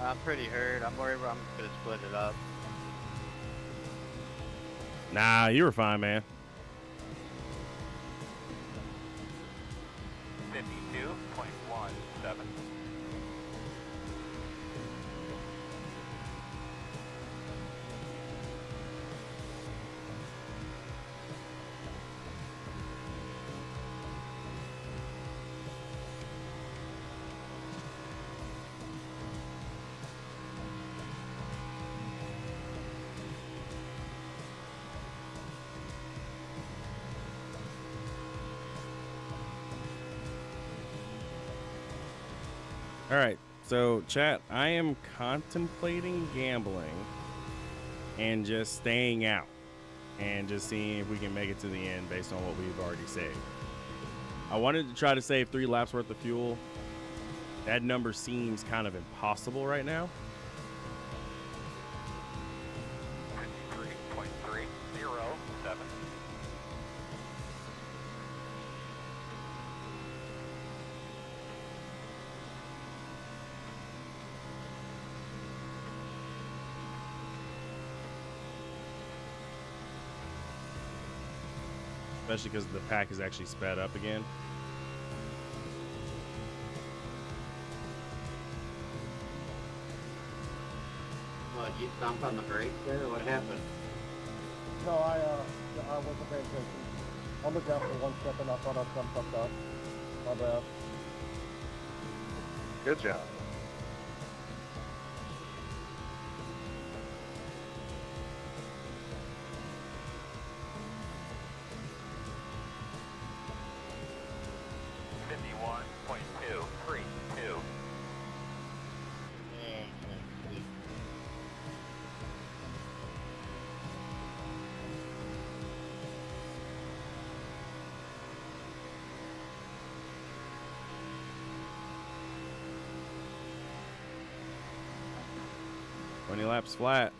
I'm pretty hurt. I'm worried I'm gonna split it up. Nah, you were fine, man. 52.17. All right, so chat, I am contemplating gambling and just staying out and just seeing if we can make it to the end based on what we've already saved. I wanted to try to save 3 laps worth of fuel. That number seems kind of impossible right now. 53.307. Especially because the pack is actually sped up again. What, you stomped on the brakes there? What happened? No, I wasn't paying attention. I looked out for 1 second. I thought I'd come fucked up. My bad. Good job. Laps flat.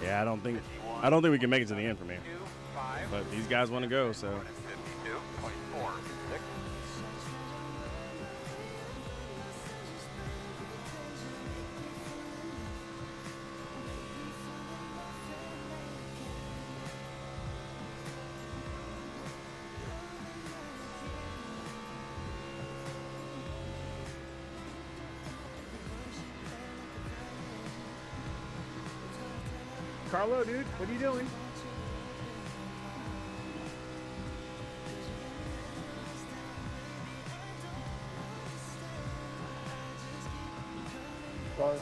Yeah, I don't think we can make it to the end from here. But these guys want to go, so. 52.46. Carlo, dude, what are you doing? Sorry.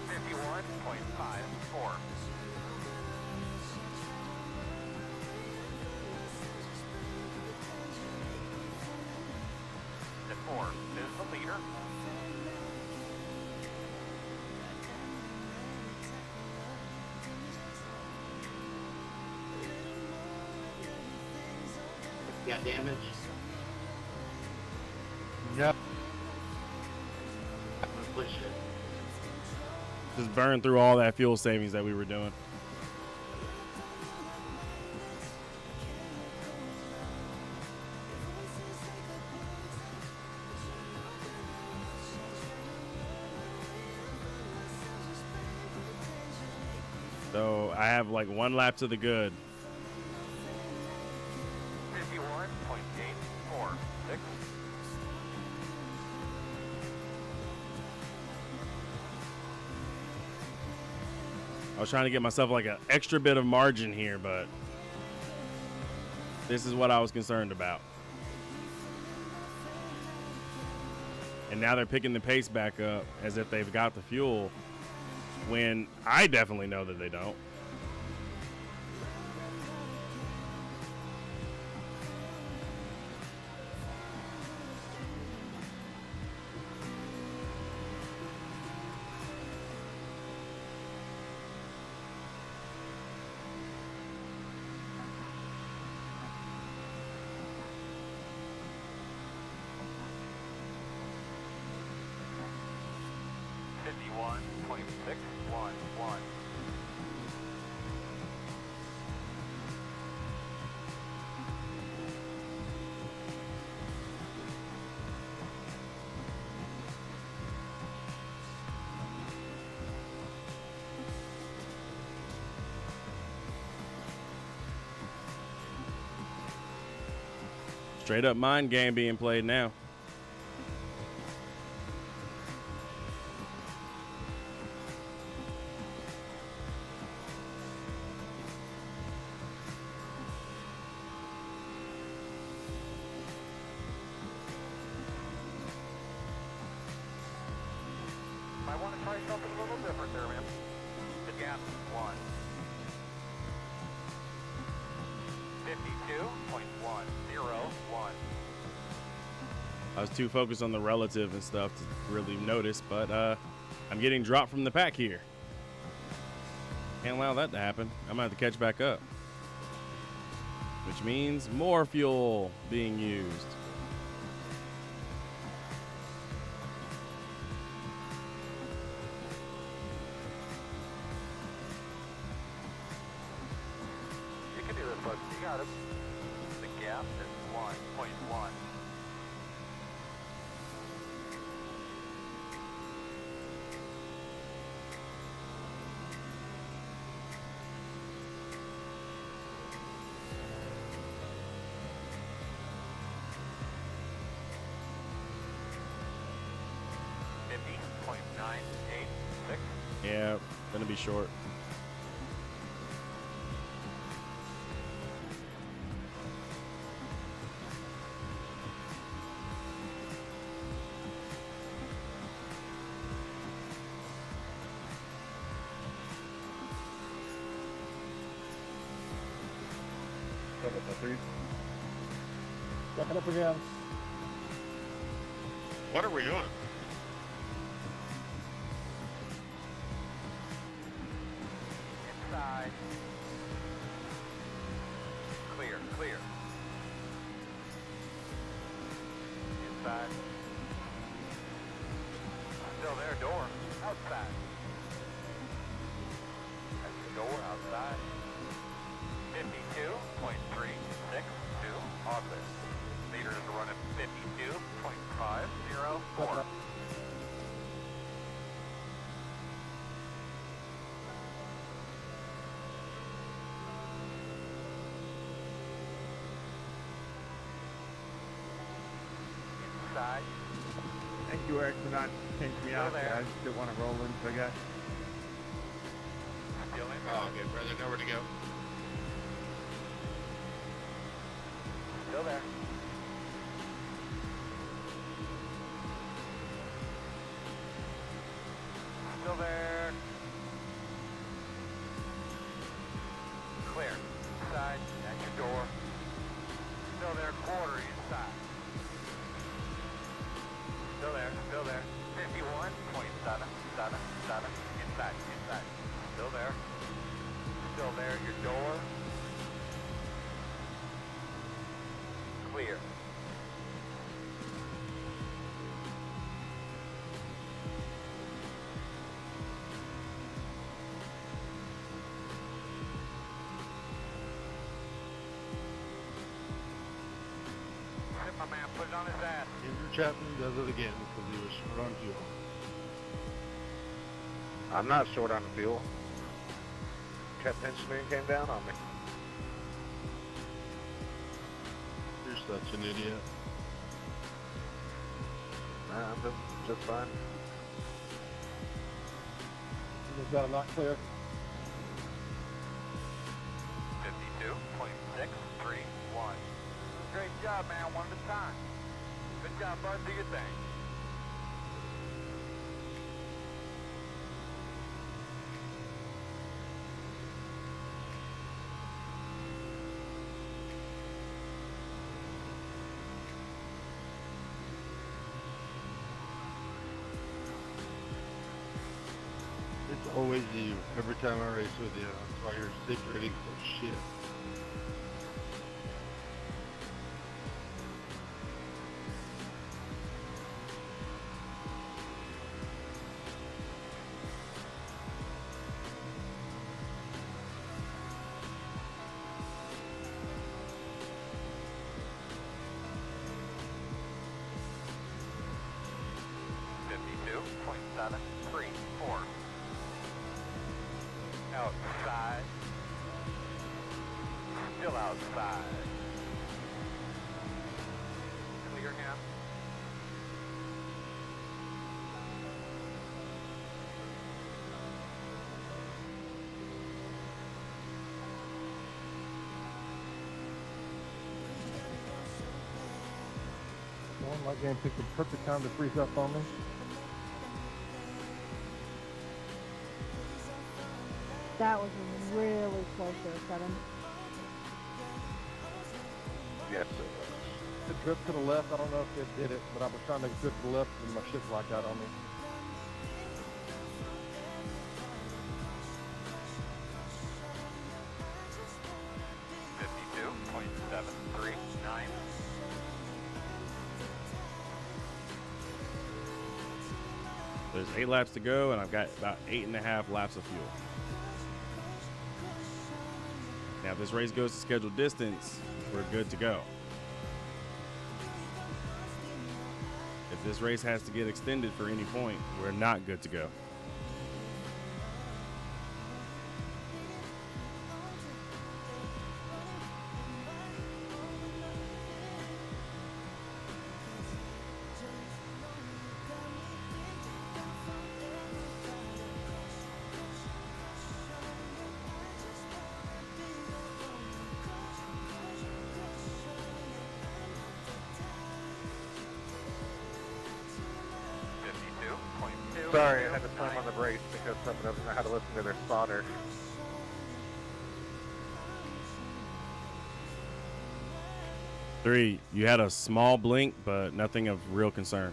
51.54. Four is the leader. Got damage? No. I'm gonna push it. Just burn through all that fuel savings that we were doing. So I have like 1 lap to the good. 51.846. I was trying to get myself like an extra bit of margin here, but this is what I was concerned about. And now they're picking the pace back up as if they've got the fuel, when I definitely know that they don't. Straight up mind game being played now. Might want to try something a little different there, man. The gap, 1. 52.101. I was too focused on the relative and stuff to really notice, but I'm getting dropped from the pack here. Can't allow that to happen. I'm gonna have to catch back up, which means more fuel being used. You can do this, bud. You got it. The gap is 1.1. Yeah, gonna be short. Back it up again. What are we doing? Inside. Clear, clear. Inside. Still there, door. Outside. That's the door outside. 52.362. All clear. Meters are running 52.504. Inside. Thank you, Eric, for not changing me out. there. I just didn't want to roll into the guy. Still in. Oh, good, brother. Nowhere to go. Still there. Still there. Clear. Inside. At your door. Still there. Quarter inside. Still there. Still there. 51.777. Inside. Inside. Still there. Still there. Your door. Clear. Hit my man, put it on his ass. Andrew Chapman does it again because he was short on fuel. I'm not short on fuel. Kept pinching me and came down on me. You're such an idiot. Nah, I'm just fine. Is that not clear? 52.631. Great job, man. One at a time. Good job, bud. Do your thing. Always you. Every time I race with you. That's why you're secreting for shit. Outside. Still outside. Clear now. Well, my game picked the perfect time to freeze up on me. That was really close there, 7. Yes, it was. It drift to the left. I don't know if it did it, but I was trying to drift to the left and my shit blacked out on me. There's 8 laps to go, and I've got about 8.5 laps of fuel. Now, if this race goes to scheduled distance, we're good to go. If this race has to get extended for any point, we're not good to go. Sorry, I had to slam on the brakes because someone doesn't know how to listen to their spotter. Three, you had a small blink, but nothing of real concern.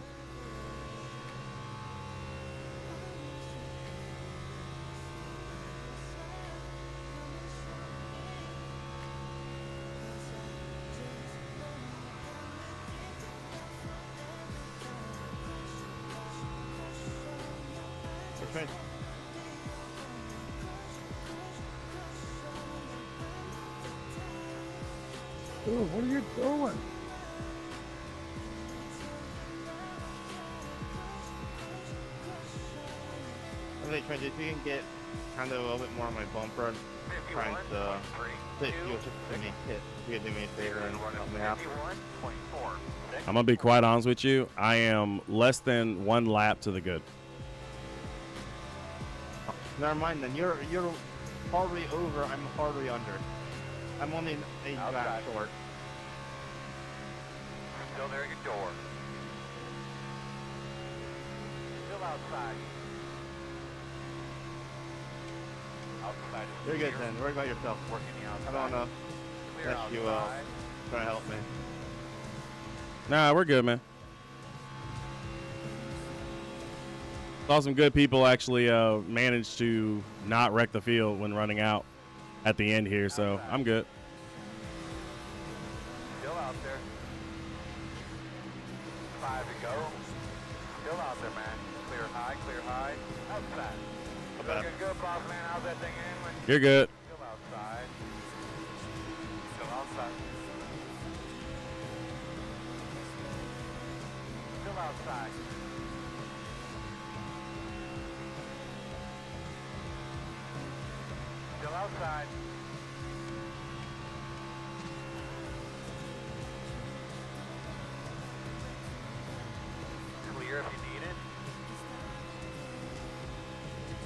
Dude, what are you doing? I think if you can get kind of a little bit more on my bumper, I'm trying to take you just to me hit. If you could do me a favor and help me out. I'm gonna be quite honest with you. I am less than 1 lap to the good. Never mind then. You're hardly over. I'm hardly under. I'm only a lap short. Still there at your door. Still outside. Outside. You're good then. Worry about yourself. Working the outside. I don't want to mess you up. Try to help me. Nah, we're good, man. Saw some good people actually managed to not wreck the field when running out at the end here, so I'm good. Still out there. 5 to go. Still out there, man. Clear high. Outside. Looking good, boss man. How's that thing in? You're good. Still outside. Still outside. Still outside. Still outside. Clear if you need it.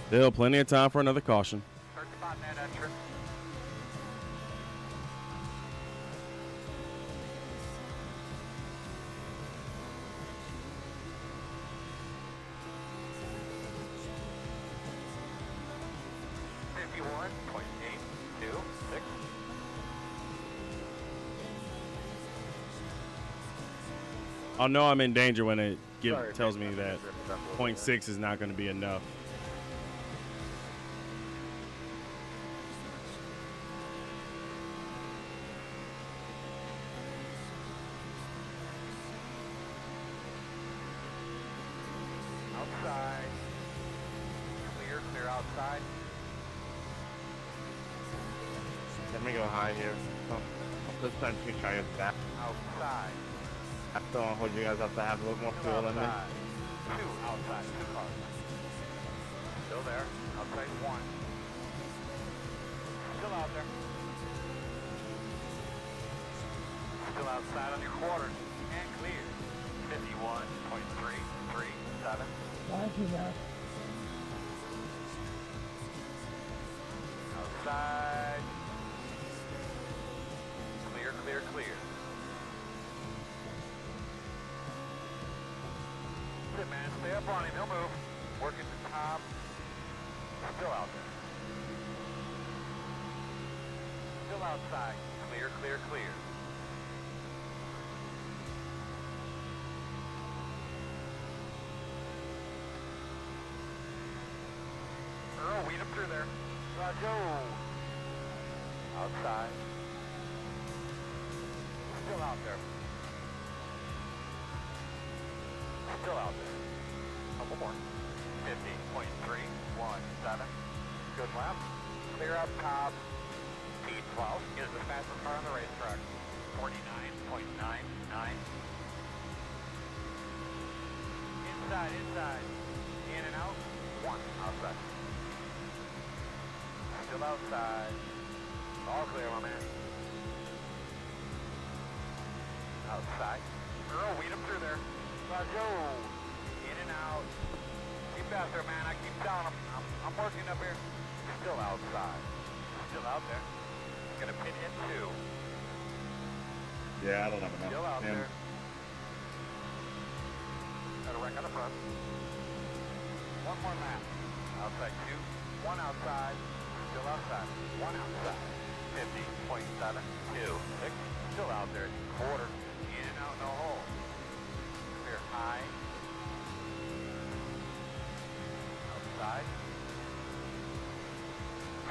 Still plenty of time for another caution. Start spotting that entrance. I'll know I'm in danger when it tells me that 0.6 is not going to be enough. Let me go high here. This time to try us back. Outside. I still want to hold you guys up to have a little more fuel than me. Two outside. Two cars. Still there. Outside one. Still out there. Still outside on your quarters. And clear. 51.337. Why is he there? Outside. Clear, clear, clear. That's it, man. Stay up on him. He'll move. Working the top. Still out there. Still outside. Clear, clear, clear. Earl, weed him through there. Roger. Outside. Still out there. Still out there. Couple more. 50.317. Good lap. Clear up top. P12 is the fastest car on the racetrack. 49.99. Inside, inside. In and out. One. Outside. Still outside. All clear, my man. Outside. Earl, weed him through there. Roger. In and out. Keep faster, man. I keep telling him. I'm working up here. Still outside. Still out there. Gonna pin in two. Yeah, I don't have enough. Still out Man. there. Got a wreck on the front. One more lap. Outside two. One outside. Still outside. One outside. 50.726. Still out there. Quarter. In and out, no hole. Clear high. Outside.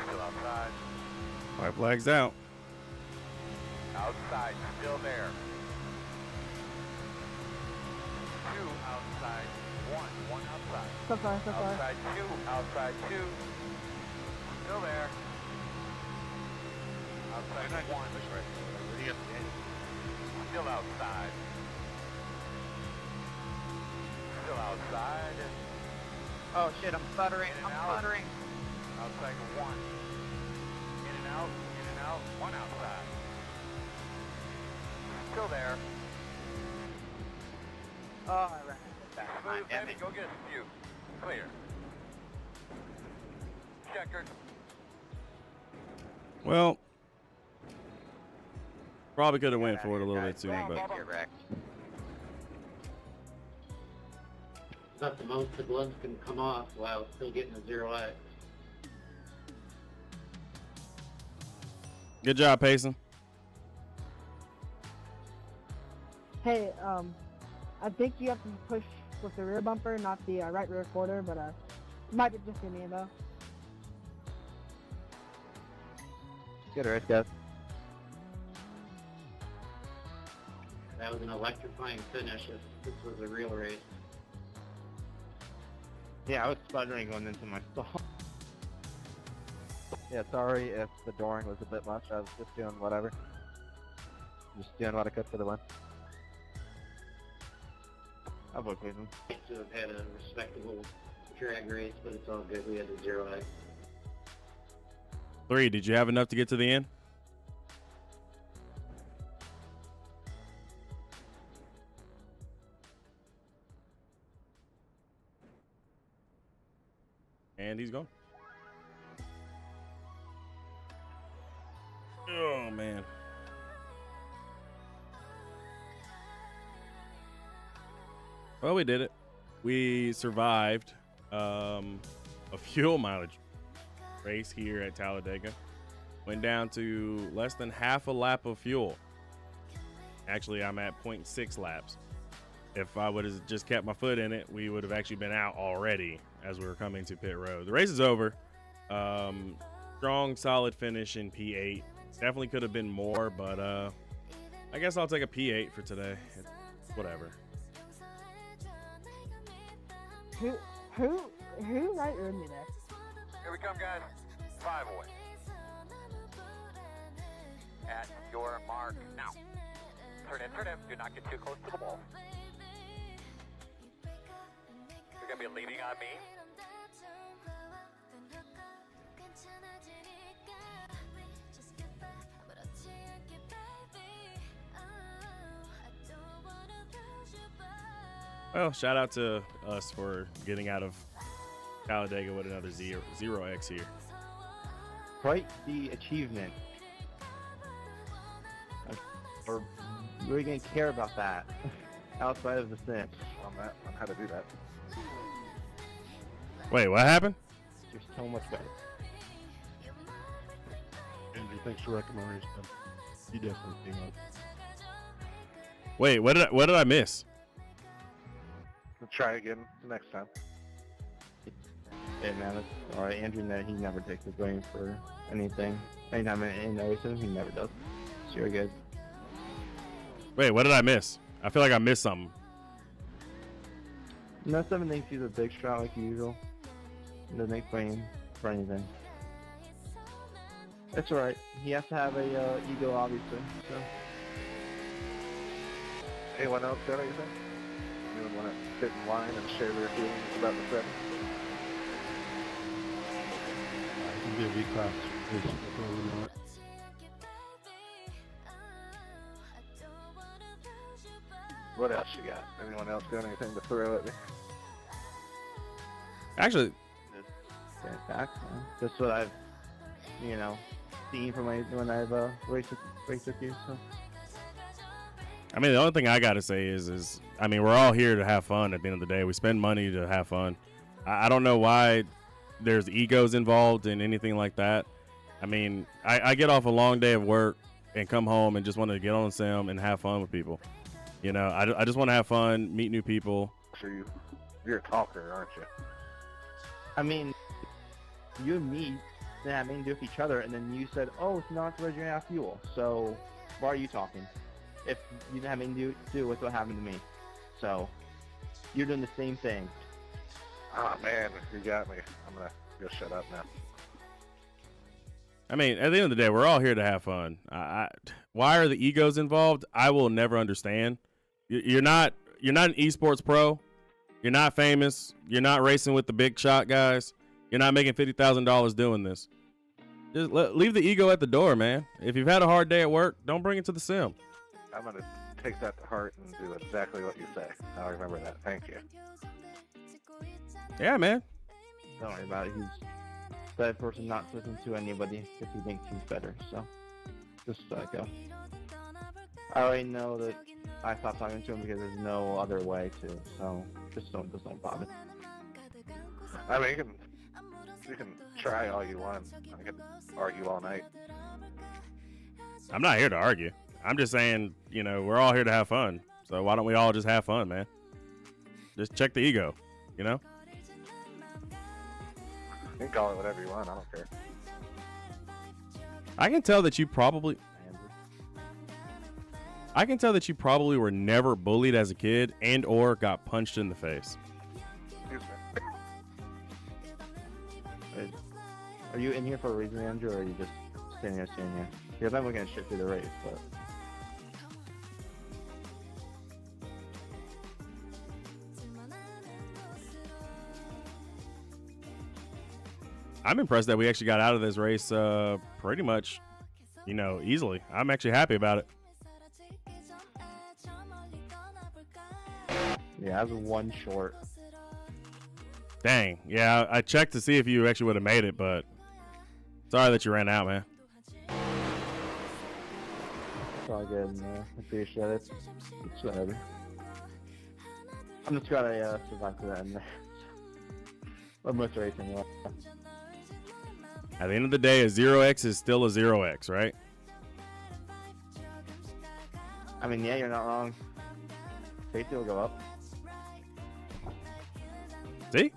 Still outside. White flags out. Outside. Still there. Two outside. One outside. So far, so far. Outside two. Outside two. Still there. Outside one. Still outside. Still outside. Oh shit, I'm stuttering. In and I'm out. stuttering. Outside one. In and out. In and out. One outside. Still there. Oh, I ran that time. Smooth, Damn baby. it. Go get a few. Clear. Checkered. Well, probably could have went for it a little bit sooner, but Get wrecked. Is that the most the gloves can come off while still getting a 0X? good job, Payson. Hey, I think you have to push with the rear bumper, not the right rear quarter, but might be just be me though. Good race, guys. That was an electrifying finish if this was a real race. Yeah, I was sputtering going into my stall. Yeah, sorry if the dooring was a bit much. I was just doing whatever. Just doing what I could for the win. I'll vote for them. Like to have had a respectable drag race, but it's all good. We had a 0X. 3, did you have enough to get to the end? And he's gone. Oh, man. Well, we did it. We survived a fuel mileage race here at Talladega. Went down to less than half a lap of fuel. Actually, I'm at 0.6 laps. If I would have just kept my foot in it, we would have actually been out already as we were coming to pit road. The race is over. Strong, solid finish in P8. Definitely could have been more, but I guess I'll take a P8 for today. Whatever. Who right rear me there? Here we come, guys. 5 away. at your mark now. Turn in, do not get too close to the wall. You're going to be leaning on me. Well, shout out to us for getting out of Talladega with another 0X here. Quite the achievement. Or really gonna care about that outside of the sim. On how to do that. Wait, what happened? You're so much better. Andrew, thanks for recommending him. You definitely came up. Wait, what did I miss? Try again next time. Hey man, it's alright. Andrew, he never takes the blame for anything. Anytime in racing, he never does. So you're good. Wait, what did I miss? I feel like I missed something. No, Seven thinks he's a big shot like usual. Doesn't make blame for anything. It's alright. He has to have a ego, obviously. So. Anyone else got anything? Anyone want to sit in line and share their feelings about the seven? I can be a V-class. What else you got? Anyone else got anything to throw at me? Actually, Stand back. That's what I've, seen from when I've raced with you. So. I mean, the only thing I got to say is, I mean, we're all here to have fun at the end of the day. We spend money to have fun. I don't know why there's egos involved in anything like that. I mean, I get off a long day of work and come home and just want to get on the sim and have fun with people. I just want to have fun, meet new people. Sure, you're a talker, aren't you? I mean, you and me didn't have anything to do with each other, and then you said, oh, it's not the reservoir fuel. So why are you talking? If you didn't have anything to do with what happened to me. So you're doing the same thing. Ah, man, you got me. I'm going to go shut up now. I mean, at the end of the day, we're all here to have fun. Why are the egos involved? I will never understand. You're not an esports pro. You're not famous. You're not racing with the big shot guys. You're not making $50,000 doing this. Just leave the ego at the door, man. If you've had a hard day at work, don't bring it to the sim. I'm going to take that to heart and do exactly what you say. I'll remember that. Thank you. Yeah, man. Don't worry about it. He's that person not to listen to anybody if he thinks he's better. So just go. I already know that I stopped talking to him because there's no other way to. So just don't bother. I mean, you can try all you want. I can argue all night. I'm not here to argue. I'm just saying, we're all here to have fun. So why don't we all just have fun, man? Just check the ego, You can call it whatever you want. I don't care. I can tell that you probably were never bullied as a kid and or got punched in the face. Are you in here for a reason, Andrew, or are you just standing here? Because I'm looking at shit through the race, but... I'm impressed that we actually got out of this race pretty much, easily. I'm actually happy about it. Yeah, I was one short. Dang. Yeah, I checked to see if you actually would have made it, but sorry that you ran out, man. It's all good, man. I appreciate it. It's whatever. I'm just glad I survived to that end there. Or most racing, yeah. At the end of the day, a 0X is still a 0X, right? I mean, yeah, you're not wrong. Safety will go up. See?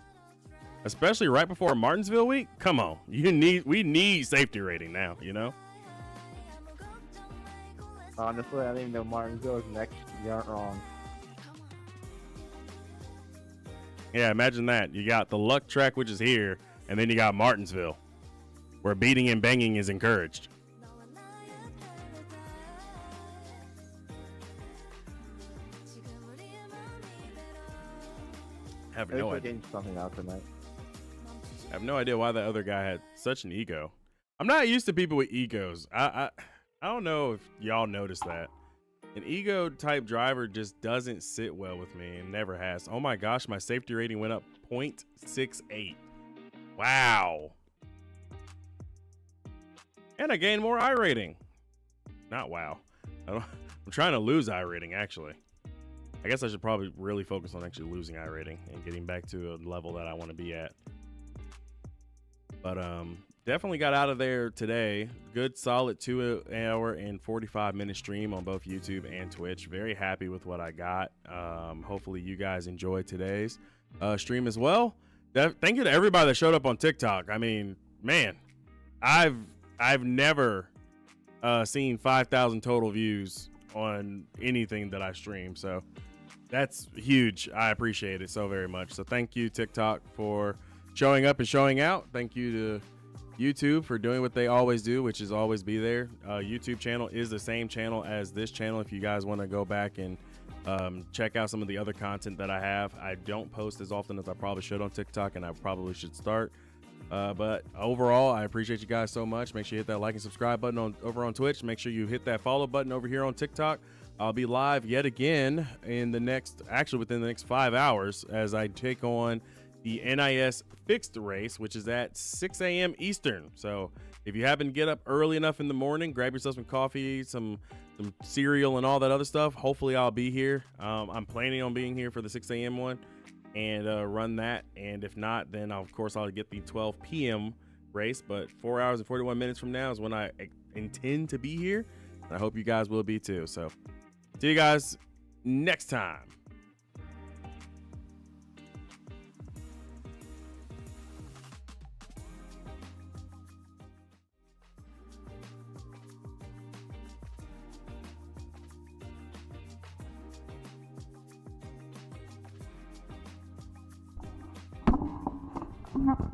Especially right before Martinsville week? Come on. We need safety rating now, Honestly, I think the Martinsville is next. You aren't wrong. Yeah, imagine that. You got the luck track, which is here, and then you got Martinsville, where beating and banging is encouraged. have Maybe no we're idea. getting something out tonight. I have no idea why that other guy had such an ego. I'm not used to people with egos. I don't know if y'all noticed that. An ego type driver just doesn't sit well with me and never has. Oh my gosh, my safety rating went up 0.68. Wow. And I gained more I rating. Not wow. I'm trying to lose I rating, actually. I guess I should probably really focus on actually losing I rating and getting back to a level that I want to be at. But definitely got out of there today. Good solid 2 hour and 45-minute stream on both YouTube and Twitch. Very happy with what I got. Hopefully you guys enjoyed today's stream as well. Thank you to everybody that showed up on TikTok. I mean, man, I've never seen 5,000 total views on anything that I stream. So that's huge. I appreciate it so very much. So thank you, TikTok, for showing up and showing out. Thank you to YouTube for doing what they always do, which is always be there. YouTube channel is the same channel as this channel. If you guys want to go back and check out some of the other content that I have. I don't post as often as I probably should on TikTok, and I probably should start. But overall, I appreciate you guys so much. Make sure you hit that like and subscribe button over on Twitch. Make sure you hit that follow button over here on TikTok. I'll be live yet again within the next 5 hours as I take on the NIS fixed race, which is at 6 a.m. Eastern. So if you happen to get up early enough in the morning, grab yourself some coffee, some cereal, and all that other stuff. Hopefully I'll be here. I'm planning on being here for the 6 a.m. one and run that. And if not, then of course I'll get the 12 p.m. race. But 4 hours and 41 minutes from now is when I intend to be here. I hope you guys will be too. So see you guys next time. Not